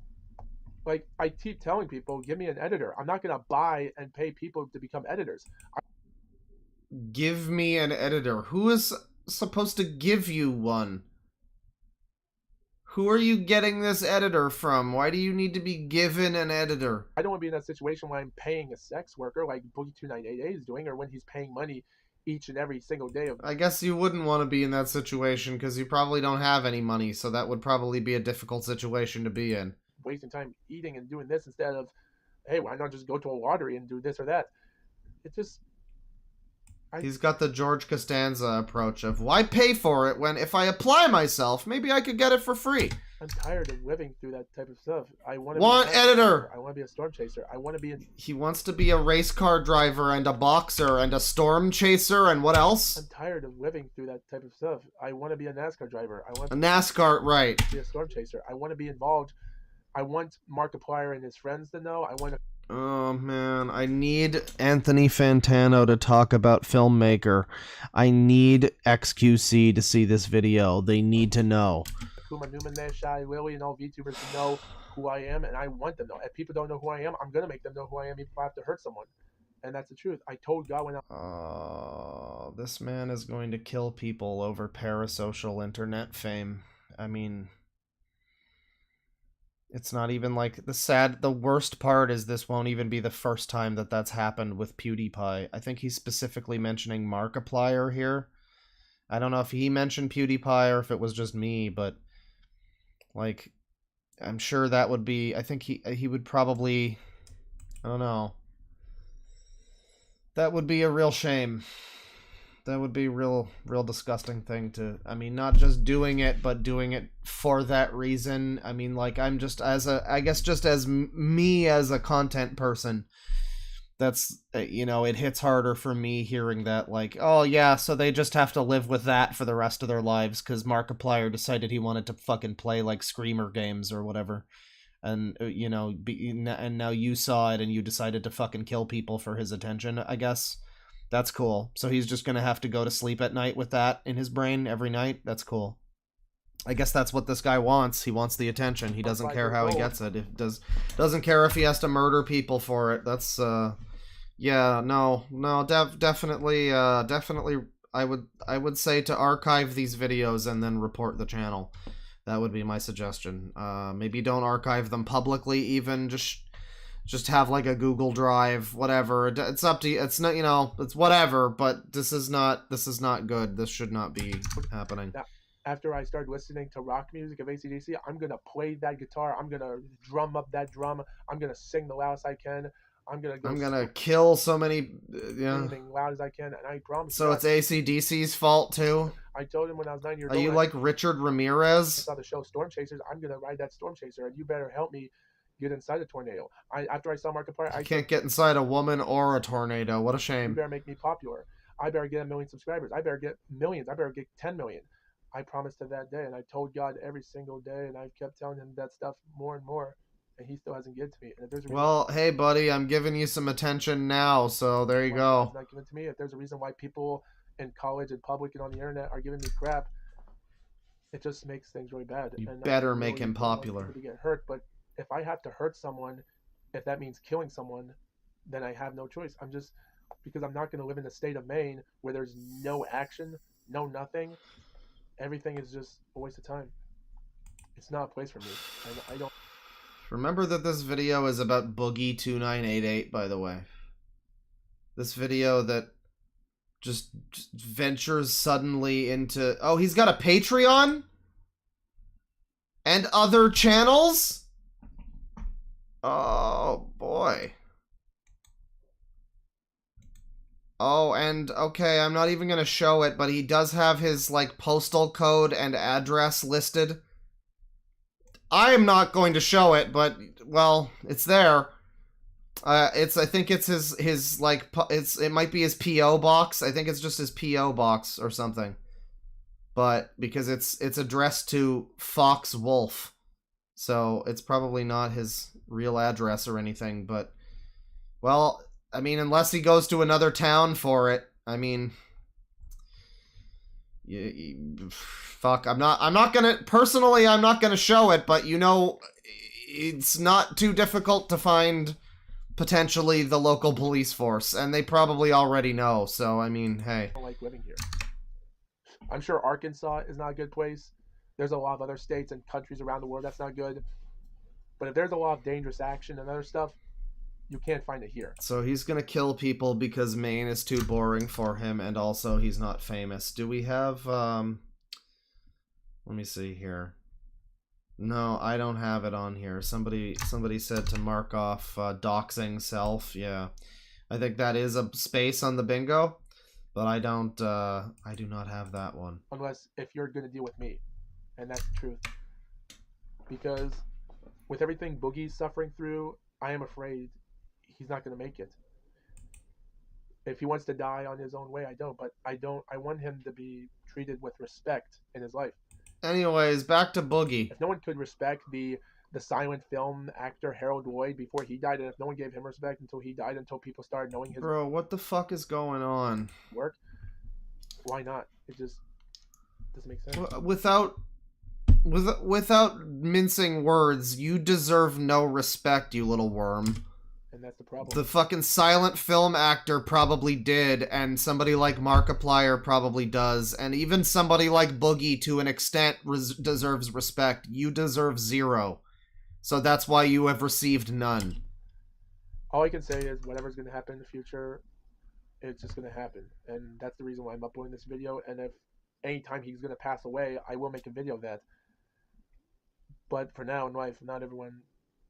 Like, I keep telling people, give me an editor. I'm not going to buy and pay people to become editors. Give me an editor. Who is supposed to give you one? Who are you getting this editor from? Why do you need to be given an editor? I don't want to be in that situation where I'm paying a sex worker like Boogie298 is doing, or when he's paying money each and every single day of... I guess you wouldn't want to be in that situation because you probably don't have any money, so that would probably be a difficult situation to be in. Wasting time eating and doing this instead of, hey, why not just go to a lottery and do this or that? It just... He's got the George Costanza approach of, why pay for it when if I apply myself, maybe I could get it for free? I'm tired of living through that type of stuff. I want to editor. I want to be a storm chaser. I want to be He wants to be a race car driver and a boxer and a storm chaser and what else? I'm tired of living through that type of stuff. I want to be a NASCAR driver. I want a NASCAR, right. to be a storm chaser. I want to be involved. I want Markiplier and his friends to know. I want to... Oh man, I need Anthony Fantano to talk about Filmmaker. I need XQC to see this video. They need to know. Kuma Newman, Shai, Lily, and all VTubers to know who I am, and I want them to know. If people don't know who I am, I'm gonna make them know who I am, even if I have to hurt someone. And that's the truth. I told God when I... Oh, this man is going to kill people over parasocial internet fame. I mean... It's not even like the worst part is this won't even be the first time that that's happened with PewDiePie. I think he's specifically mentioning Markiplier here. I don't know if he mentioned PewDiePie or if it was just me, but like, I'm sure that would be, I think he would probably, I don't know. That would be a real shame. That would be a real disgusting thing to, I mean, not just doing it, but doing it for that reason. I mean, like, I'm just I guess just as me as a content person, that's, you know, it hits harder for me hearing that, like, oh yeah, so they just have to live with that for the rest of their lives because Markiplier decided he wanted to fucking play, like, Screamer games or whatever. And, you know, and now you saw it and you decided to fucking kill people for his attention, I guess. That's cool. So he's just gonna have to go to sleep at night with that in his brain every night? That's cool. I guess that's what this guy wants. He wants the attention. He doesn't care how he gets it. Doesn't care if he has to murder people for it. That's, yeah, no, definitely, I would say to archive these videos and then report the channel. That would be my suggestion. Maybe don't archive them publicly even, just have like a Google Drive, whatever. It's up to you. It's not, you know, it's whatever, but this is not good. This should not be happening. After I start listening to rock music of AC/DC, I'm going to play that guitar. I'm going to drum up that drum. I'm going to sing the loudest I can. I'm going to kill so many, yeah. Loud as I can, and I promise. So it's AC/DC's fault too? I told him when I was 9 years old. Are you like Richard Ramirez? I saw the show Storm Chasers. I'm going to ride that Storm Chaser, and you better help me get inside a tornado. After I saw Markiplier, I can't get inside a woman or a tornado. What a shame. You better make me popular. I better get 1 million subscribers. I better get millions. I better get 10 million. I promised him that day, and I told God every single day, and I kept telling him that stuff more and more, and he still hasn't given it to me. And if there's a reason, well, hey buddy, I'm giving you some attention now, so there you go. It's not given to me. If there's a reason why people in college and public and on the internet are giving me crap, it just makes things really bad. You better make him popular. To get hurt, but if I have to hurt someone, if that means killing someone, then I have no choice. Because I'm not going to live in the state of Maine where there's no action, no nothing. Everything is just a waste of time. It's not a place for me. I don't... Remember that this video is about Boogie2988, by the way. This video that just ventures suddenly into... Oh, he's got a Patreon? And other channels? Oh, boy. Oh, and, okay, I'm not even gonna show it, but he does have his, like, postal code and address listed. I am not going to show it, but, well, it's there. I think it's his like, it might be his P.O. box. I think it's just his P.O. box or something. But, because it's addressed to Fox Wolf. So, it's probably not his real address or anything, but, well, I mean, unless he goes to another town for it, I mean, fuck, I'm not gonna, personally, I'm not gonna show it, but you know, it's not too difficult to find potentially the local police force, and they probably already know, so, I mean, hey. I don't like living here. I'm sure Arkansas is not a good place. There's a lot of other states and countries around the world that's not good. But if there's a lot of dangerous action and other stuff, you can't find it here. So he's gonna kill people because Maine is too boring for him, and also he's not famous. Do we have, let me see here. No, I don't have it on here. Somebody said to mark off doxing self. Yeah. I think that is a space on the bingo, but I don't, I do not have that one. Unless if you're gonna deal with me, and that's the truth. Because with everything Boogie's suffering through, I am afraid he's not going to make it. If he wants to die on his own way, I don't. But I want him to be treated with respect in his life. Anyways, back to Boogie. If no one could respect the silent film actor Harold Lloyd before he died, and if no one gave him respect until he died, until people started knowing his... Bro, what the fuck is going on? ...work, why not? It just doesn't make sense. Without mincing words, you deserve no respect, you little worm. And that's the problem. The fucking silent film actor probably did, and somebody like Markiplier probably does, and even somebody like Boogie, to an extent, deserves respect. You deserve zero. So that's why you have received none. All I can say is whatever's going to happen in the future, it's just going to happen. And that's the reason why I'm uploading this video, and if anytime he's going to pass away, I will make a video of that. But for now in life, not everyone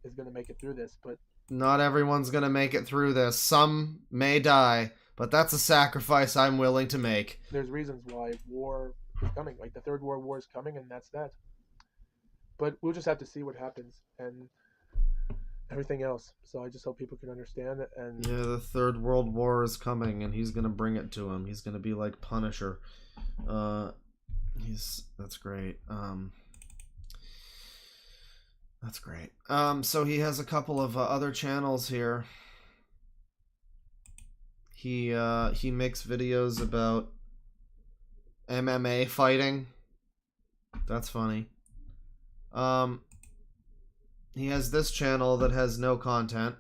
is going to make it through this. But not everyone's going to make it through this. Some may die, but that's a sacrifice I'm willing to make. There's reasons why war is coming. Like the Third World War is coming, and that's that. But we'll just have to see what happens and everything else. So I just hope people can understand it. And yeah, the Third World War is coming, and he's going to bring it to him. He's going to be like Punisher. That's great. That's great. So he has a couple of other channels here. He makes videos about MMA fighting. That's funny. He has this channel that has no content.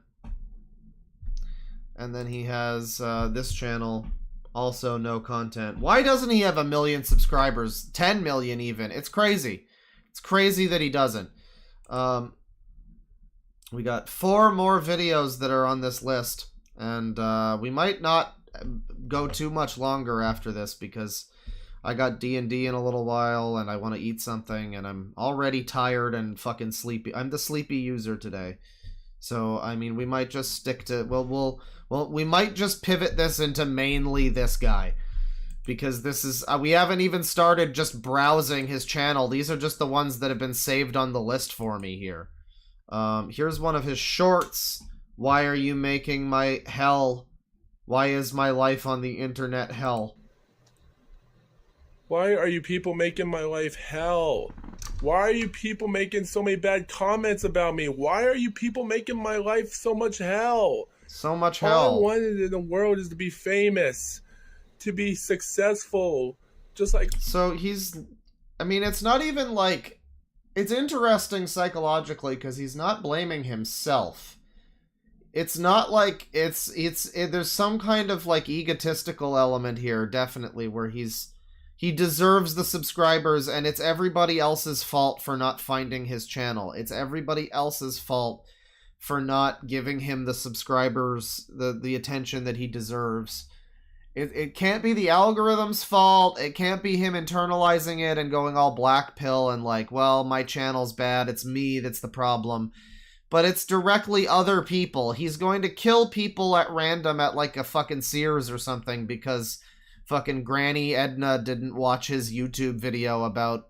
And then he has this channel, also no content. Why doesn't he have 1 million subscribers? 10 million even. It's crazy. It's crazy that he doesn't. We got 4 more videos that are on this list, and we might not go too much longer after this because I got D&D in a little while and I want to eat something and I'm already tired and fucking sleepy. I'm the sleepy user today. So, I mean, we might just stick to, well, we might just pivot this into mainly this guy. Because this is, we haven't even started just browsing his channel. These are just the ones that have been saved on the list for me here. Here's one of his shorts. Why are you making my hell? Why is my life on the internet hell? why are you people making my life hell? Why are you people making so many bad comments about me? Why are you people making my life so much hell? So much hell. All I wanted in the world is to be famous, to be successful, just like... So he's... I mean, it's not even like... It's interesting psychologically because he's not blaming himself. It's not like there's some kind of like egotistical element here, definitely, where he deserves the subscribers and it's everybody else's fault for not finding his channel. It's everybody else's fault for not giving him the subscribers, the attention that he deserves. It can't be the algorithm's fault. It can't be him internalizing it and going all black pill and like, well, my channel's bad. It's me that's the problem. But it's directly other people. He's going to kill people at random at like a fucking Sears or something because fucking Granny Edna didn't watch his YouTube video about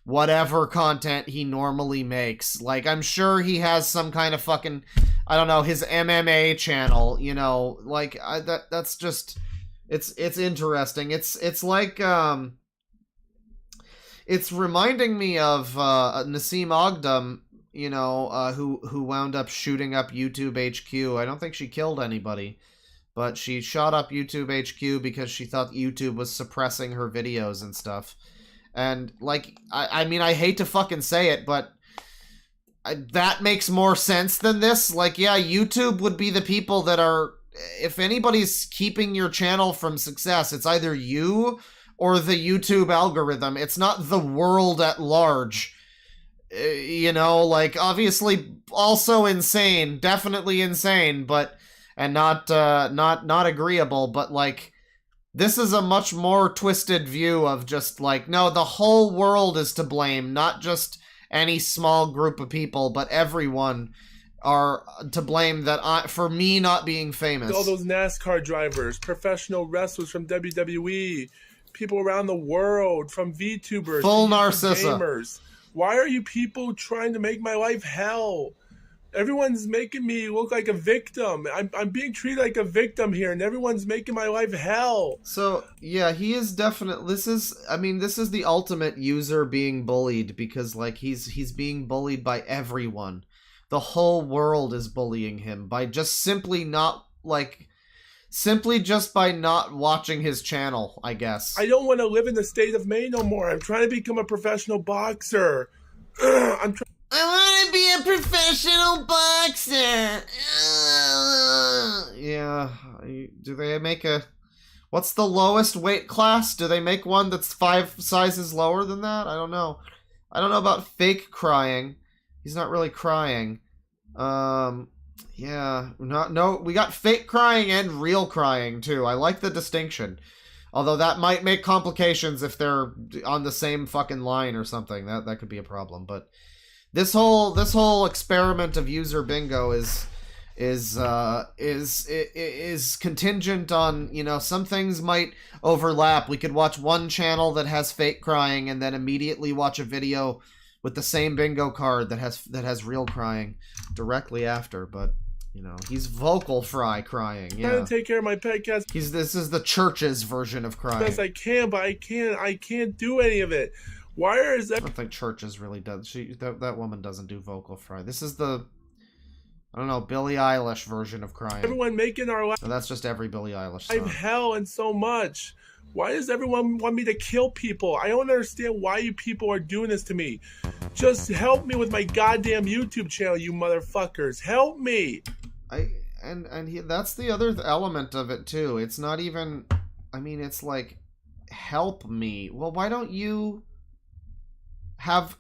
whatever content he normally makes. Like, I'm sure he has some kind of fucking, I don't know, his MMA channel, you know, like, that's just, it's interesting. It's like, it's reminding me of, Nassim Ogdam, you know, who wound up shooting up YouTube HQ. I don't think she killed anybody, but she shot up YouTube HQ because she thought YouTube was suppressing her videos and stuff. And, like, I mean, I hate to fucking say it, but that makes more sense than this. Like, yeah, YouTube would be the people that are, if anybody's keeping your channel from success, it's either you or the YouTube algorithm. It's not the world at large. You know, like, obviously also insane, definitely insane, but, and not agreeable, but, like, this is a much more twisted view of just like, no, the whole world is to blame, not just any small group of people, but everyone are to blame for me not being famous. All those NASCAR drivers, professional wrestlers from WWE, people around the world, from VTubers, full to narcissa gamers. Why are you people trying to make my life hell? Everyone's making me look like a victim. I'm being treated like a victim here, and everyone's making my life hell. So, yeah, he is definitely, this is the ultimate user being bullied, because, like, he's being bullied by everyone. The whole world is bullying him by just simply just by not watching his channel, I guess. I don't want to live in the state of Maine no more. I'm trying to become a professional boxer. I want to be a professional boxer. Yeah. Do they make what's the lowest weight class? Do they make one that's 5 sizes lower than that? I don't know. I don't know about fake crying. He's not really crying. Yeah. No, we got fake crying and real crying too. I like the distinction. Although that might make complications if they're on the same fucking line or something. That could be a problem, but This whole experiment of user bingo is contingent on, you know, some things might overlap. We could watch one channel that has fake crying and then immediately watch a video with the same bingo card that has real crying directly after. But, you know, he's vocal fry crying. Yeah. I'm trying to take care of my pet cats. This is the church's version of crying. Yes, I can, but I can't do any of it. Why is that? I don't think Churches really does. That woman doesn't do vocal fry. This is the, I don't know, Billie Eilish version of crying. Everyone making our life. No, that's just every Billie Eilish song. Hell and so much. Why does everyone want me to kill people? I don't understand why you people are doing this to me. Just help me with my goddamn YouTube channel, you motherfuckers. Help me. That's the other element of it too. It's not even, I mean, it's like, help me. Well, why don't you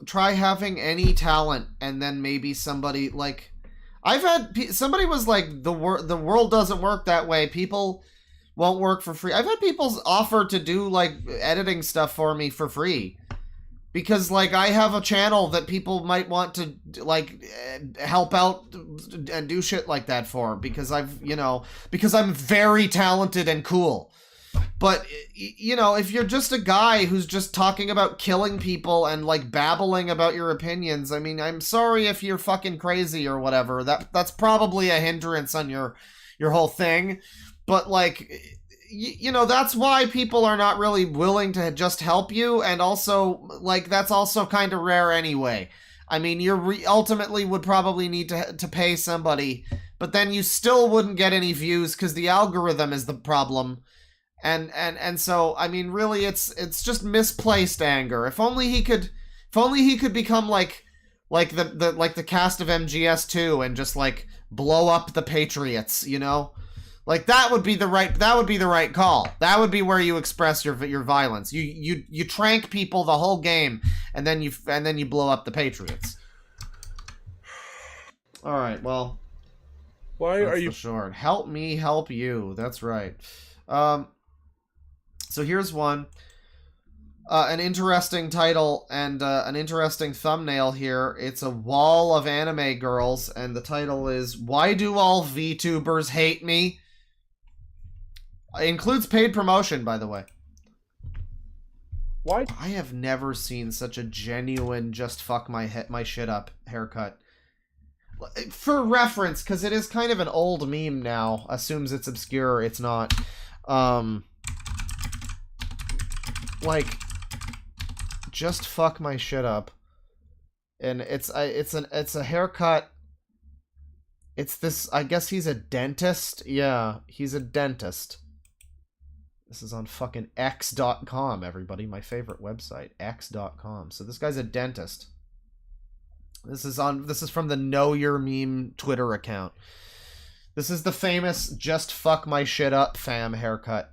try having any talent, and then maybe somebody, like, somebody was like, the world doesn't work that way. People won't work for free. I've had people offer to do, like, editing stuff for me for free. Because, like, I have a channel that people might want to, like, help out and do shit like that for. Because because I'm very talented and cool. But, you know, if you're just a guy who's just talking about killing people and, like, babbling about your opinions, I mean, I'm sorry if you're fucking crazy or whatever. That's probably a hindrance on your whole thing. But, like, you know, that's why people are not really willing to just help you. And also, like, that's also kind of rare anyway. I mean, you ultimately would probably need to pay somebody. But then you still wouldn't get any views because the algorithm is the problem. And so, I mean, really, it's just misplaced anger. If only he could become like the cast of MGS2 and just, like, blow up the Patriots, you know? Like, that would be the right call. That would be where you express your violence. You trank people the whole game, and then you blow up the Patriots. All right, well, why are you short? Help me help you. That's right. So here's one. An interesting title and an interesting thumbnail here. It's a wall of anime girls, and the title is, "Why Do All VTubers Hate Me?" It includes paid promotion, by the way. Why? I have never seen such a genuine just fuck my shit up haircut. For reference, because it is kind of an old meme now. Assumes it's obscure. It's not. Like, just fuck my shit up. And it's a haircut. It's this. I guess he's a dentist. Yeah, he's a dentist. This is on fucking x.com, everybody. My favorite website, x.com. So this guy's a dentist. This is from the Know Your Meme Twitter account. This is the famous just fuck my shit up fam haircut.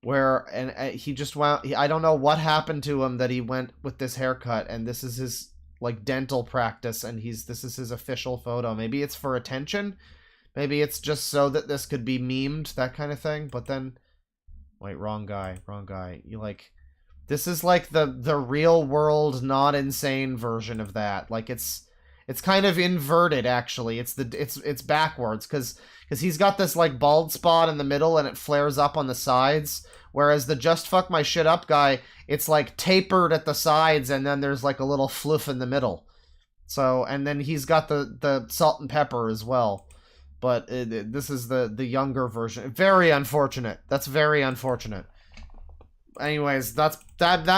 Where, and he just went, I don't know what happened to him that he went with this haircut, and this is his, like, dental practice, and this is his official photo. Maybe it's for attention. Maybe it's just so that this could be memed, that kind of thing. But then, wait, wrong guy. You like, this is like the real world, not insane version of that. Like, it's kind of inverted, actually. It's backwards, because he's got this, like, bald spot in the middle and it flares up on the sides, whereas the just fuck my shit up guy, it's, like, tapered at the sides and then there's, like, a little floof in the middle. So, and then he's got the salt and pepper as well. But this is the younger version. Very unfortunate. That's very unfortunate. Anyways, that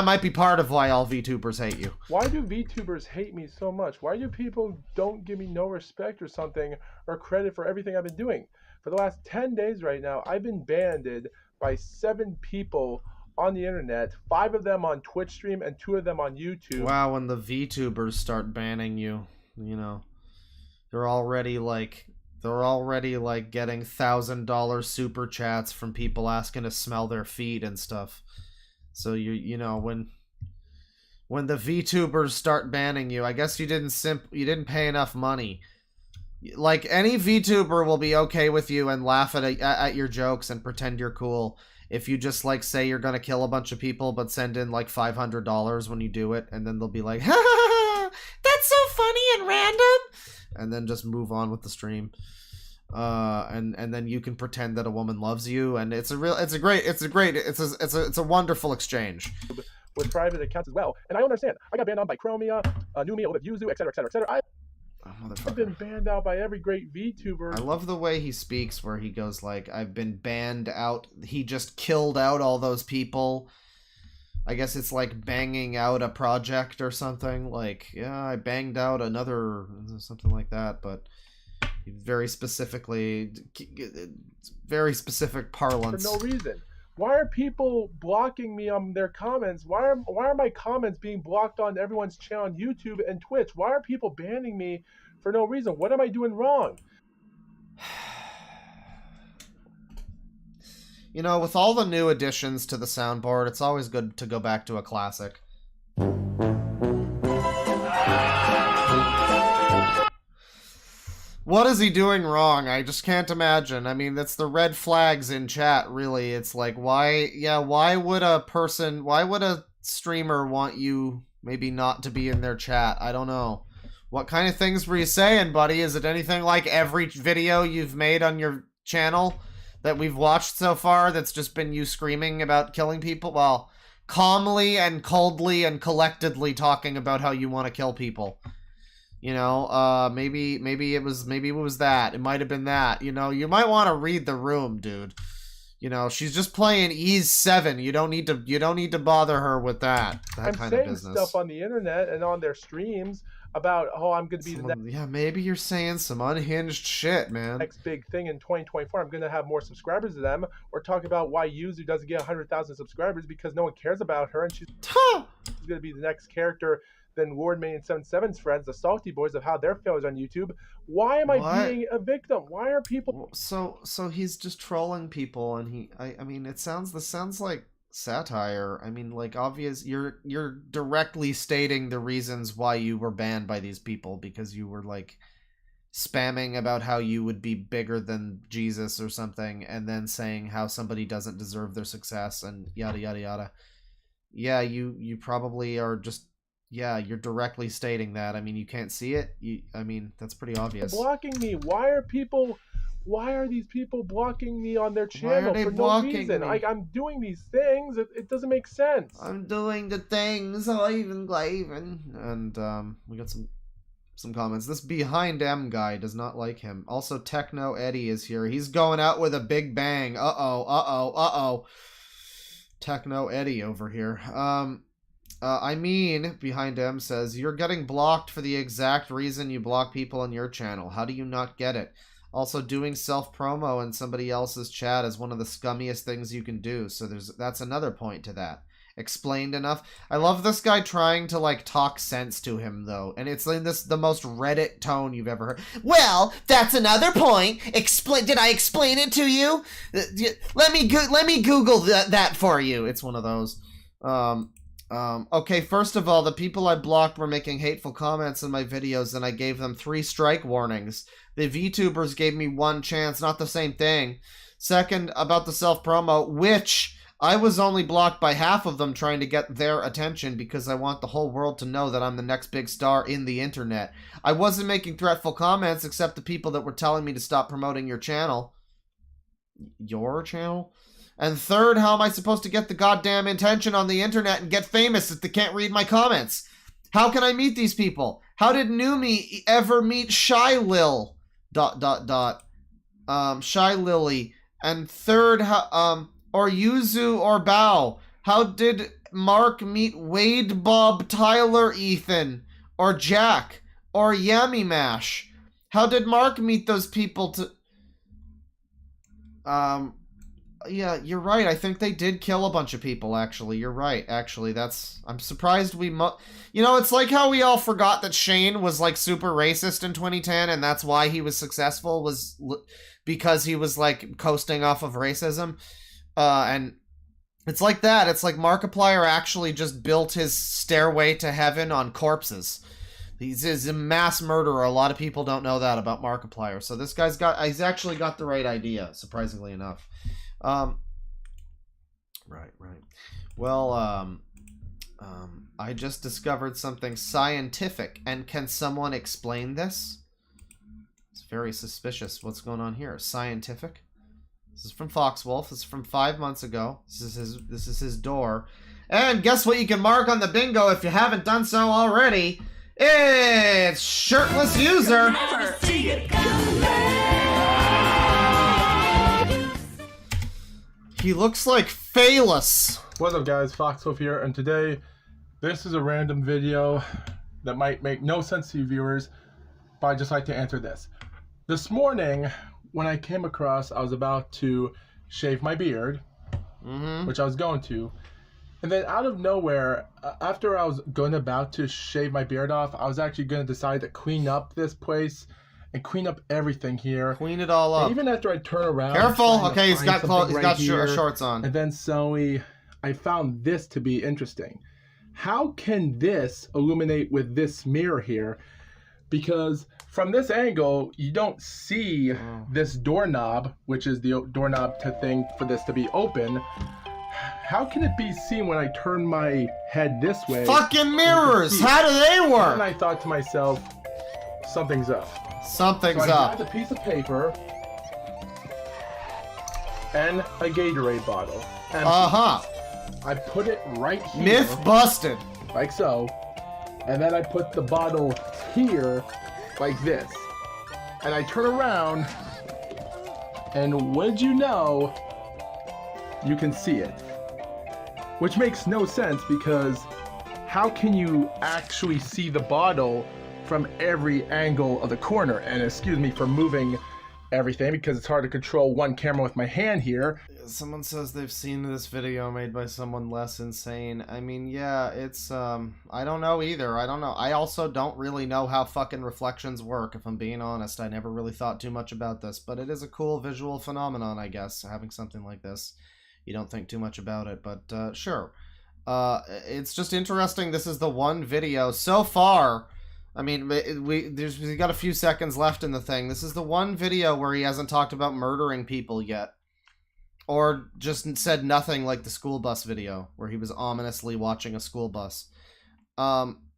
might be part of why all VTubers hate you. Why do VTubers hate me so much? Why do people don't give me no respect or something, or credit for everything I've been doing? For the last 10 days right now, I've been banned by 7 people on the internet, 5 of them on Twitch stream and 2 of them on YouTube. Wow, when the VTubers start banning you, you know, they're already like getting $1,000 super chats from people asking to smell their feet and stuff. So you know, when the VTubers start banning you, I guess you didn't pay enough money. Like, any VTuber will be okay with you and laugh at your jokes and pretend you're cool if you just, like, say you're gonna kill a bunch of people but send in like $500 when you do it, and then they'll be like, ha ha ha, that's so funny and random, and then just move on with the stream. And then you can pretend that a woman loves you, and it's a wonderful exchange. With private accounts as well, and I don't understand. I got banned out by Chromia, Numia, Yuzu, etc. I've been banned out by every great VTuber. I love the way he speaks, where he goes like, I've been banned out. He just killed out all those people. I guess it's like banging out a project or something. Like, yeah, I banged out another, something like that, but very specific parlance. For no reason. Why are people blocking me on their comments? Why are my comments being blocked on everyone's channel on YouTube and Twitch? Why are people banning me for no reason? What am I doing wrong? You know, with all the new additions to the soundboard, it's always good to go back to a classic. What is he doing wrong? I just can't imagine. I mean, that's the red flags in chat, really. It's like, why would a streamer want you maybe not to be in their chat? I don't know. What kind of things were you saying, buddy? Is it anything like every video you've made on your channel that we've watched so far that's just been you screaming about killing people? Well, calmly and coldly and collectedly talking about how you want to kill people. You know, maybe it was that. It might have been that. You know, you might want to read the room, dude. You know, she's just playing Ease 7. You don't need to bother her with that kind of business. I'm saying stuff on the internet and on their streams about, oh, I'm going to be the next. Yeah, maybe you're saying some unhinged shit, man. Next big thing in 2024. I'm going to have more subscribers than them, or talk about why Yuzu doesn't get 100,000 subscribers because no one cares about her, and she's going to be the next character than Lord May and 77's friends, the Salty Boys, of how their failures on YouTube. Why am I being a victim? Why are people? So he's just trolling people, and I mean, this sounds like satire. I mean, like, obvious. You're directly stating the reasons why you were banned by these people, because you were like spamming about how you would be bigger than Jesus or something, and then saying how somebody doesn't deserve their success and yada yada yada. Yeah, you probably are just. Yeah, you're directly stating that. I mean, you can't see it. I mean, that's pretty obvious. Blocking me. Why are people Why are these people blocking me on their channel for no reason? I'm doing these things. It doesn't make sense. I'm doing the things, Ivan Glaven. And we got some comments. This Behind M guy does not like him. Also, Techno Eddie is here. He's going out with a big bang. Uh-oh. Techno Eddie over here. I mean, Behind M says, you're getting blocked for the exact reason you block people on your channel. How do you not get it? Also, doing self-promo in somebody else's chat is one of the scummiest things you can do. So that's another point to that. Explained enough? I love this guy trying to, like, talk sense to him, though. And it's in the most Reddit tone you've ever heard. Well, that's another point. Did I explain it to you? Let me Google that for you. It's one of those. Okay, first of all, the people I blocked were making hateful comments in my videos, and I gave them 3 strike warnings. The VTubers gave me 1 chance, not the same thing. Second, about the self-promo, which I was only blocked by half of them trying to get their attention because I want the whole world to know that I'm the next big star in the internet. I wasn't making threatful comments except the people that were telling me to stop promoting your channel. Your channel? And third, how am I supposed to get the goddamn attention on the internet and get famous if they can't read my comments? How can I meet these people? How did Numi ever meet Shy Lil? Shy Lily. And third, or Yuzu or Bao. How did Mark meet Wade, Bob, Tyler, Ethan, or Jack, or Yummy Mash? How did Mark meet those people to... Yeah, you're right. I think they did kill a bunch of people, actually. You're right, actually. I'm surprised we... You know, it's like how we all forgot that Shane was, like, super racist in 2010, and that's why he was successful, was because he was, like, coasting off of racism. And it's like that. It's like Markiplier actually just built his stairway to heaven on corpses. He's a mass murderer. A lot of people don't know that about Markiplier. So this guy's he's actually got the right idea, surprisingly enough. Right. Well, I just discovered something scientific, and can someone explain this? It's very suspicious. What's going on here? Scientific? This is from Foxwolf. This is from 5 months ago. This is his door. And guess what you can mark on the bingo if you haven't done so already? It's shirtless user. He looks like Phalus. What's up, guys? Foxwolf here, and today this is a random video that might make no sense to you viewers, but I'd just like to answer this. This morning, when I came across, I was about to shave my beard, which I was going to, and then out of nowhere, after I was about to shave my beard off, I was actually going to decide to clean up this place and clean up everything here. Clean it all up. And even after I turn around, careful. Okay, he's got shorts on. And then suddenly, I found this to be interesting. How can this illuminate with this mirror here? Because from this angle, you don't see this doorknob, which is the doorknob thing for this to be open. How can it be seen when I turn my head this way? Fucking mirrors! How do they work? And I thought to myself, something's up. Something's up. I grabbed a piece of paper and a Gatorade bottle. I put it right here. Myth busted. Like so. And then I put the bottle here, like this. And I turn around, and would you know, you can see it. Which makes no sense, because how can you actually see the bottle from every angle of the corner? And excuse me for moving everything, because it's hard to control one camera with my hand here. Someone says they've seen this video made by someone less insane. I mean, yeah, it's, I don't know either. I don't know. I also don't really know how fucking reflections work, if I'm being honest. I never really thought too much about this, but it is a cool visual phenomenon, I guess, having something like this. You don't think too much about it, but, sure. It's just interesting. This is the one video so far. I mean, we got a few seconds left in the thing. This is the one video where he hasn't talked about murdering people yet. Or just said nothing, like the school bus video, where he was ominously watching a school bus.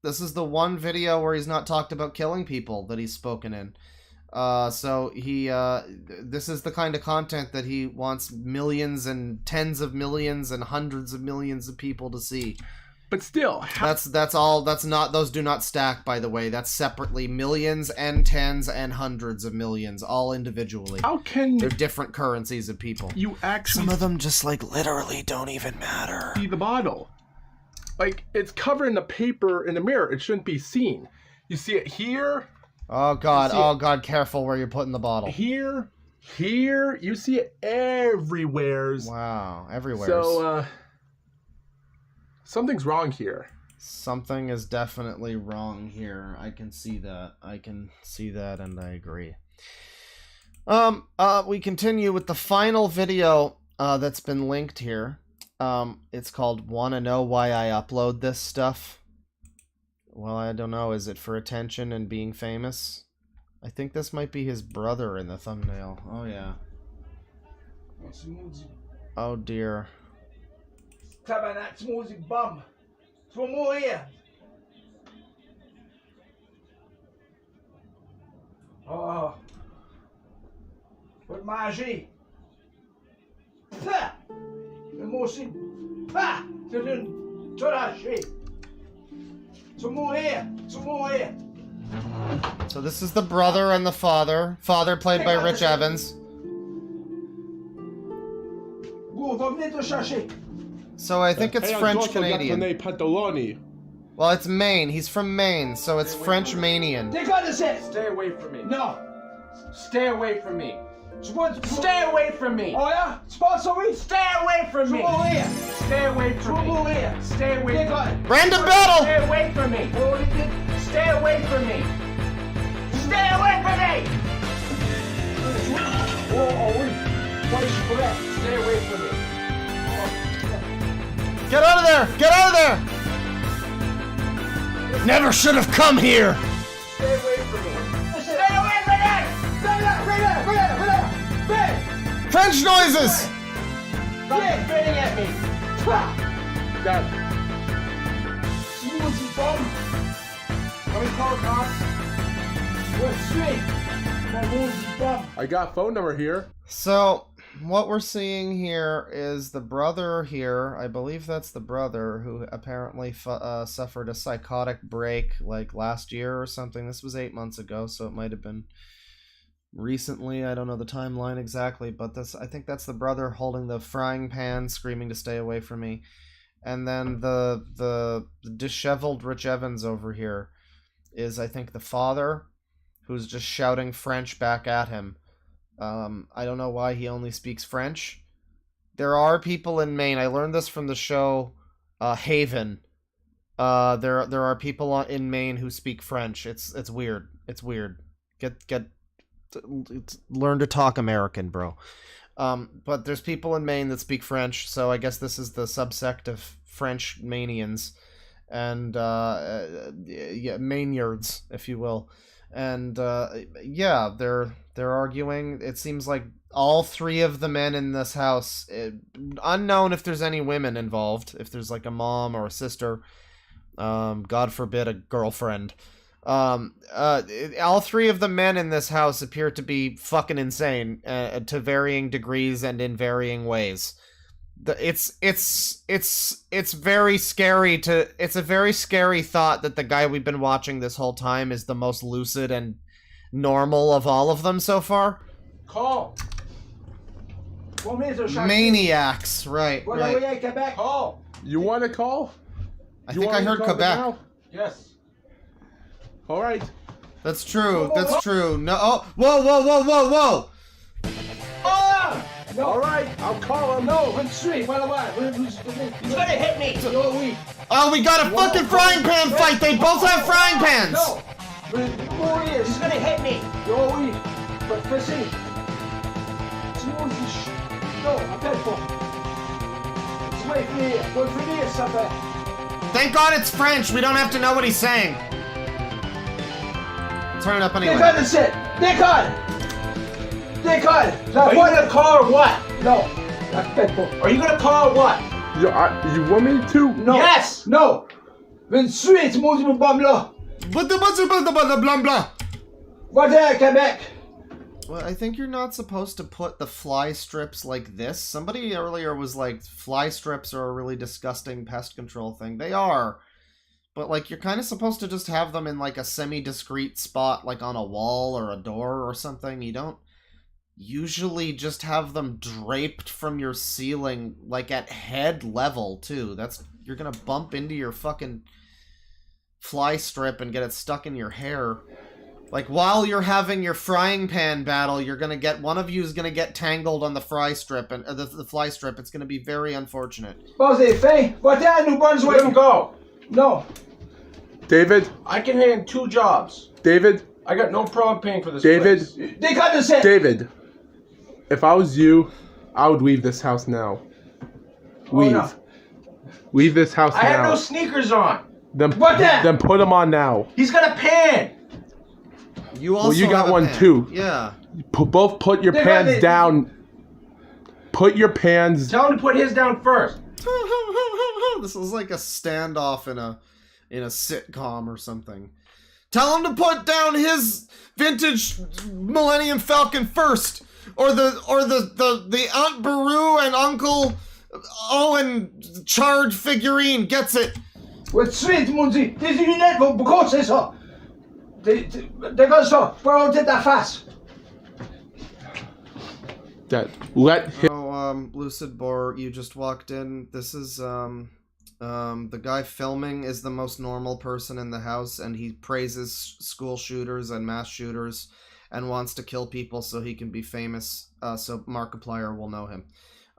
This is the one video where he's not talked about killing people that he's spoken in. So he, this is the kind of content that he wants millions and tens of millions and hundreds of millions of people to see. But still, that's all. That's not. Those do not stack, by the way. That's separately millions and tens and hundreds of millions, all individually. How can they're different currencies of people? You actually some of them just like literally don't even matter. See the bottle, like it's covered in the paper in the mirror. It shouldn't be seen. You see it here. Oh god! Oh god! Careful where you're putting the bottle. Here, you see it everywhere. Wow, everywhere. So, something's wrong here. Something is definitely wrong here. I can see that. I can see that, and I agree. We continue with the final video that's been linked here. It's called "Wanna Know Why I Upload This Stuff?" Well, I don't know. Is it for attention and being famous? I think this might be his brother in the thumbnail. Oh, yeah. Oh, dear. Tabarnak, smoothie bum. From more here. Oh. What manger? Pa! Le mot aussi. Pa! C'est une toraché. To mourir. To mourir. So this is the brother and the father. Father played by Rich Evans. So I think it's French-Canadian. Well, it's Maine. He's from Maine, so it's French-Manian. Stay away from me. No. Stay away from me. Stay away from me. Oh yeah? Sponsory? Stay away from me. Stay away from me. Stay away from me. Random battle! Stay away from me. Stay away from me. Stay away from me. Oh, oui. What is correct? Stay away from me. Get out of there! Get out of there! Never should have come here! Stay away from me. Stay away from me! Right there! French noises! Stop spitting at me! Got it. Smoothie bum! Let me call cops. What's straight? I got phone number here. So, what we're seeing here is the brother here. I believe that's the brother who apparently suffered a psychotic break like last year or something. This was 8 months ago, so it might have been recently. I don't know the timeline exactly, but I think that's the brother holding the frying pan, screaming to stay away from me. And then the disheveled Rich Evans over here is, I think, the father, who's just shouting French back at him. I don't know why he only speaks French. There are people in Maine. I learned this from the show Haven. There are people in Maine who speak French. It's weird. It's weird. Learn to talk American, bro. But there's people in Maine that speak French, so I guess this is the subsect of French Manians and yeah, Mainyards, if you will. And yeah, they're arguing. It seems like all three of the men in this house, unknown if there's any women involved, if there's like a mom or a sister, God forbid a girlfriend. All three of the men in this house appear to be fucking insane to varying degrees and in varying ways. It's very scary it's a very scary thought that the guy we've been watching this whole time is the most lucid and normal of all of them so far. Call. Maniacs, right. Call. You want to call? I think I heard Quebec. Yes. All right. That's true. That's true. No. Oh. Whoa! Whoa! Whoa! Whoa! Whoa! Oh! No. All right. I'll call him. No. Run straight. What? He's gonna hit me. Oh, we got a fucking frying pan fight. They both have frying pans. No. He's gonna hit me. But fishing. No. I'm dead. Wait for me. Wait for me or something. Thank God it's French. We don't have to know what he's saying. Turn it up anyway. Déconne the shit! Déconne! Now, are you gonna call or what? No. Are you gonna call or what? You want me to? No. Yes! No! Une suite, mon bum là! Blah blah blah blah blah. Va-t'en à Québec! Well, I think you're not supposed to put the fly strips like this. Somebody earlier was like, fly strips are a really disgusting pest control thing. They are. But, like, you're kind of supposed to just have them in, like, a semi-discreet spot, like on a wall or a door or something. You don't usually just have them draped from your ceiling, like, at head level, too. You're gonna bump into your fucking fly strip and get it stuck in your hair. Like, while you're having your frying pan battle, one of you is gonna get tangled on the fry strip, and the fly strip. It's gonna be very unfortunate. Posez, Faye, what down New Brunswick and go. No. David? I can hand 2 jobs. David? I got no problem paying for this David? place. They got this. David, if I was you, I would leave this house now. Leave. No. Leave this house now. I have no sneakers on. Then, what then? Then put them on now. He's got a pan. You also you got have a one pan. too. Yeah. Both put your pans down. Put your pans. Tell him to put his down first. This is like a standoff in a sitcom or something. Tell him to put down his vintage Millennium Falcon first, or the Aunt Beru and Uncle Owen charred figurine gets it. With sweet Munzi, des lunettes vont beaucoup c'est ça. Des gars ça, pour on ta face. That let him. Oh, Lucid Boar, you just walked in. This is the guy filming is the most normal person in the house, and he praises school shooters and mass shooters and wants to kill people so he can be famous, so Markiplier will know him.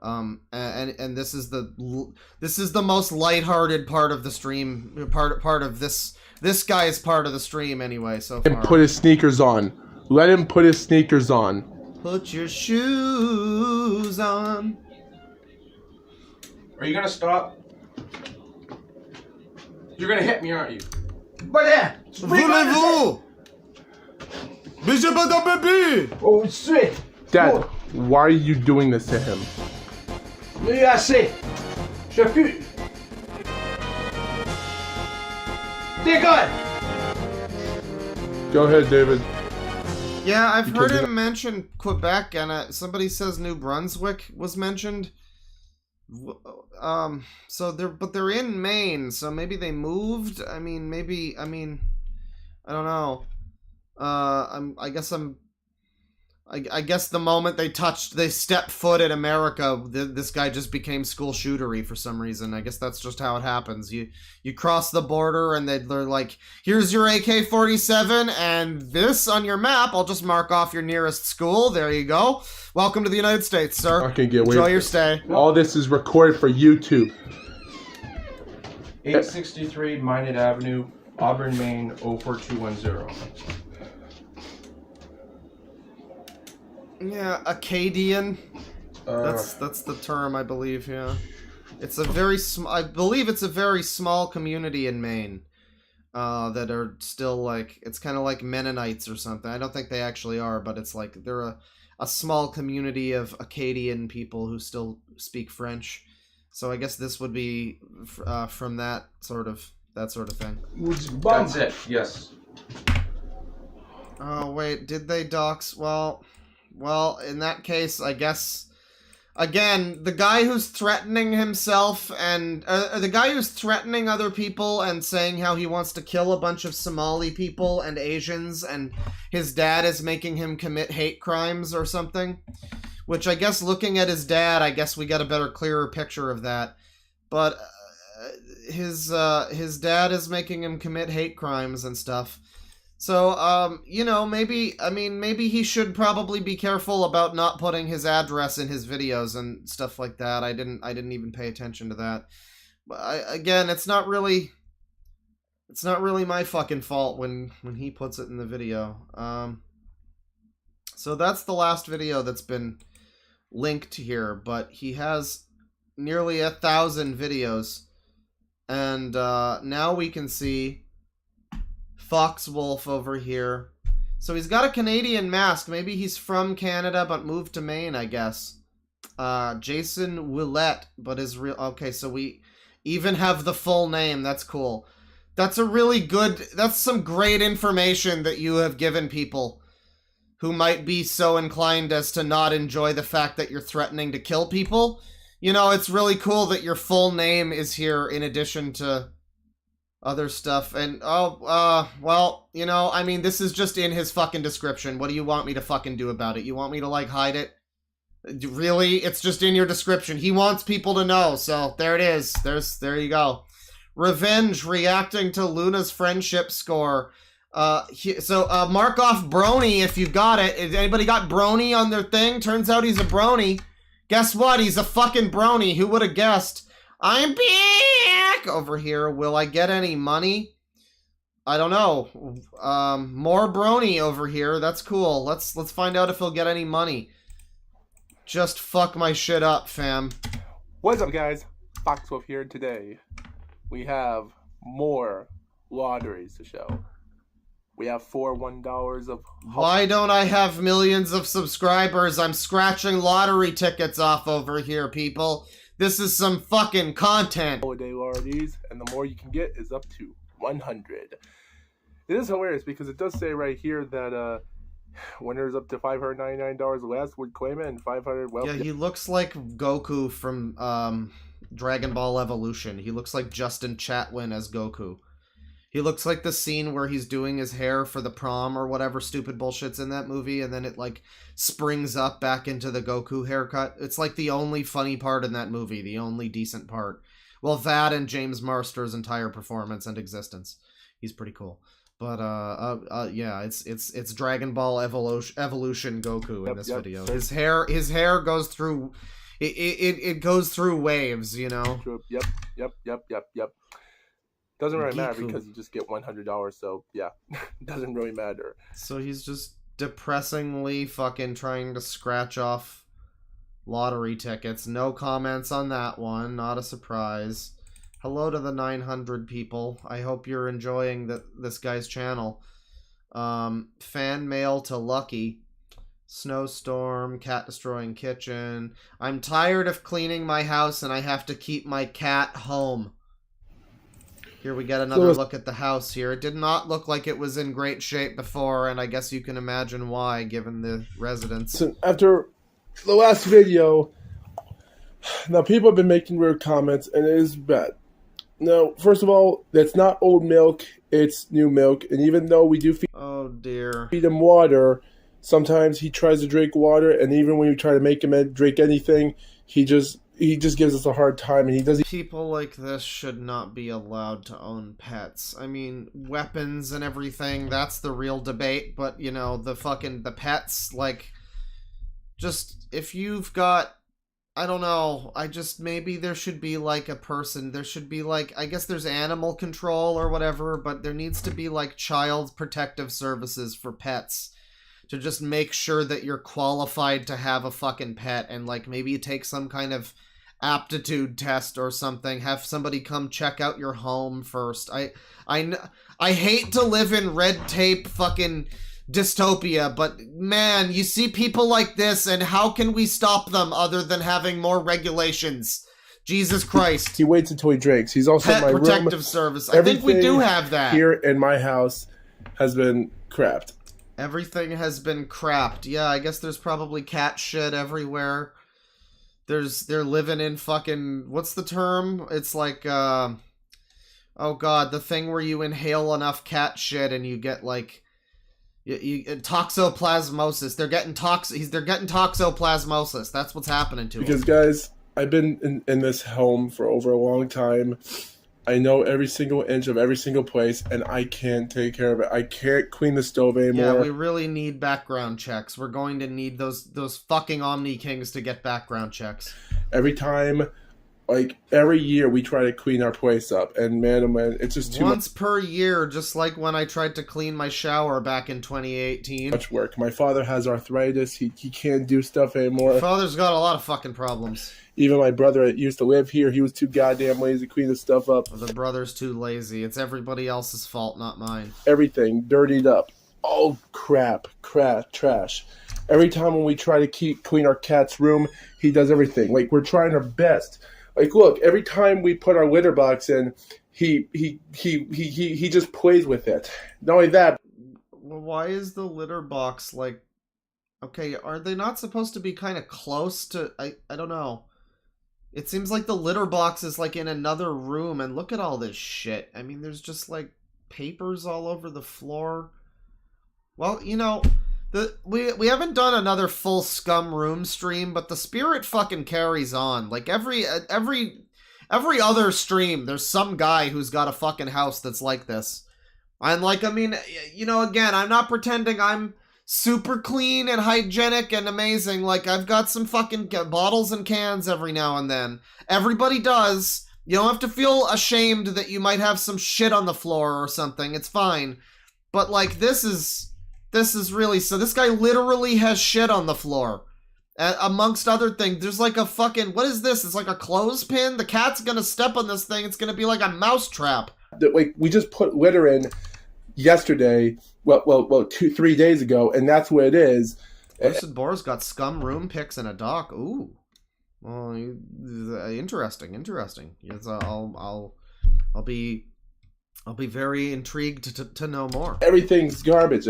And this is the most lighthearted part of the stream, part of this guy's part of the stream anyway, so far. And put his sneakers on. Let him put his sneakers on. Put your shoes on. Are you gonna stop? You're gonna hit me, aren't you? But yeah. Voulez-vous? Mais j'ai pas de bébé. Oh, sweet. Dad, why are you doing this to him? Mais assez. Je pue. Décolle. Go ahead, David. Yeah, I've heard him mention Quebec, and somebody says New Brunswick was mentioned. So they're in Maine, so maybe they moved. I don't know. I guess the moment they stepped foot in America, this guy just became school shootery for some reason. I guess that's just how it happens. You cross the border and they're like, here's your AK-47 and this on your map. I'll just mark off your nearest school. There you go. Welcome to the United States, sir. Okay, get away. Enjoy your stay. All this is recorded for YouTube. 863 Minot Avenue, Auburn, Maine, 04210. Yeah, Acadian. That's the term, I believe. Yeah, it's a very I believe it's a very small community in Maine. That are still like, it's kind of like Mennonites or something. I don't think they actually are, but it's like they're a small community of Acadian people who still speak French. So I guess this would be from that sort of thing. That's it. Yes. Oh wait, did they dox? Well, in that case, I guess, again, the guy who's threatening himself and, the guy who's threatening other people and saying how he wants to kill a bunch of Somali people and Asians, and his dad is making him commit hate crimes or something, which I guess, looking at his dad, I guess we got a clearer picture of that, but, his dad is making him commit hate crimes and stuff. So, maybe he should probably be careful about not putting his address in his videos and stuff like that. I didn't even pay attention to that. But again, it's not really my fucking fault when he puts it in the video. So that's the last video that's been linked here, but he has nearly 1,000 videos. And, now we can see Foxwolf over here. So he's got a Canadian mask. Maybe he's from Canada but moved to Maine, I guess. Jason Willette, but is real. Okay, so we even have the full name. That's cool. That's some great information that you have given people. who might be so inclined as to not enjoy the fact that you're threatening to kill people. You know, it's really cool that your full name is here in addition to other stuff. And, well, you know, I mean, this is just in his fucking description. What do you want me to fucking do about it? You want me to, like, hide it? Really? It's just in your description. He wants people to know, so there it is. There you go. Revenge, reacting to Luna's friendship score. Mark off Brony if you got it. Anybody got Brony on their thing? Turns out he's a Brony. Guess what? He's a fucking Brony. Who would have guessed? I'm back over here. Will I get any money? I don't know. More Brony over here. That's cool. Let's find out if he'll get any money. Just fuck my shit up, fam. What's up, guys? Foxwolf here. Today we have more lotteries to show. We have $1 of... Why don't I have millions of subscribers? I'm scratching lottery tickets off over here, people. This is some fucking content. Holiday lotteries, and the more you can get is up to 100. It is hilarious because it does say right here that winners up to $599 less would claim it, and 500. Well, yeah, he looks like Goku from Dragon Ball Evolution. He looks like Justin Chatwin as Goku. He looks like the scene where he's doing his hair for the prom or whatever stupid bullshit's in that movie, and then it, like, springs up back into the Goku haircut. It's, like, the only funny part in that movie, the only decent part. Well, that and James Marsters' entire performance and existence. He's pretty cool. But, yeah, it's Dragon Ball Evolution Goku in this video. His hair goes through... It goes through waves, you know? Yep. Doesn't really matter because you just get $100, so yeah, doesn't really matter. So he's just depressingly fucking trying to scratch off lottery tickets. No comments on that one, not a surprise. Hello to the 900 people. I hope you're enjoying this guy's channel. Fan mail to Lucky. Snowstorm, cat destroying kitchen. I'm tired of cleaning my house and I have to keep my cat home. Here we get another look at the house here. It did not look like it was in great shape before, and I guess you can imagine why, given the residents. So after the last video, now people have been making weird comments, and it is bad. Now, first of all, that's not old milk, it's new milk, and even though we do feed him water, sometimes he tries to drink water, and even when you try to make him drink anything, he just gives us a hard time, and he doesn't... People like this should not be allowed to own pets. I mean, weapons and everything, that's the real debate, but, you know, the pets, like, just, if you've got, I don't know, maybe there should be, like, a person, there should be, like, I guess there's animal control or whatever, but there needs to be, like, child protective services for pets. To just make sure that you're qualified to have a fucking pet, and, like, maybe you take some kind of aptitude test or something, have somebody come check out your home first. I hate to live in red tape fucking dystopia, but man, you see people like this, and how can we stop them other than having more regulations? Jesus Christ. He waits until he drinks. He's also Pet in my protective room. service. I think we do have that. Here in my house has been crapped. Everything has been crapped. Yeah, I guess there's probably cat shit everywhere. They're living in fucking, what's the term? It's like, oh god, the thing where you inhale enough cat shit and you get like, toxoplasmosis. They're getting toxoplasmosis. That's what's happening to them. Because guys, I've been in this home for over a long time. I know every single inch of every single place, and I can't take care of it. I can't clean the stove anymore. Yeah, we really need background checks. We're going to need those fucking Omni Kings to get background checks. Every time, like, every year we try to clean our place up, and man, oh man, it's just too much. Once per year, just like when I tried to clean my shower back in 2018. Much work. My father has arthritis. He can't do stuff anymore. My father's got a lot of fucking problems. Even my brother that used to live here, he was too goddamn lazy to clean his stuff up. The brother's too lazy. It's everybody else's fault, not mine. Everything dirtied up. Oh, crap, trash. Every time when we try to clean our cat's room, he does everything. Like, we're trying our best. Like, look, every time we put our litter box in, he just plays with it. Not only that. Why is the litter box, like, Okay, are they not supposed to be kind of close to... I don't know. It seems like the litter box is like in another room, and look at all this shit. I mean, there's just like papers all over the floor. Well, you know, we haven't done another full Scum Room stream, but the spirit fucking carries on. Like every other stream, there's some guy who's got a fucking house that's like this. And like, I mean, you know, again, I'm not pretending I'm super clean and hygienic and amazing. Like, I've got some fucking bottles and cans every now and then. Everybody does. You don't have to feel ashamed that you might have some shit on the floor or something. It's fine. But like, this is really... So this guy literally has shit on the floor. Amongst other things, there's like a fucking... What is this? It's like a clothespin? The cat's gonna step on this thing. It's gonna be like a mousetrap. Like, we just put litter in yesterday, well, 2-3 days ago, and that's what it is. Lucid Boar's got Scum Room pics and a dock. Ooh. Well, interesting. Yes, I'll be very intrigued to know more. Everything's garbage.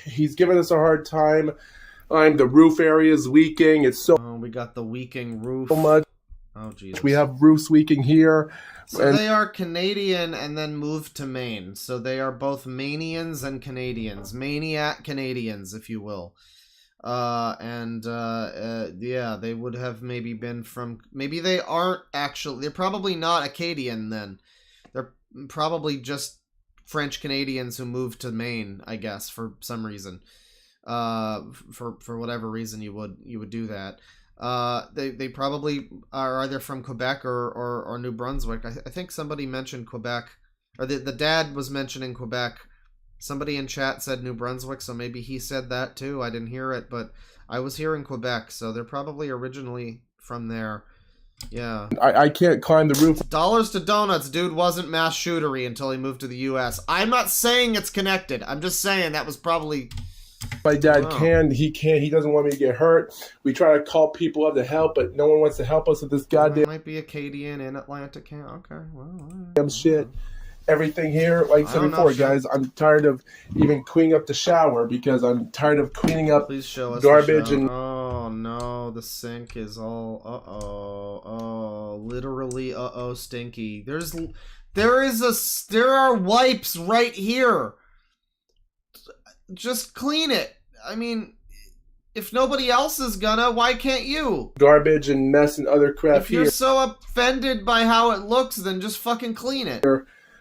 He's giving us a hard time. The roof area is leaking. It's so... Oh, we got the leaking roof. So much. Oh, Jesus. We have roofs leaking here. So they are Canadian and then moved to Maine. So they are both Manians and Canadians. Maniac Canadians, if you will. Yeah, they would have maybe been from... Maybe they aren't actually... They're probably not Acadian then. They're probably just French Canadians who moved to Maine, I guess, for some reason. For whatever reason you would do that. They probably are either from Quebec or New Brunswick. I think somebody mentioned Quebec, or the dad was mentioning Quebec. Somebody in chat said New Brunswick, so maybe he said that too. I didn't hear it, but I was hearing Quebec, so they're probably originally from there. Yeah. I can't climb the roof. Dollars to donuts, dude wasn't mass shootery until he moved to the U.S. I'm not saying it's connected. I'm just saying that was probably... My dad he doesn't want me to get hurt. We try to call people up to help, but no one wants to help us with this goddamn... Might be Acadian in Atlantic. Okay, well... Damn shit. Everything here, like I said before, guys, I'm tired of even cleaning up the shower because I'm tired of cleaning up garbage and... Oh, no, the sink is all... literally stinky. There are wipes right here. Just clean it. I mean, if nobody else is gonna, why can't you? Garbage and mess and other crap If you're so offended by how it looks, then just fucking clean it.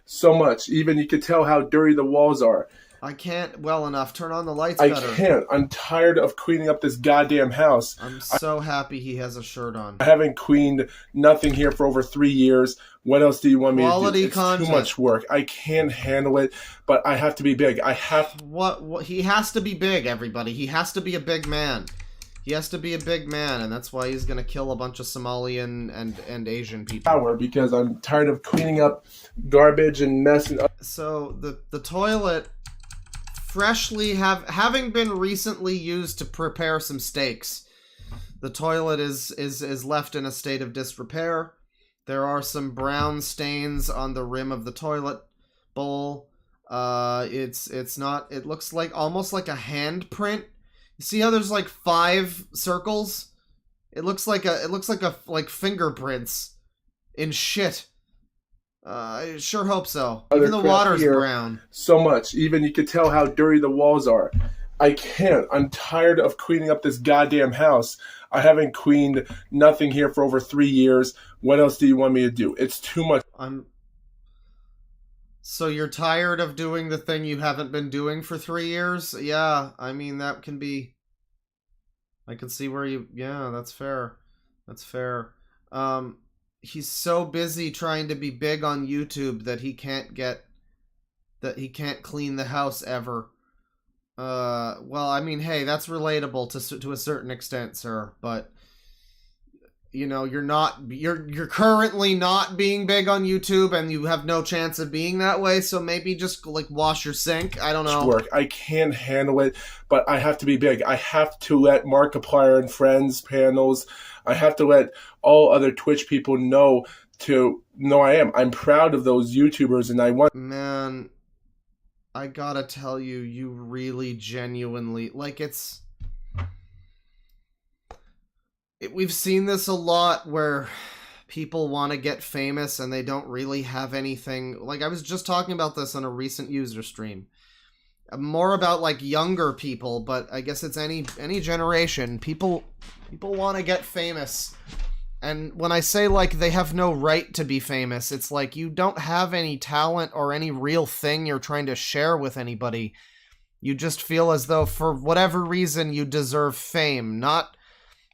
So much. Even you could tell how dirty the walls are. I can't well enough. Turn on the lights better. I can't. I'm tired of cleaning up this goddamn house. I'm so happy he has a shirt on. I haven't cleaned nothing here for over 3 years. What else do you want me to do? It's content. Too much work. I can't handle it, but I have to be big. I have... What? He has to be big, everybody. He has to be a big man. He has to be a big man, and that's why he's gonna kill a bunch of Somali and Asian people. Because I'm tired of cleaning up garbage and mess and... So, the toilet... Freshly having been recently used to prepare some steaks, the toilet is left in a state of disrepair. There are some brown stains on the rim of the toilet bowl. It's not. It looks like almost like a handprint. You see how there's like 5 circles? It looks like fingerprints in shit. I sure hope so. Even the water's brown. So much. Even you could tell how dirty the walls are. I can't. I'm tired of cleaning up this goddamn house. I haven't cleaned nothing here for over 3 years. What else do you want me to do? It's too much. So you're tired of doing the thing you haven't been doing for 3 years? Yeah, I mean, that can be... I can see where you... Yeah, that's fair. That's fair. He's so busy trying to be big on YouTube that he can't clean the house ever. Well, I mean, hey, that's relatable to a certain extent, sir, but you know, you're currently not being big on YouTube and you have no chance of being that way, so maybe just like wash your sink. I don't know. Work. I can't handle it, but I have to be big. I have to let Markiplier and Friends panels, I have to let all other Twitch people know I am. I'm proud of those YouTubers and I want... Man, I gotta tell you, you really genuinely, like, it's... we've seen this a lot where people want to get famous and they don't really have anything. Like, I was just talking about this on a recent user stream. More about like younger people, but I guess it's any generation. People want to get famous. And when I say like they have no right to be famous, it's like you don't have any talent or any real thing you're trying to share with anybody. You just feel as though for whatever reason you deserve fame. Not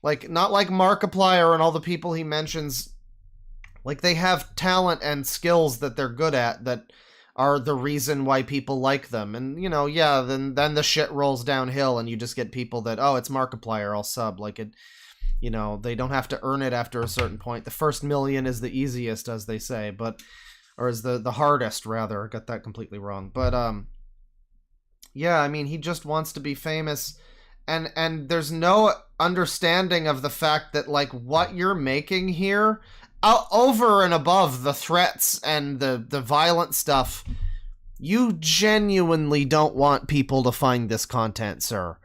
like Markiplier and all the people he mentions. Like, they have talent and skills that they're good at that are the reason why people like them. And, you know, yeah, then the shit rolls downhill and you just get people that, oh, it's Markiplier, I'll sub. Like, it, you know, they don't have to earn it after a certain point. The first million is the easiest, as they say, but, or is the hardest, rather. I got that completely wrong. But, yeah, I mean, he just wants to be famous. And there's no understanding of the fact that, like, what you're making here, over and above the threats and the violent stuff, you genuinely don't want people to find this content, sir.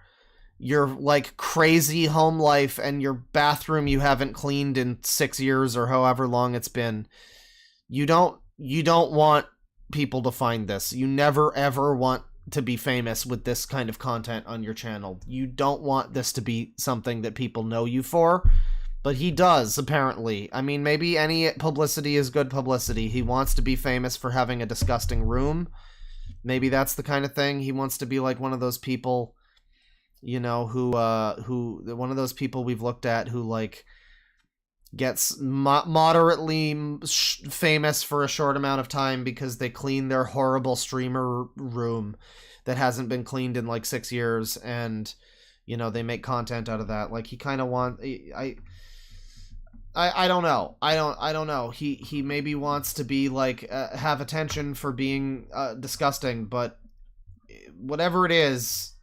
Your, like, crazy home life and your bathroom you haven't cleaned in 6 years or however long it's been. You don't want people to find this. You never ever want to be famous with this kind of content on your channel. You don't want this to be something that people know you for. But he does, apparently. I mean, maybe any publicity is good publicity. He wants to be famous for having a disgusting room. Maybe that's the kind of thing. He wants to be like one of those people, you know, who one of those people we've looked at who, like, gets moderately famous for a short amount of time because they clean their horrible streamer room that hasn't been cleaned in, like, 6 years, and, you know, they make content out of that. Like, he kind of I don't know. I don't know. He maybe wants to be like have attention for being disgusting, but whatever it is,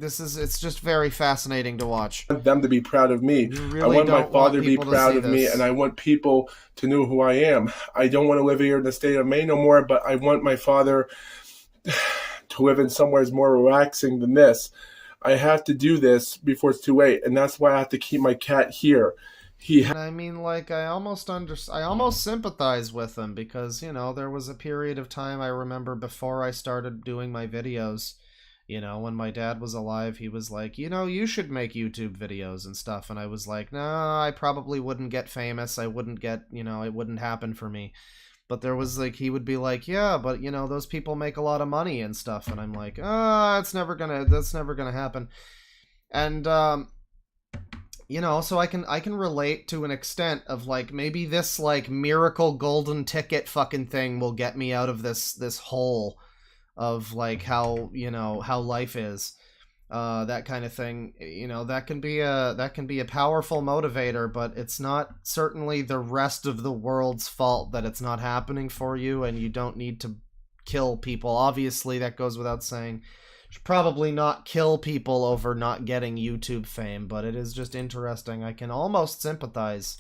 it's just very fascinating to watch. I want them to be proud of me. Really, I want my father to be proud of me, and I want people to know who I am. I don't want to live here in the state of Maine no more, but I want my father to live in somewhere more relaxing than this. I have to do this before it's too late, and that's why I have to keep my cat here. I mean, like, I almost sympathize with him because, you know, there was a period of time I remember before I started doing my videos, you know, when my dad was alive, he was like, you know, you should make YouTube videos and stuff, and I was like, no, I probably wouldn't get famous, I wouldn't get, you know, it wouldn't happen for me. But there was, like, he would be like, yeah, but, you know, those people make a lot of money and stuff, and I'm like, that's never gonna happen. And, you know, so I can relate to an extent of, like, maybe this, like, miracle golden ticket fucking thing will get me out of this hole of, like, how, you know, how life is. That kind of thing, you know, that can be a powerful motivator, but it's not certainly the rest of the world's fault that it's not happening for you, and you don't need to kill people. Obviously, that goes without saying. Should probably not kill people over not getting YouTube fame, but it is just interesting. I can almost sympathize.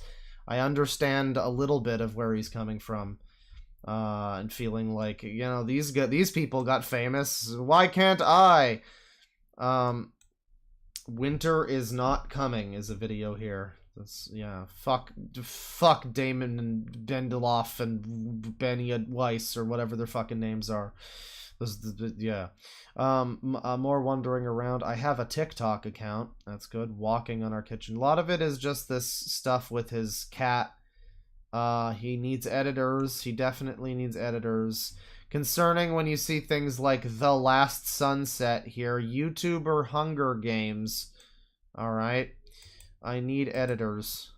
I understand a little bit of where he's coming from, and feeling like, you know, these people got famous. Why can't I? Winter is not coming is a video here. That's, yeah, fuck Damon and Bendeloff and Benny Weiss or whatever their fucking names are. Yeah. More wandering around. I have a TikTok account. That's good. Walking on our kitchen. A lot of it is just this stuff with his cat. He needs editors. He definitely needs editors. Concerning when you see things like The Last Sunset here. YouTuber Hunger Games. Alright. I need editors.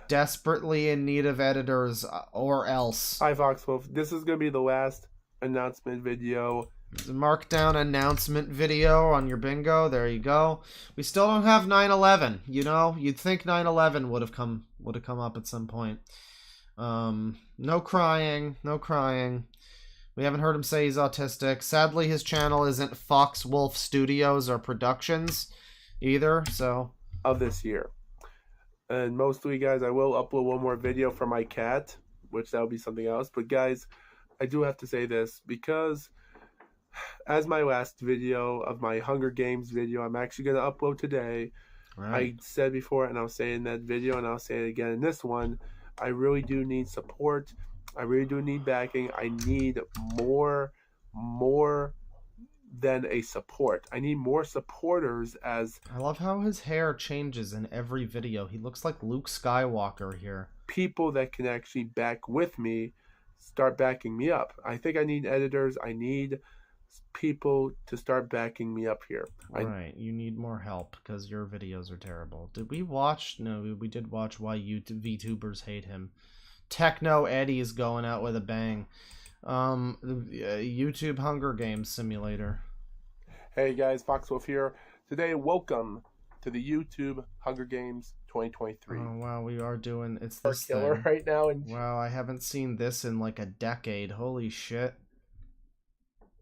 Desperately in need of editors, or else. Hi, Foxwolf. This is going to be the last announcement video. Markdown announcement video on your bingo. There you go. We still don't have 9/11. You know, you'd think 9/11 would have come up at some point. No crying. No crying. We haven't heard him say he's autistic. Sadly, his channel isn't Foxwolf Studios or Productions either. So of this year, and mostly, guys, I will upload one more video for my cat, which that'll be something else. But guys, I do have to say this because as my last video of my Hunger Games video, I'm actually going to upload today. I said before, and I'll say in that video, and I'll say it again in this one, I really do need support. I really do need backing. I need more than a support. I need more supporters. As I love how his hair changes in every video. He looks like Luke Skywalker here. People that can actually back with me start backing me up. I think I need editors. I need people to start backing me up here. Right, you need more help because your videos are terrible. Did we watch? No, we did watch Why VTubers Hate Him. Techno Eddie is going out with a bang. YouTube Hunger Games Simulator. Hey guys, Foxwolf here. Today, welcome to the YouTube Hunger Games 2023. Oh wow, we are doing it's this killer thing right now. And wow, I haven't seen this in like a decade. Holy shit.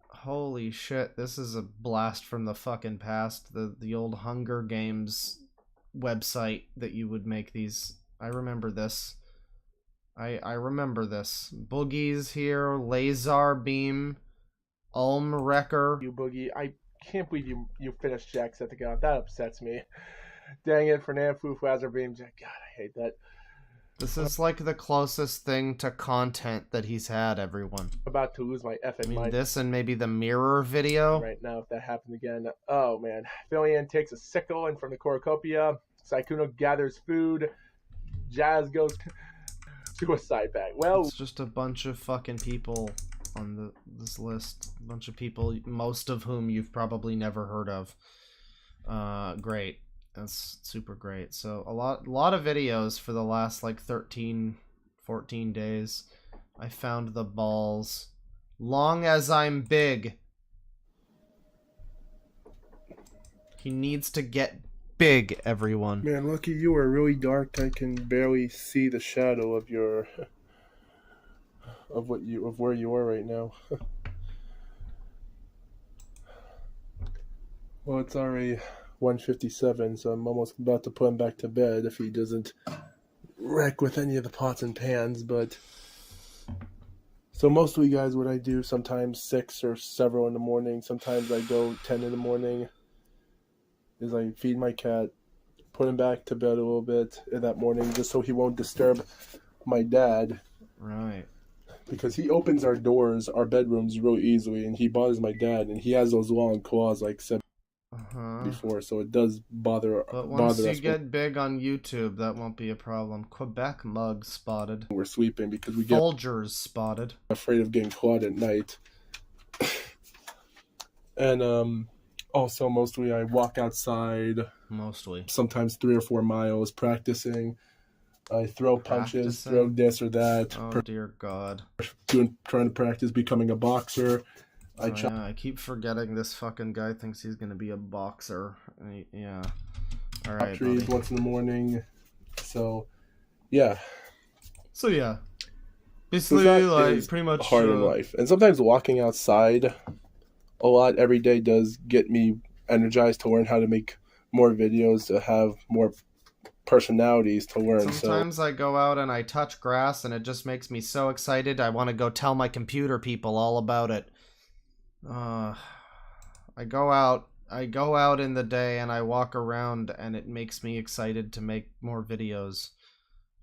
Holy shit, this is a blast from the fucking past. The old Hunger Games website that you would make these. I remember this. I remember this. Boogie's here, Laser Beam, Ulm Wrecker. You Boogie, I can't believe you finished Jacksepticeye. That upsets me. Dang it, Fernand Foof, Beam. God, I hate that. This is like the closest thing to content that he's had, everyone. About to lose my effing mind. This and maybe the mirror video. Right now, if that happened again. Oh, man. Fillian takes a sickle in from the cornucopia. Saikuno gathers food. Jazz goes suicide bag. Well, it's just a bunch of fucking people on this list. A bunch of people, most of whom you've probably never heard of. Great. That's super great. So a lot of videos for the last like 13, 14 days. I found the balls. Long as I'm big. He needs to get big, everyone. Man, Lucky, you are really dark. I can barely see the shadow of your of where you are right now. Well, it's already 1:57, so I'm almost about to put him back to bed if he doesn't wreck with any of the pots and pans. But so mostly, guys, what I do, sometimes 6 or several in the morning, sometimes I go 10 in the morning, is I feed my cat, put him back to bed a little bit in that morning just so he won't disturb my dad. Right. Because he opens our doors, our bedrooms really easily, and he bothers my dad, and he has those long claws like said before, so it does bother. But once you get big on YouTube, that won't be a problem. Quebec mug spotted. We're sleeping because we get Folgers spotted. Afraid of getting caught at night. And also mostly I walk outside. Mostly. Sometimes 3 or 4 miles practicing. I throw punches, throw this or that. Oh dear God. Trying to practice becoming a boxer. I keep forgetting this fucking guy thinks he's gonna be a boxer. Yeah. All right. Trees once in the morning. So, yeah. Basically, like pretty much hard in life, and sometimes walking outside a lot every day does get me energized to learn how to make more videos, to have more personalities to learn. Sometimes I go out and I touch grass, and it just makes me so excited. I want to go tell my computer people all about it. I go out in the day and I walk around, and it makes me excited to make more videos.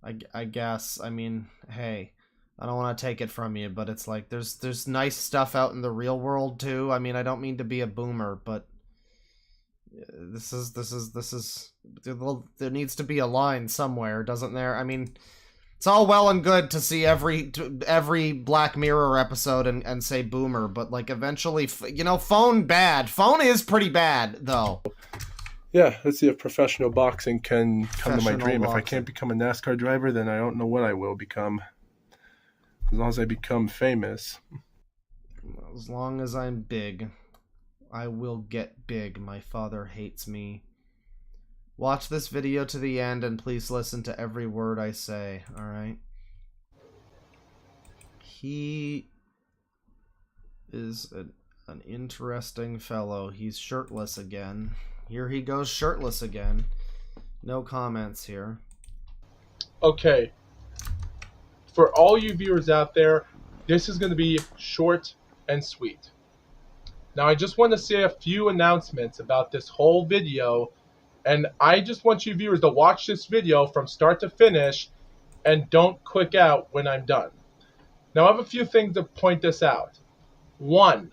I guess. I mean, hey, I don't want to take it from you, but it's like there's nice stuff out in the real world too. I mean, I don't mean to be a boomer, but this is there needs to be a line somewhere, doesn't there? I mean, it's all well and good to see every Black Mirror episode and say boomer, but like eventually, phone is pretty bad though. Yeah, let's see if professional boxing can come to my dream. If I can't become a NASCAR driver, then I don't know what I will become. As long as I become famous. As long as I'm big, I will get big. My father hates me. Watch this video to the end and please listen to every word I say, alright? He is an interesting fellow. He's shirtless again. Here he goes shirtless again. No comments here. Okay. For all you viewers out there, this is going to be short and sweet. Now I just want to say a few announcements about this whole video And I just want you viewers to watch this video from start to finish and don't click out when I'm done. Now, I have a few things to point this out. One,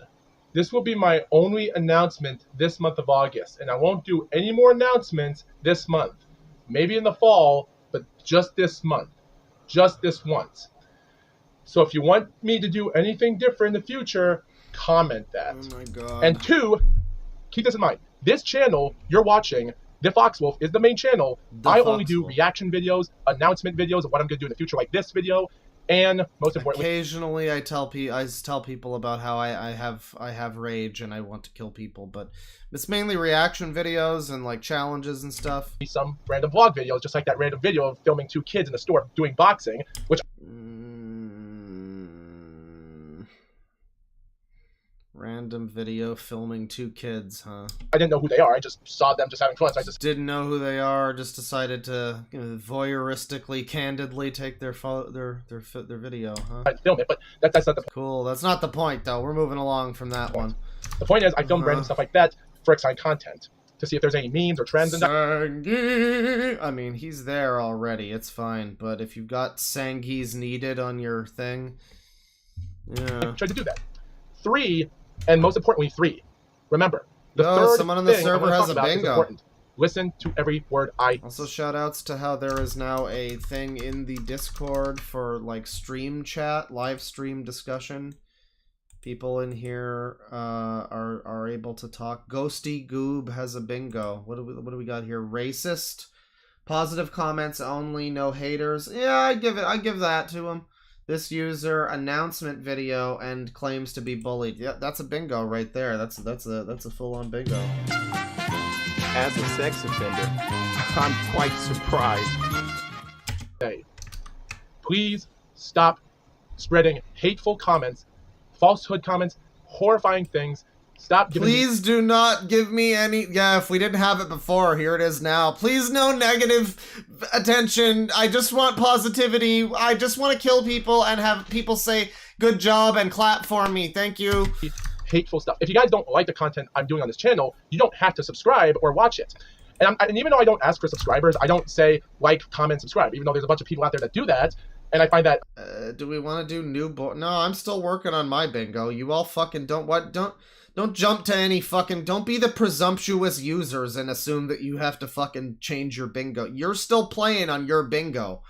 this will be my only announcement this month of August, and I won't do any more announcements this month. Maybe in the fall, but just this month. Just this once. So if you want me to do anything different in the future, comment that. Oh my god. And two, keep this in mind. This channel you're watching, The Foxwolf, is the main channel. I only do reaction videos, announcement videos of what I'm going to do in the future, like this video, and most importantly, occasionally I tell people about how I have rage and I want to kill people, but it's mainly reaction videos and like challenges and stuff. Some random vlog videos, just like that random video of filming 2 kids in the store doing boxing, which random video filming 2 kids, huh? I didn't know who they are. I just saw them just having fun. So I just didn't know who they are. Just decided to, you know, voyeuristically, candidly take their video, huh? I film it, but that's not the cool. That's not the point, though. We're moving along from that one. The point is, I filmed random stuff like that for exciting content to see if there's any memes or trends and that. I mean, he's there already. It's fine. But if you've got Sangees needed on your thing, yeah, try to do that. 3. And most importantly, 3. Remember, the third someone on the thing server has a bingo. Listen to every word I... Also, shout-outs to how there is now a thing in the Discord for, like, stream chat, live stream discussion. People in here are able to talk. Ghosty Goob has a bingo. What do we got here? Racist. Positive comments only, no haters. Yeah, I give that to him. This user, announcement video, and claims to be bullied. Yeah, that's a bingo right there. That's a full-on bingo. As a sex offender, I'm quite surprised. Hey, please stop spreading hateful comments, falsehood comments, horrifying things. Stop giving Please do not give me any... Yeah, if we didn't have it before, here it is now. Please, no negative attention. I just want positivity. I just want to kill people and have people say, good job, and clap for me. Thank you. Hateful stuff. If you guys don't like the content I'm doing on this channel, you don't have to subscribe or watch it. And even though I don't ask for subscribers, I don't say like, comment, subscribe, even though there's a bunch of people out there that do that. And I find that... do we want to do new... No, I'm still working on my bingo. You all fucking don't jump to any fucking... Don't be the presumptuous users and assume that you have to fucking change your bingo. You're still playing on your bingo.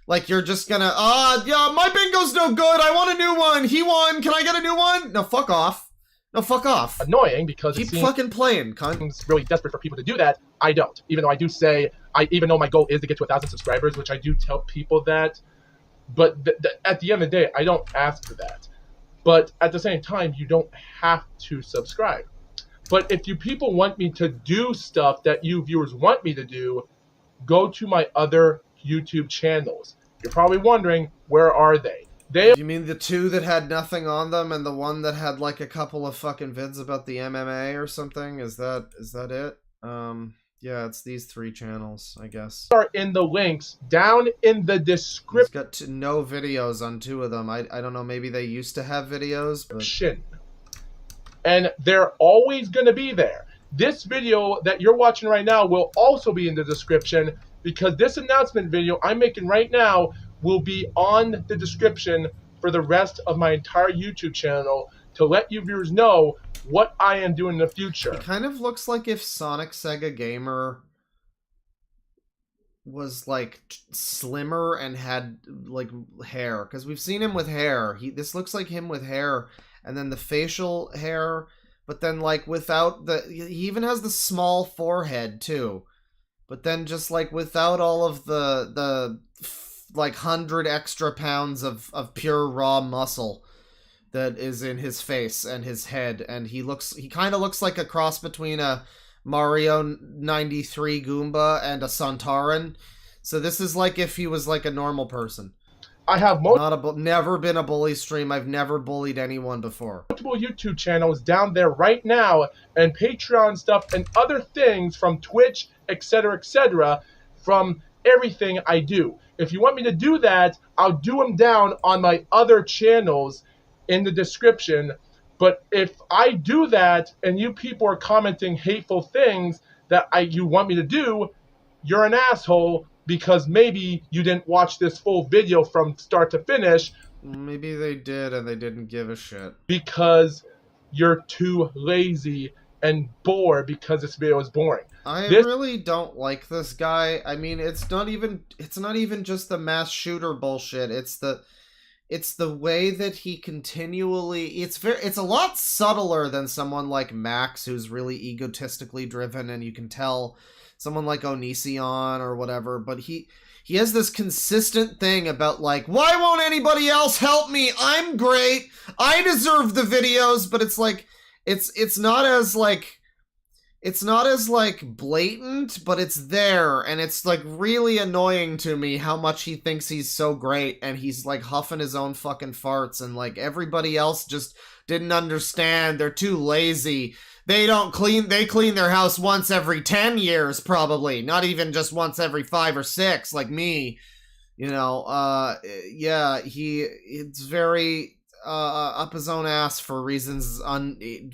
Like, you're just gonna... yeah, my bingo's no good. I want a new one. He won. Can I get a new one? No, fuck off. No, fuck off. Annoying because keep fucking playing, cunt. It's really desperate for people to do that. I don't. Even though I do say... even though my goal is to get to 1,000 subscribers, which I do tell people that. But at the end of the day, I don't ask for that. But at the same time, you don't have to subscribe. But if you people want me to do stuff that you viewers want me to do, go to my other YouTube channels. You're probably wondering, where are they? You mean the 2 that had nothing on them and the one that had like a couple of fucking vids about the MMA or something? Is that it? Yeah, it's these 3 channels, I guess. Are in the links down in the description. It's got no videos on 2 of them. I don't know, maybe they used to have videos, but... And they're always going to be there. This video that you're watching right now will also be in the description, because this announcement video I'm making right now will be on the description for the rest of my entire YouTube channel to let you viewers know what I am doing in the future. It kind of looks like if Sonic Sega Gamer was like slimmer and had like hair, because we've seen him with hair. This looks like him with hair, and then the facial hair, but then like without the... He even has the small forehead too, but then just like without all of the like 100 extra pounds of pure raw muscle that is in his face and his head, and he kind of looks like a cross between a Mario 93 Goomba and a Santarin. So this is like if he was like a normal person. I have never been a bully stream. I've never bullied anyone before. Multiple YouTube channels down there right now, and Patreon stuff and other things from Twitch, etc., from everything I do. If you want me to do that, I'll do them down on my other channels in the description. But if I do that and you people are commenting hateful things, that you want me to do, you're an asshole because maybe you didn't watch this full video from start to finish. Maybe they did and they didn't give a shit. Because you're too lazy and bored because this video is boring. I really don't like this guy. I mean, it's not even just the mass shooter bullshit. It's the way that he continually, it's a lot subtler than someone like Max, who's really egotistically driven, and you can tell someone like Onision or whatever, but he has this consistent thing about like, why won't anybody else help me? I'm great. I deserve the videos, but it's like it's not as blatant, but it's there, and it's like really annoying to me how much he thinks he's so great, and he's like huffing his own fucking farts, and like everybody else just didn't understand. They're too lazy. They clean their house once every 10 years, probably. Not even just once every 5 or 6, like me. You know, yeah, it's very up his own ass for reasons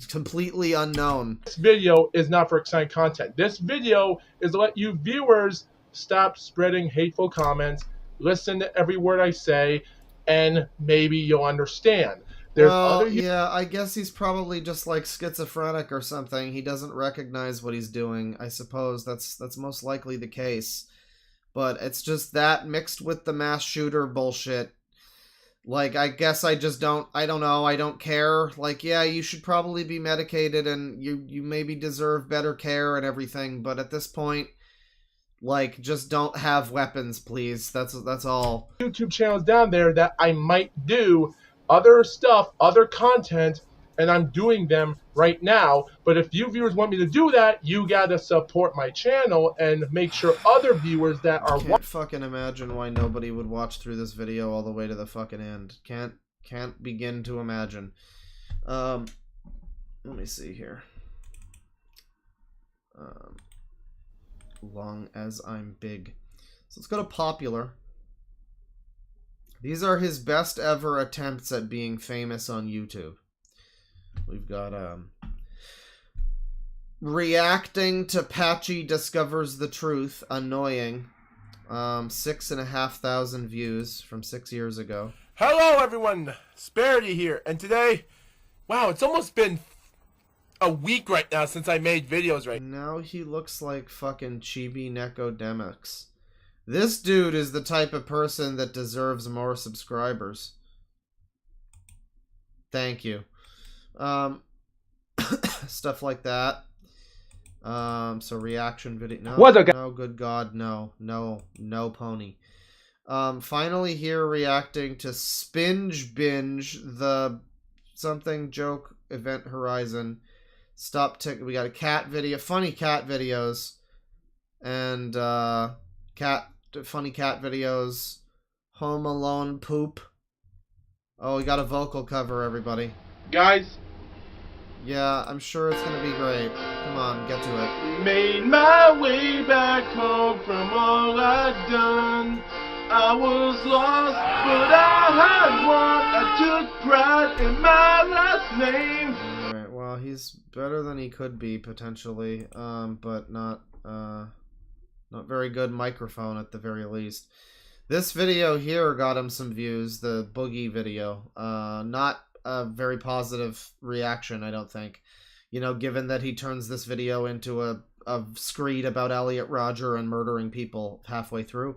completely unknown. This video is not for exciting content. This video is to let you viewers stop spreading hateful comments, listen to every word I say, and maybe you'll understand. Yeah, I guess he's probably just like schizophrenic or something. He doesn't recognize what he's doing. I suppose that's most likely the case. But it's just that mixed with the mass shooter bullshit. Like, I guess I don't know, I don't care. Like, yeah, you should probably be medicated and you maybe deserve better care and everything, but at this point, like, just don't have weapons, please. That's all. YouTube channels down there that I might do other stuff, other content, and I'm doing them right now. But if you viewers want me to do that, you gotta support my channel and make sure other viewers that are... I can't fucking imagine why nobody would watch through this video all the way to the fucking end. Can't begin to imagine. Let me see here. Long as I'm big. So let's go to popular. These are his best ever attempts at being famous on YouTube. We've got reacting to Patchy discovers the truth, annoying. 6,500 views from 6 years ago. Hello everyone, Sparity here, and today, wow, it's almost been a week right now since I made videos right now. He looks like fucking Chibi Necodemics. This dude is the type of person that deserves more subscribers. Thank you. Stuff like that. So reaction video. No, good God, no, pony. Finally here reacting to Spinge Binge, the something joke event horizon. We got a cat video, funny cat videos, and funny cat videos. Home Alone poop. Oh, we got a vocal cover, everybody. Guys. Yeah, I'm sure it's gonna be great. Come on, get to it. Made my way back home from all I'd done. I was lost, but I had won. I took pride in my last name. Alright, well, he's better than he could be, potentially. But not very good microphone at the very least. This video here got him some views, the Boogie video. Not a very positive reaction, I don't think. You know, given that he turns this video into a screed about Elliot Rodger and murdering people halfway through.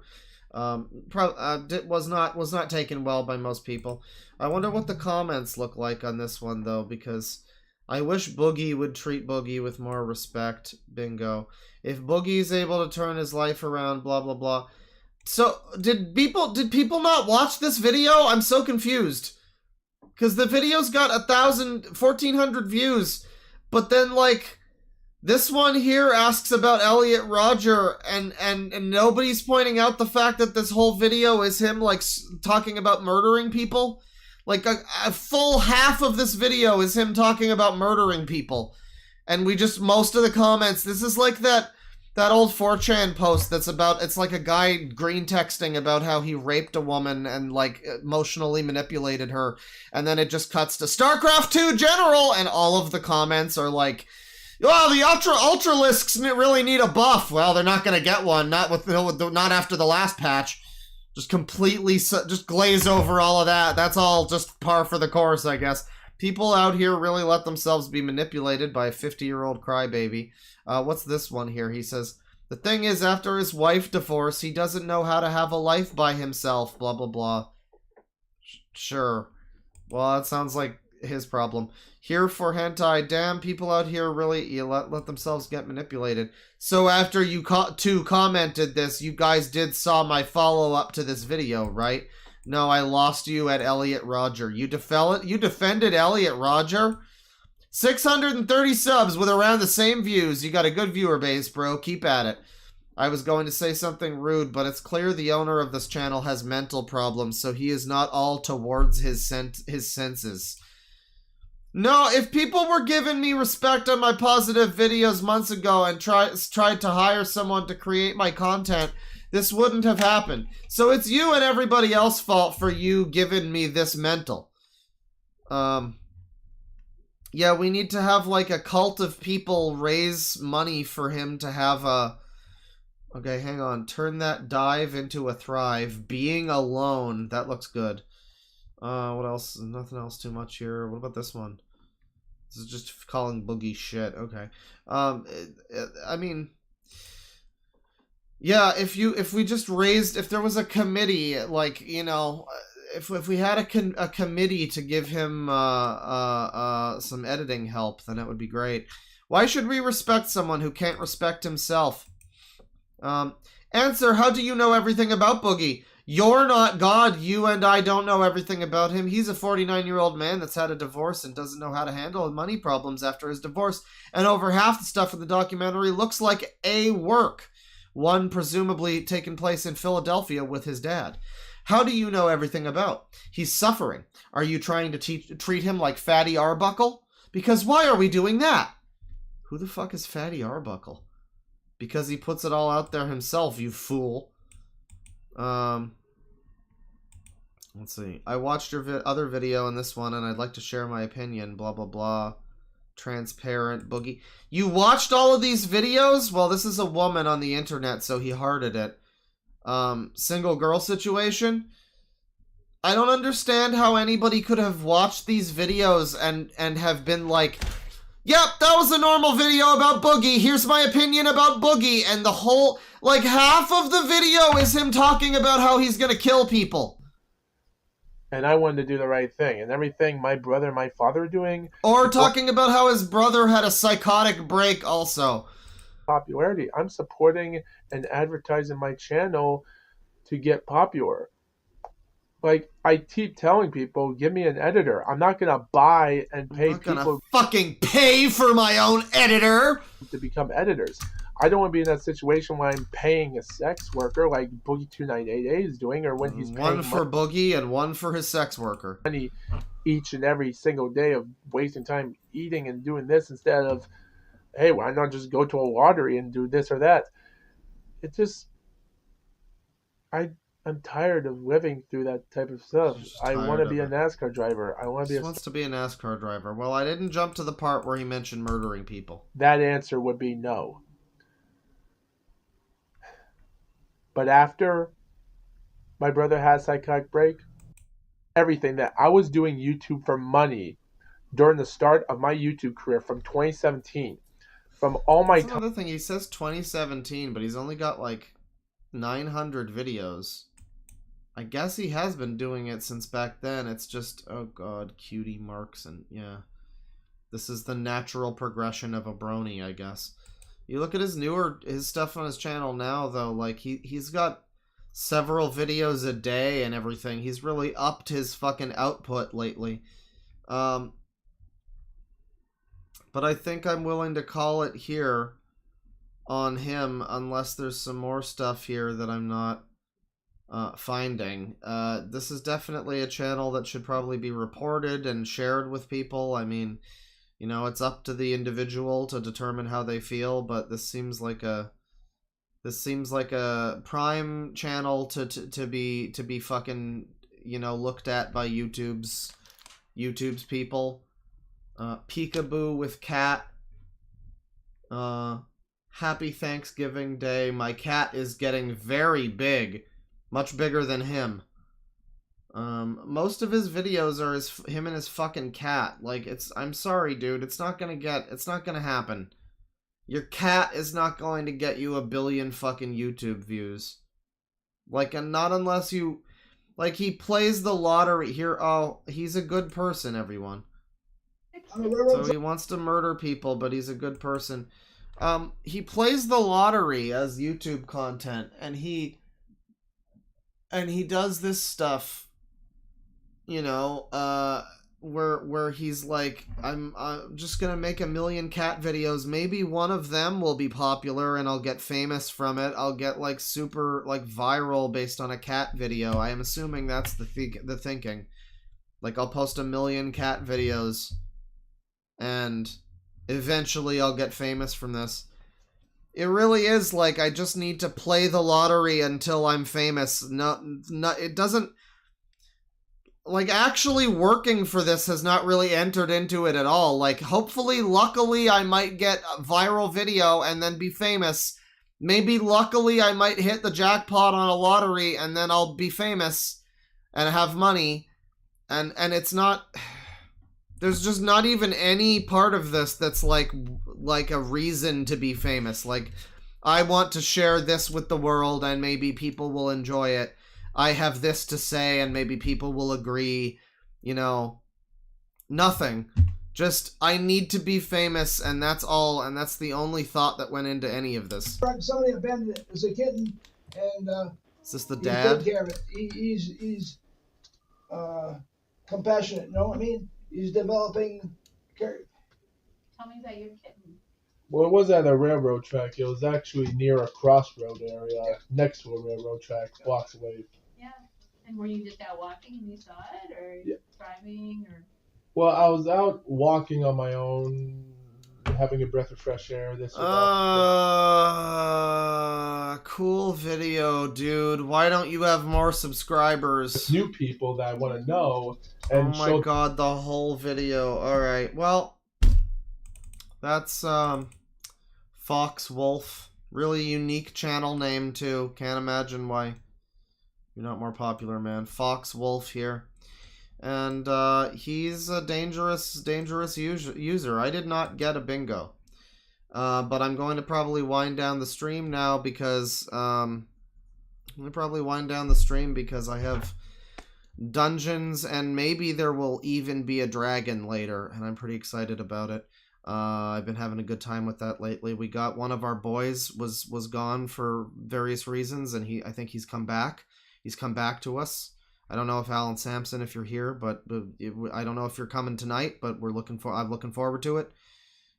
Was not taken well by most people. I wonder what the comments look like on this one, though, because I wish Boogie would treat Boogie with more respect. Bingo. If Boogie's able to turn his life around, blah, blah, blah. So, did people not watch this video? I'm so confused. Because the video's got 1,400 views. But then, like, this one here asks about Elliot Rodger, and nobody's pointing out the fact that this whole video is him, like, talking about murdering people. Like, a full half of this video is him talking about murdering people. And most of the comments, this is like that old 4chan post that's about, it's like a guy green texting about how he raped a woman and, like, emotionally manipulated her. And then it just cuts to StarCraft 2 General, and all of the comments are like, Well, the Ultralisks really need a buff. Well, they're not going to get one. Not after the last patch. Just completely, just glaze over all of that. That's all just par for the course, I guess. People out here really let themselves be manipulated by a 50-year-old crybaby. What's this one here? He says, the thing is, after his wife divorced, he doesn't know how to have a life by himself, blah, blah, blah. Sure. Well, that sounds like his problem. Here for hentai, damn, people out here really let themselves get manipulated. So after you two commented this, you guys did saw my follow-up to this video, right? No, I lost you at Elliot Roger. You defended Elliot Roger? 630 subs with around the same views. You got a good viewer base, bro. Keep at it. I was going to say something rude, but it's clear the owner of this channel has mental problems, so he is not all towards his senses. No, if people were giving me respect on my positive videos months ago and tried to hire someone to create my content, this wouldn't have happened. So it's you and everybody else's fault for you giving me this mental. Yeah, we need to have like a cult of people raise money for him to have a... Okay, hang on. Turn that dive into a thrive. Being alone. That looks good. What else? Nothing else too much here. What about this one? This is just calling Boogie shit. Okay. I mean... Yeah, if we just raised... If there was a committee, like, you know... If we had a committee to give him some editing help, then it would be great. Why should we respect someone who can't respect himself? Answer, how do you know everything about Boogie? You're not God. You and I don't know everything about him. He's a 49-year-old man that's had a divorce and doesn't know how to handle money problems after his divorce. And over half the stuff in the documentary looks like a work. One presumably taking place in Philadelphia with his dad. How do you know everything about? He's suffering. Are you trying to treat him like Fatty Arbuckle? Because why are we doing that? Who the fuck is Fatty Arbuckle? Because he puts it all out there himself, you fool. Let's see. I watched your other video in this one, and I'd like to share my opinion. Blah, blah, blah. Transparent Boogie. You watched all of these videos? Well, this is a woman on the internet, so he hearted it. Single girl situation. I don't understand how anybody could have watched these videos and have been like, yep, that was a normal video about Boogie. Here's my opinion about Boogie. And the whole, like, half of the video is him talking about how he's gonna kill people. And I wanted to do the right thing. And everything my brother and my father are doing. Or talking about how his brother had a psychotic break also. Popularity. I'm supporting and advertising my channel to get popular. Like, I keep telling people, give me an editor. I'm not gonna buy and pay people. I'm not gonna fucking pay for my own editor to become editors. I don't want to be in that situation when I'm paying a sex worker like Boogie2988 is doing, or when he's paying one for Boogie and one for his sex worker. Money each and every single day of wasting time eating and doing this instead of, hey, why not just go to a lottery and do this or that? It just, I'm tired of living through that type of stuff. I want to be a NASCAR driver. I want to be. He wants to be a NASCAR driver. Well, I didn't jump to the part where he mentioned murdering people. That answer would be no. But after my brother had a psychotic break, everything that I was doing YouTube for money during the start of my YouTube career from 2017, from all my... That's another thing, he says 2017, but he's only got like 900 videos. I guess he has been doing it since back then. It's just, oh god, cutie marks and yeah. This is the natural progression of a brony, I guess. You look at his stuff on his channel now, though, like, he's got several videos a day and everything. He's really upped his fucking output lately. But I think I'm willing to call it here on him, unless there's some more stuff here that I'm not finding. This is definitely a channel that should probably be reported and shared with people. I mean... You know, it's up to the individual to determine how they feel, but this seems like a prime channel to be fucking, you know, looked at by YouTube's people. Peekaboo with cat. Happy Thanksgiving Day. My cat is getting very big. Much bigger than him. Most of his videos are him and his fucking cat. Like, I'm sorry, dude. It's not gonna happen. Your cat is not going to get you 1 billion fucking YouTube views. Like, and not unless you... Like, he plays the lottery here. Oh, he's a good person, everyone. So he wants to murder people, but he's a good person. He plays the lottery as YouTube content, and he does this stuff, you know, where he's like, I'm just gonna make 1 million cat videos. Maybe one of them will be popular and I'll get famous from it. I'll get like super like viral based on a cat video. I am assuming that's the thinking. Like, I'll post 1 million cat videos and eventually I'll get famous from this. It really is like, I just need to play the lottery until I'm famous. It doesn't... Like, actually working for this has not really entered into it at all. Like, hopefully, luckily, I might get a viral video and then be famous. Maybe, luckily, I might hit the jackpot on a lottery and then I'll be famous and have money. And it's not... There's just not even any part of this that's like a reason to be famous. Like, I want to share this with the world and maybe people will enjoy it. I have this to say and maybe people will agree. You know, nothing. Just, I need to be famous and that's all. And that's the only thought that went into any of this. Somebody abandoned it as a kitten, and is this the dad? He's taking care of it. He's compassionate. You know what I mean? He's developing. Tell me about your kitten. Well, it was at a railroad track. It was actually near a crossroad area, next to a railroad track, blocks away. Yeah. And were you just out walking and you saw it, or driving, or? Well, I was out walking on my own, having a breath of fresh air. Cool video, dude. Why don't you have more subscribers? New people that I want to know. And oh my god, the whole video. Alright, well, that's Fox Wolf. Really unique channel name, too. Can't imagine why you're not more popular, man. Fox Wolf here. And he's a dangerous user. I did not get a bingo. But I'm going to probably wind down the stream now because I have dungeons and maybe there will even be a dragon later, and I'm pretty excited about it. I've been having a good time with that lately. We got one of our boys was gone for various reasons, and I think he's come back. He's come back to us. I don't know if Alan Sampson, if you're here, but I don't know if you're coming tonight, but I'm looking forward to it.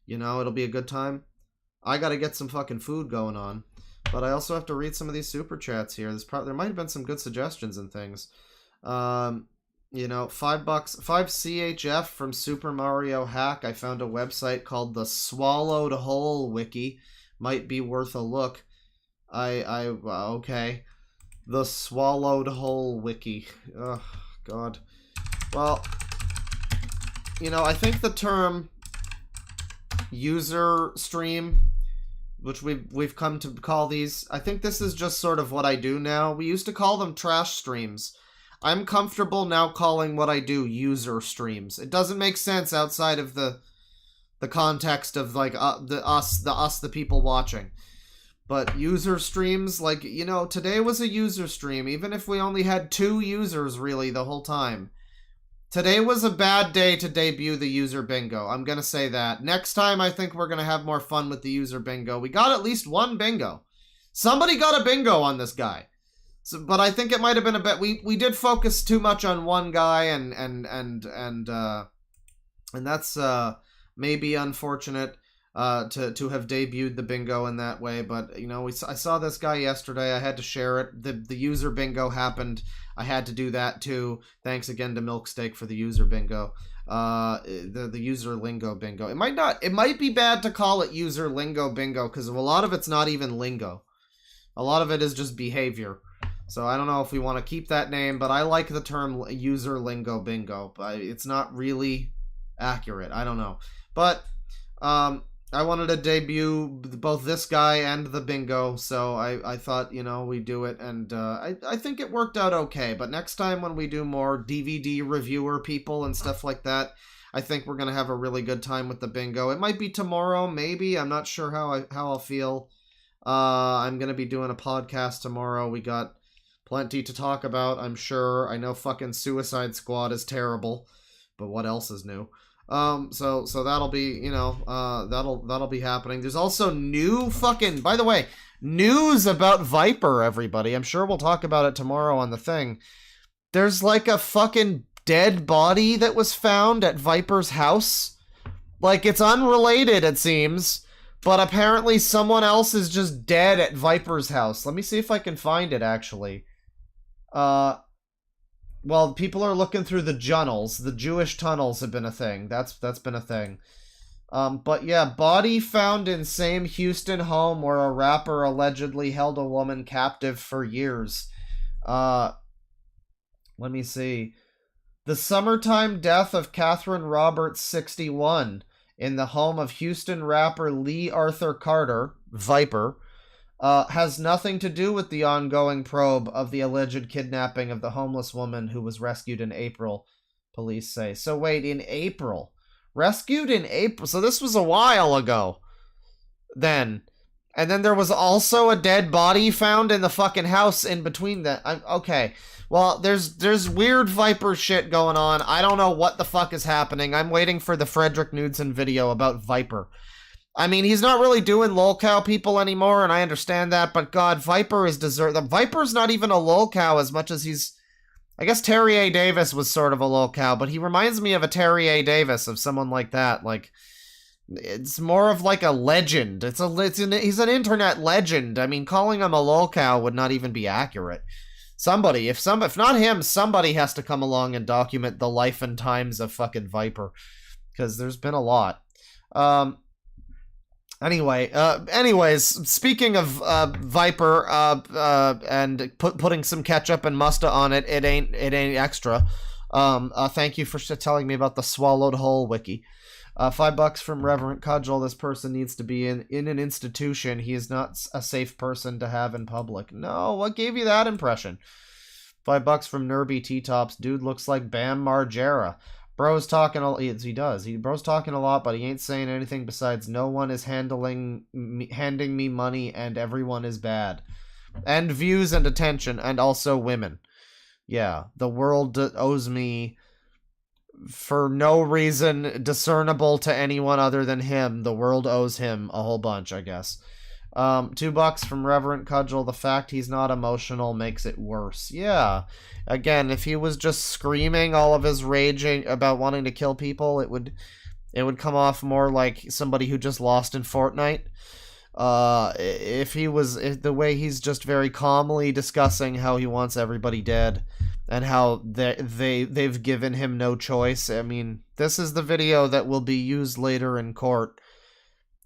You know, it'll be a good time. I gotta get some fucking food going on, but I also have to read some of these super chats here. There might have been some good suggestions and things. You know, $5 CHF from Super Mario Hack. I found a website called the Swallowed Hole Wiki. Might be worth a look. Okay. The Swallowed Hole Wiki. Oh, God. Well, you know, I think the term user stream, which we've come to call these, I think this is just sort of what I do now. We used to call them trash streams. I'm comfortable now calling what I do user streams. It doesn't make sense outside of the context of like the people watching. But user streams, like, you know, today was a user stream, even if we only had 2 users really the whole time. Today was a bad day to debut the user bingo. I'm gonna say that. Next time, I think we're gonna have more fun with the user bingo. We got at least 1 bingo. Somebody got a bingo on this guy. So, but I think it might have been a bit. We did focus too much on one guy, and that's maybe unfortunate to have debuted the bingo in that way. But you know, I saw this guy yesterday. I had to share it. The user bingo happened. I had to do that too. Thanks again to Milksteak for the user bingo. The user lingo bingo. It might be bad to call it user lingo bingo because a lot of it's not even lingo. A lot of it is just behavior. So I don't know if we want to keep that name, but I like the term user lingo bingo. But it's not really accurate. I don't know. But I wanted to debut both this guy and the bingo, so I thought, you know, we'd do it, and I think it worked out okay, but next time when we do more DVD reviewer people and stuff like that, I think we're going to have a really good time with the bingo. It might be tomorrow, maybe. I'm not sure how I'll feel. I'm going to be doing a podcast tomorrow. We got plenty to talk about, I'm sure. I know fucking Suicide Squad is terrible, but what else is new? So that'll be, you know, that'll be happening. There's also new fucking, by the way, news about Viper, everybody. I'm sure we'll talk about it tomorrow on the thing. There's like a fucking dead body that was found at Viper's house. Like, it's unrelated, it seems, but apparently someone else is just dead at Viper's house. Let me see if I can find it, actually. Well, people are looking through the tunnels. The Jewish tunnels have been a thing. That's been a thing. But yeah, body found in same Houston home where a rapper allegedly held a woman captive for years. Let me see. The summertime death of Catherine Roberts, 61, in the home of Houston rapper Lee Arthur Carter, Viper, has nothing to do with the ongoing probe of the alleged kidnapping of the homeless woman who was rescued in April, police say. So wait, in April? Rescued in April? So this was a while ago, then. And then there was also a dead body found in the fucking house in between that. Okay. Well, there's weird Viper shit going on. I don't know what the fuck is happening. I'm waiting for the Frederick Knudsen video about Viper. I mean, he's not really doing lolcow people anymore, and I understand that, but God, Viper is Viper's not even a lolcow as much as he's... I guess Terry A. Davis was sort of a lolcow, but he reminds me of a Terry A. Davis, of someone like that. Like, it's more of like a legend. He's an internet legend. I mean, calling him a lolcow would not even be accurate. Somebody, if not him, somebody has to come along and document the life and times of fucking Viper, because there's been a lot. Anyways, speaking of Viper, and putting some ketchup and mustard on it, it ain't extra. Thank you for telling me about the Swallowed Whole wiki. $5 from Reverend Cudgel. This person needs to be in an institution. He is not a safe person to have in public. No, what gave you that impression? $5 from Nerby T-Tops. Dude looks like Bam Margera. Bro's talking he does. Bro's talking a lot, but he ain't saying anything besides no one is handing me money and everyone is bad. And views and attention, and also women. Yeah, the world owes me, for no reason discernible to anyone other than him. The world owes him a whole bunch, I guess. $2 from Reverend Cudgel. The fact he's not emotional makes it worse. Yeah. Again, if he was just screaming all of his raging about wanting to kill people, it would come off more like somebody who just lost in Fortnite. If the way he's just very calmly discussing how he wants everybody dead and how they've given him no choice. I mean, this is the video that will be used later in court.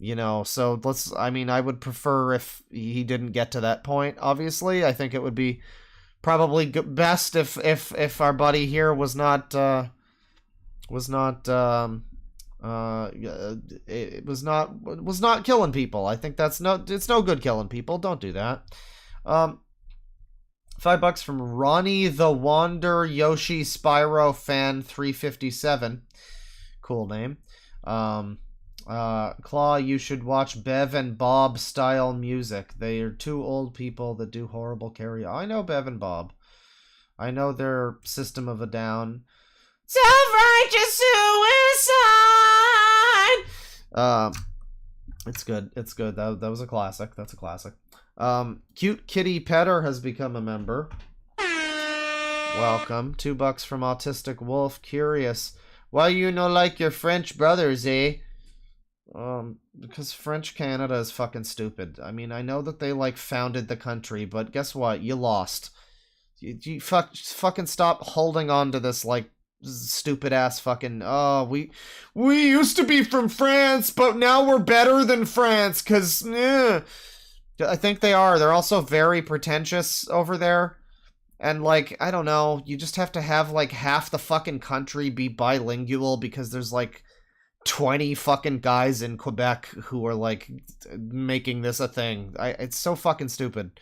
You know, so I would prefer if he didn't get to that point, obviously. I think it would be probably best if our buddy here was not killing people. I think it's no good killing people. Don't do that. $5 from Ronnie the Wander Yoshi Spyro Fan 357. Cool name. Claw, you should watch Bev and Bob style music. They are two old people that do horrible karaoke. I know Bev and Bob. I know their System of a Down. Self-righteous suicide! It's good. It's good. That was a classic. That's a classic. Cute Kitty Petter has become a member. Welcome. $2 from Autistic Wolf. Curious. Why you no like your French brothers, eh? Because French Canada is fucking stupid. I mean, I know that they, like, founded the country, but guess what? You lost. You fucking stop holding on to this, like, stupid-ass fucking, we used to be from France, but now we're better than France, because, I think they are. They're also very pretentious over there. And, like, I don't know, you just have to have, like, half the fucking country be bilingual because there's, like, 20 fucking guys in Quebec who are like making this a thing. It's so fucking stupid.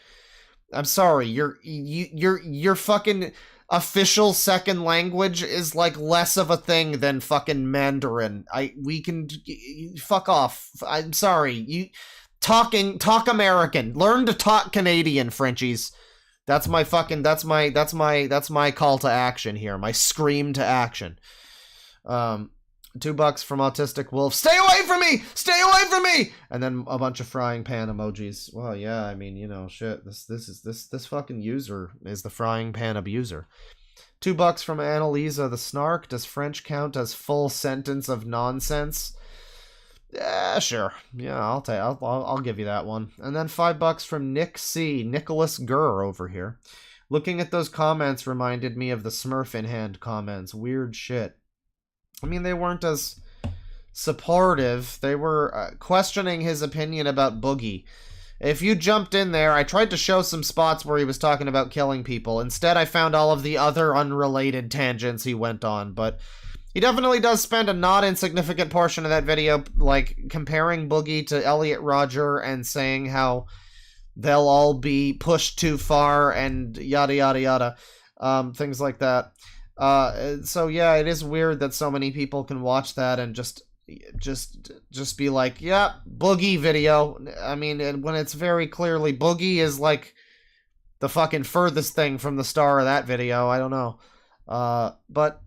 I'm sorry, your fucking official second language is like less of a thing than fucking Mandarin. We can fuck off. I'm sorry. You talk American. Learn to talk Canadian, Frenchies. That's my fucking that's my call to action here. My scream to action. $2 from Autistic Wolf. Stay away from me! Stay away from me! And then a bunch of frying pan emojis. Well, yeah, I mean, you know, shit. This fucking user is the frying pan abuser. $2 from Annalisa the Snark. Does French count as full sentence of nonsense? Yeah, sure. Yeah, I'll give you that one. And then $5 from Nick C. Nicholas Gurr over here. Looking at those comments reminded me of the Smurf in hand comments. Weird shit. I mean, they weren't as supportive. They were questioning his opinion about Boogie. If you jumped in there, I tried to show some spots where he was talking about killing people. Instead, I found all of the other unrelated tangents he went on. But he definitely does spend a not insignificant portion of that video, like, comparing Boogie to Elliot Rodger and saying how they'll all be pushed too far and yada yada yada. Things like that. So yeah, it is weird that so many people can watch that and just be like, yeah, Boogie video. I mean, when it's very clearly Boogie is like the fucking furthest thing from the star of that video. I don't know. But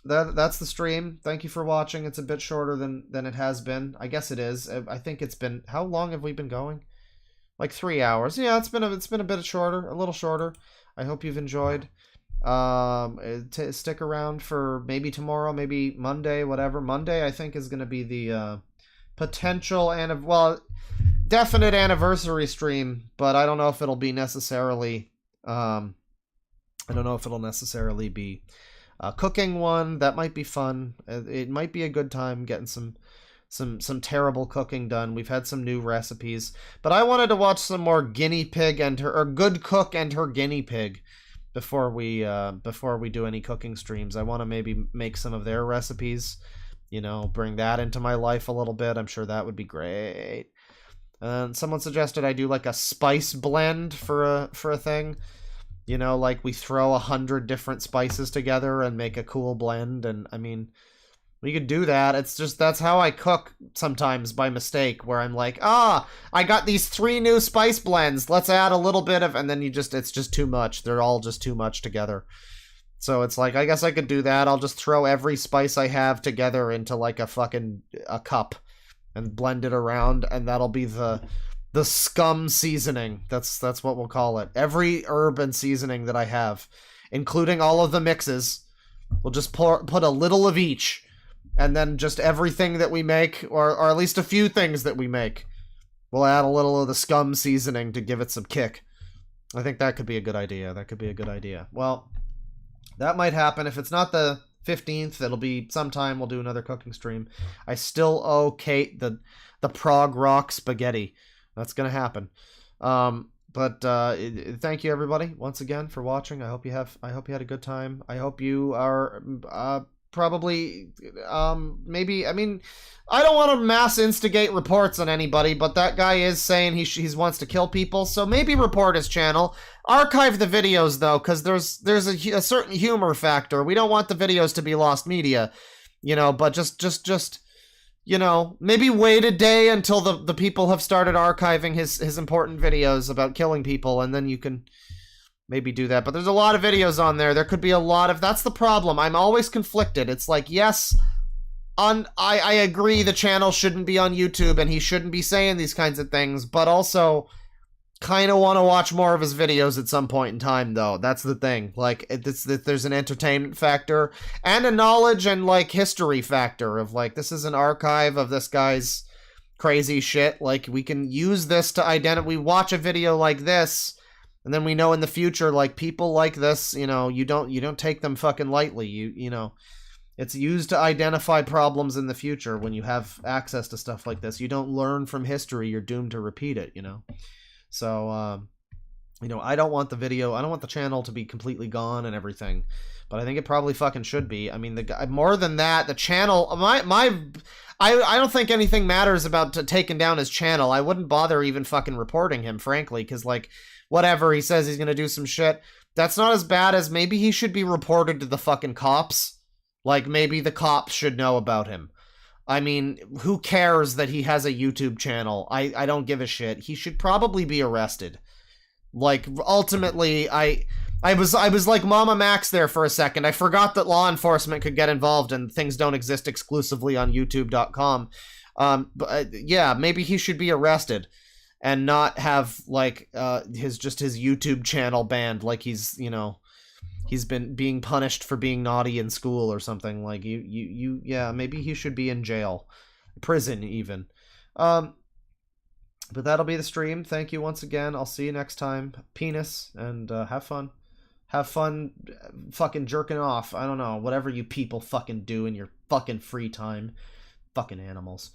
that's the stream. Thank you for watching. It's a bit shorter than it has been. I guess it is. I think it's been, how long have we been going? Like 3 hours. Yeah, it's been a bit shorter, a little shorter. I hope you've enjoyed. Stick around for maybe tomorrow, maybe Monday, whatever. Monday, I think, is going to be the potential and definite anniversary stream, but I don't know if it'll be necessarily. I don't know if it'll necessarily be a cooking one. That might be fun. It might be a good time getting some terrible cooking done. We've had some new recipes, but I wanted to watch some more guinea pig and her good cook and her guinea pig. Before we do any cooking streams. I want to maybe make some of their recipes, you know, bring that into my life a little bit. I'm sure that would be great. And someone suggested I do like a spice blend for a thing, you know, like we throw 100 different spices together and make a cool blend. And I mean, we could do that. It's just, that's how I cook sometimes by mistake, where I'm like, I got these 3 new spice blends. Let's add a little bit of, and then it's just too much. They're all just too much together. So it's like, I guess I could do that. I'll just throw every spice I have together into like a cup and blend it around, and that'll be the scum seasoning. That's what we'll call it. Every herb and seasoning that I have, including all of the mixes, we'll just put a little of each. And then just everything that we make, or at least a few things that we make, we'll add a little of the scum seasoning to give it some kick. I think that could be a good idea. Well, that might happen. If it's not the 15th, it'll be sometime. We'll do another cooking stream. I still owe Kate the prog rock spaghetti. That's gonna happen. But thank you everybody once again for watching. I hope you had a good time. I hope you are probably maybe, I mean, I don't want to mass instigate reports on anybody, but that guy is saying he wants to kill people, so maybe report his channel. Archive the videos though, because there's a certain humor factor. We don't want the videos to be lost media, you know, but just you know, maybe wait a day until the people have started archiving his important videos about killing people, and then you can maybe do that. But there's a lot of videos on there. There could be a lot of... That's the problem. I'm always conflicted. It's like, yes, I agree the channel shouldn't be on YouTube and he shouldn't be saying these kinds of things, but also kind of want to watch more of his videos at some point in time, though. That's the thing. Like, there's an entertainment factor and a knowledge and, like, history factor of, like, this is an archive of this guy's crazy shit. Like, we can use this to identify... We watch a video like this... And then we know in the future, like, people like this, you know, you don't take them fucking lightly. You know, it's used to identify problems in the future when you have access to stuff like this. You don't learn from history, you're doomed to repeat it, you know. So, you know, I don't want the channel to be completely gone and everything. But I think it probably fucking should be. I mean, more than that, the channel, I don't think anything matters about taking down his channel. I wouldn't bother even fucking reporting him, frankly, because, like, whatever, he says he's gonna do some shit. That's not as bad as maybe he should be reported to the fucking cops. Like, maybe the cops should know about him. I mean, who cares that he has a YouTube channel? I don't give a shit. He should probably be arrested. Like, ultimately, I was like Mama Max there for a second. I forgot that law enforcement could get involved and things don't exist exclusively on YouTube.com. But yeah, maybe he should be arrested and not have, like, his YouTube channel banned, like he's, you know, he's been being punished for being naughty in school or something. Like, yeah, maybe he should be in jail. Prison, even. But that'll be the stream. Thank you once again. I'll see you next time. Penis, and have fun. Have fun fucking jerking off. I don't know. Whatever you people fucking do in your fucking free time. Fucking animals.